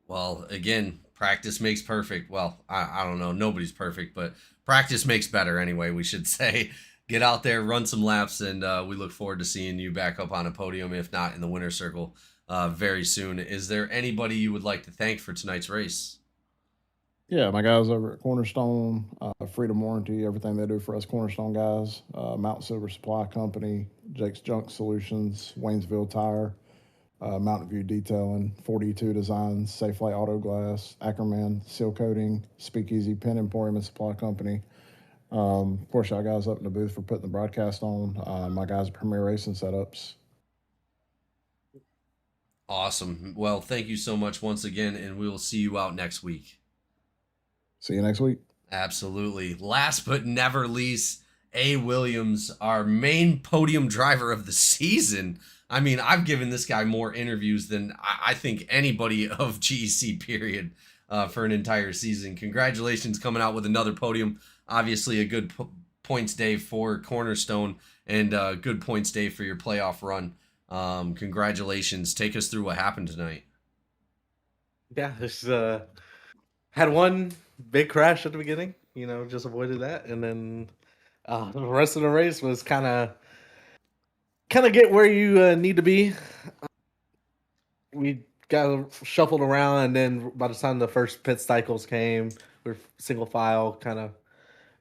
Well, again, practice makes perfect. Well, I don't know. Nobody's perfect, but practice makes better anyway, we should say. Get out there, run some laps, and we look forward to seeing you back up on a podium, if not in the winner's circle. Very soon. Is there anybody you would like to thank for tonight's race? Yeah, my guys over at Cornerstone, Freedom Warranty, everything they do for us Cornerstone guys, Mountain Silver Supply Company, Jake's Junk Solutions, Waynesville Tire, Mountain View Detailing, 42 Designs, Safely Auto Glass, Ackerman Seal Coating, Speakeasy Pen Emporium and Supply Company. Of course, y'all guys up in the booth for putting the broadcast on. My guys at Premier Racing Setups. Awesome. Well, thank you so much once again, and we will see you out next week. See you next week. Absolutely. Last but never least, A. Williams, our main podium driver of the season. I mean, I've given this guy more interviews than I think anybody of GEC, period, for an entire season. Congratulations coming out with another podium. Obviously, a good points day for Cornerstone and a good points day for your playoff run. Congratulations. Take us through what happened tonight. Yeah, just had one big crash at the beginning, just avoided that, and then the rest of the race was kind of get where you need to be. We got shuffled around, and then by the time the first pit cycles came, we're single file, kind of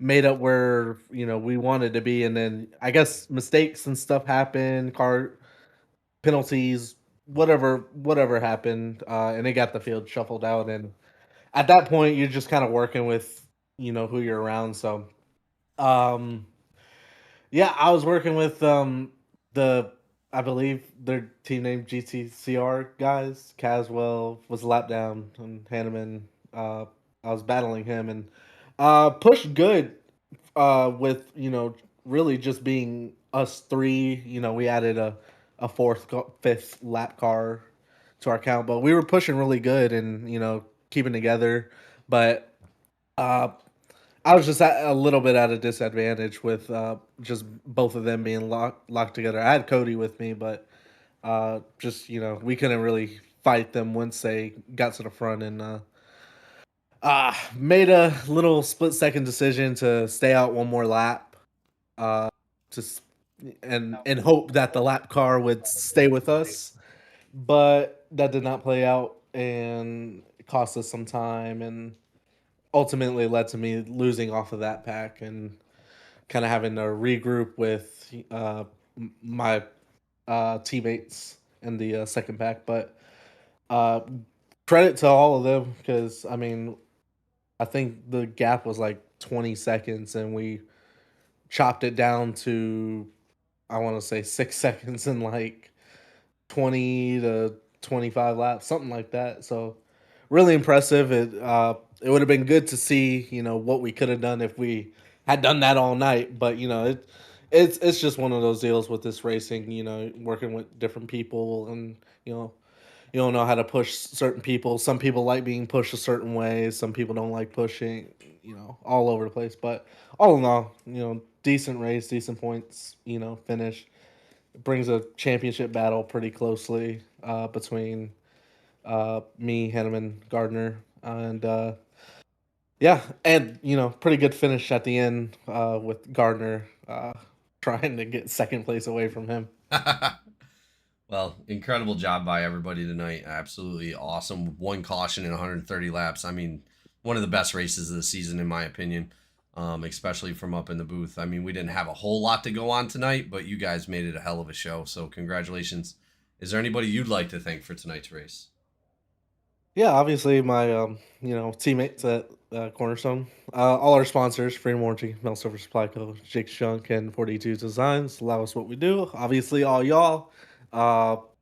made up where we wanted to be, and then I guess mistakes and stuff happen, car penalties, whatever happened, and it got the field shuffled out. And at that point, you're just kind of working with who you're around. So, um, yeah, I was working with the I believe their team name GTCR guys. Caswell was a lap down, and Hanneman. I was battling him and pushed good. With really just being us three. We added a fifth lap car to our count, but we were pushing really good and keeping together. But I was just a little bit at a disadvantage with just both of them being locked together. I had Cody with me, but just we couldn't really fight them once they got to the front, and made a little split second decision to stay out one more lap, uh, just and hope that the lap car would stay with us, but that did not play out, and it cost us some time, and ultimately led to me losing off of that pack and kind of having to regroup with my teammates in the second pack. But uh, credit to all of them, because I mean, I think the gap was like 20 seconds, and we chopped it down to, I want to say, 6 seconds in like 20 to 25 laps, something like that. So really impressive. It would have been good to see what we could have done if we had done that all night. But it's just one of those deals with this racing. Working with different people, and you don't know how to push certain people. Some people like being pushed a certain way. Some people don't like pushing. All over the place. But all in all, decent race, decent points. Finish. It brings a championship battle pretty closely between me, Henneman, Gardner, and yeah, and pretty good finish at the end with Gardner trying to get second place away from him. Well, incredible job by everybody tonight. Absolutely awesome. One caution in 130 laps. I mean, one of the best races of the season, in my opinion, especially from up in the booth. I mean, we didn't have a whole lot to go on tonight, but you guys made it a hell of a show. So congratulations. Is there anybody you'd like to thank for tonight's race? Yeah, obviously my teammates at Cornerstone, all our sponsors: Freedom Warranty, Mel Silver Supply Co., Jake's Junk, and 42 Designs allow us what we do. Obviously, all y'all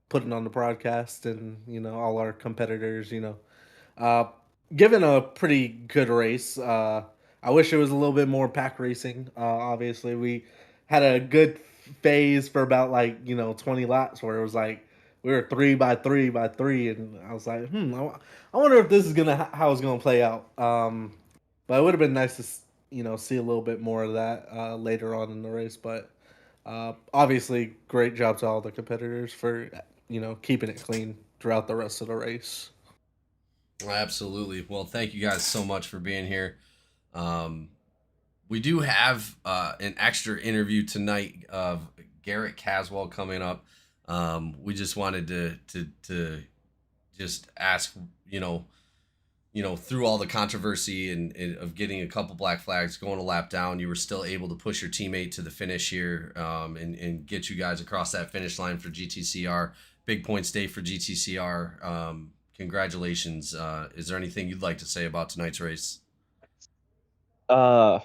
putting on the broadcast, and all our competitors. Uh, Given a pretty good race. I wish it was a little bit more pack racing. Obviously, we had a good phase for about 20 laps where it was like we were 3 by 3 by 3, and I was like, I wonder if this is how it's gonna play out. But it would have been nice to see a little bit more of that later on in the race. But obviously, great job to all the competitors for keeping it clean throughout the rest of the race. Absolutely. Well, thank you guys so much for being here. We do have an extra interview tonight of Garrett Caswell coming up. We just wanted to just ask, through all the controversy and of getting a couple black flags, going a lap down, you were still able to push your teammate to the finish here, and get you guys across that finish line for GTCR. Big points day for GTCR. Congratulations. Is there anything you'd like to say about tonight's race? Tiring.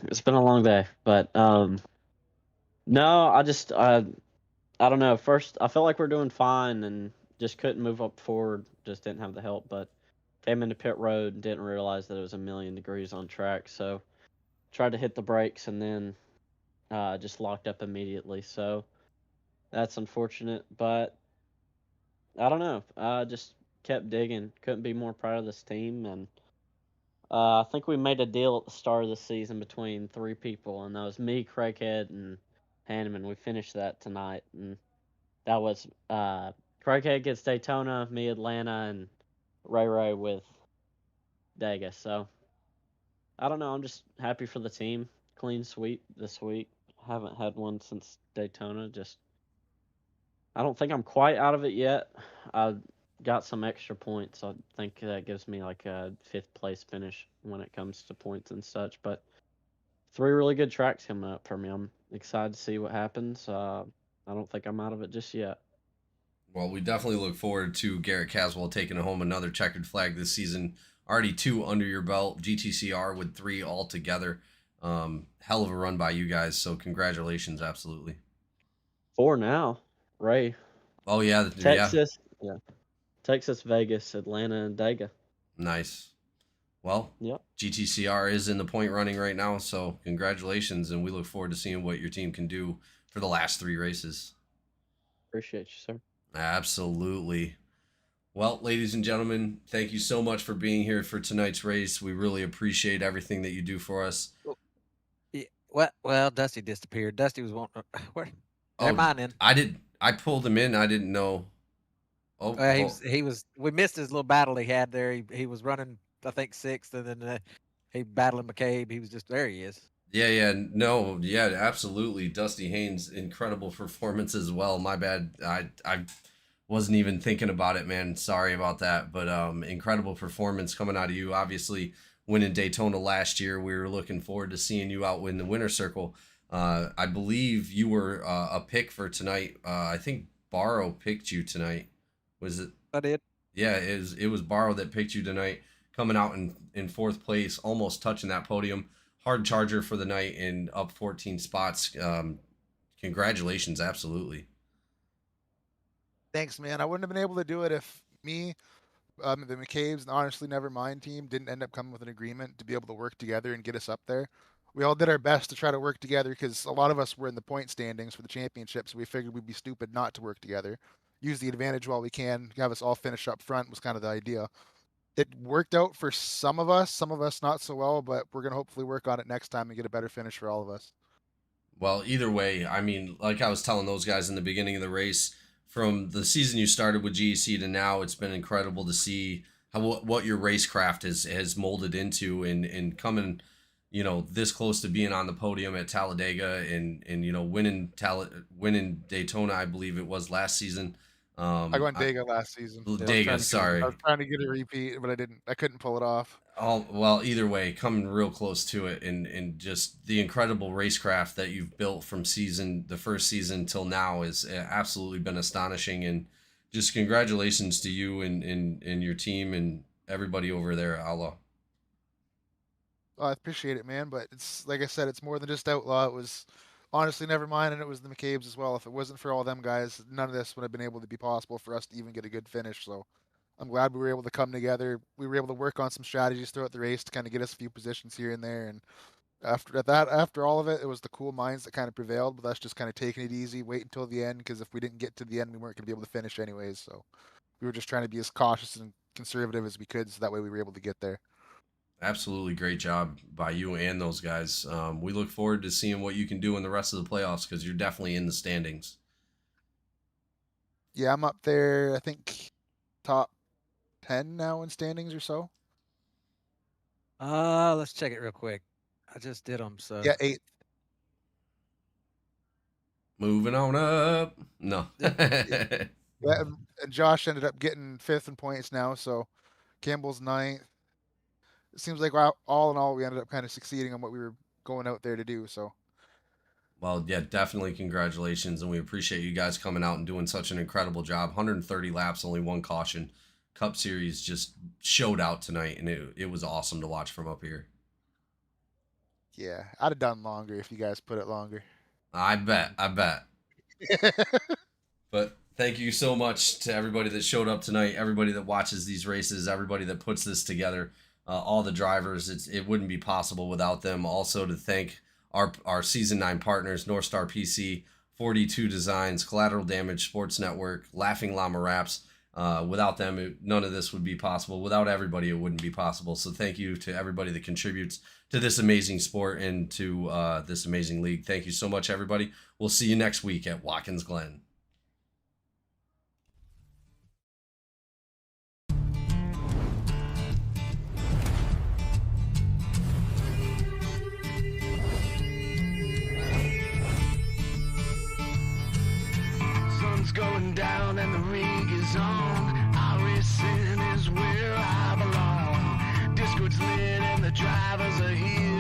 It's been a long day, but no, I don't know. First, I felt like we're doing fine and just couldn't move up forward. Just didn't have the help, but came into pit road and didn't realize that it was a million degrees on track. So tried to hit the brakes and then just locked up immediately. So that's unfortunate, but I don't know. I just kept digging. Couldn't be more proud of this team, and I think we made a deal at the start of the season between three people, and that was me, Craighead, and Hanneman. We finished that tonight, and that was Craighead gets Daytona, me Atlanta, and Ray with Vegas. So I don't know. I'm just happy for the team. Clean sweep this week. Haven't had one since Daytona. Just I don't think I'm quite out of it yet. I got some extra points. I think that gives me like a 5th place finish when it comes to points and such. But 3 really good tracks coming up for me. I'm excited to see what happens. I don't think I'm out of it just yet. Well, we definitely look forward to Garrett Caswell taking home another checkered flag this season. Already 2 under your belt, GTCR with 3 altogether. Hell of a run by you guys, so congratulations, absolutely. 4 now, Ray. Oh, yeah. Texas, yeah. Texas, Vegas, Atlanta, and Dega. Nice. Well, yep. GTCR is in the point running right now, so congratulations, and we look forward to seeing what your team can do for the last 3 races. Appreciate you, sir. Absolutely. Well, ladies and gentlemen, thank you so much for being here for tonight's race. We really appreciate everything that you do for us. Yeah, well, Dusty disappeared. Dusty was wanting. Where? Oh, Never mind then. I pulled him in. I didn't know. He was. We missed his little battle he had there. He was running, I think 6th, and then he battling McCabe. He was just there. He is. Yeah, no, yeah, absolutely. Dusty Haynes, incredible performance as well. My bad. I wasn't even thinking about it, man. Sorry about that. But incredible performance coming out of you. Obviously, winning Daytona last year. We were looking forward to seeing you out in the winner circle. I believe you were a pick for tonight. I think Barrow picked you tonight. Was it? I did. Yeah, it was Barrow that picked you tonight, coming out in 4th place, almost touching that podium. Hard charger for the night and up 14 spots. Congratulations, absolutely. Thanks, man. I wouldn't have been able to do it if me, the McCabe's, and honestly Nevermind team didn't end up coming with an agreement to be able to work together and get us up there. We all did our best to try to work together because a lot of us were in the point standings for the championship, so we figured we'd be stupid not to work together. Use the advantage while we can, have us all finish up front was kind of the idea. It worked out for some of us not so well, but we're going to hopefully work on it next time and get a better finish for all of us. Well, either way, I mean, like I was telling those guys in the beginning of the race, from the season you started with GEC to now, it's been incredible to see what your racecraft has molded into and coming, this close to being on the podium at Talladega and winning Daytona, I believe it was last season. I won Dega last season. Dega, sorry. I was trying to get a repeat, but I couldn't pull it off. Oh, well, either way, coming real close to it and just the incredible racecraft that you've built from the first season till now has absolutely been astonishing. And just congratulations to you and your team and everybody over there at Outlaw. I appreciate it, man. But it's like I said, it's more than just Outlaw. It was honestly Nevermind, and it was the McCabe's as well. If it wasn't for all them guys, none of this would have been able to be possible for us to even get a good finish. So I'm glad we were able to come together. We were able to work on some strategies throughout the race to kind of get us a few positions here and there. And after all of it, it was the cool minds that kind of prevailed, with us just kind of taking it easy, wait until the end, because if we didn't get to the end, we weren't going to be able to finish anyways. So we were just trying to be as cautious and conservative as we could, so that way we were able to get there. Absolutely great job by you and those guys. We look forward to seeing what you can do in the rest of the playoffs, because you're definitely in the standings. Yeah, I'm up there, I think, top 10 now in standings or so. Let's check it real quick. I just did them, so. Yeah, 8th. Moving on up. No. Yeah, and Josh ended up getting 5th in points now, so Campbell's 9th. It seems like all in all, we ended up kind of succeeding on what we were going out there to do. So, well, yeah, definitely congratulations, and we appreciate you guys coming out and doing such an incredible job. 130 laps, only 1 caution. Cup Series just showed out tonight, and it was awesome to watch from up here. Yeah, I'd have done longer if you guys put it longer. I bet. But thank you so much to everybody that showed up tonight, everybody that watches these races, everybody that puts this together. All the drivers, it wouldn't be possible without them. Also to thank our Season 9 partners, North Star PC, 42 Designs, Collateral Damage Sports Network, Laughing Llama Wraps. Without them, none of this would be possible. Without everybody, it wouldn't be possible. So thank you to everybody that contributes to this amazing sport and to this amazing league. Thank you so much, everybody. We'll see you next week at Watkins Glen. Sun's going down and the rig is on. iRacers drivers are here.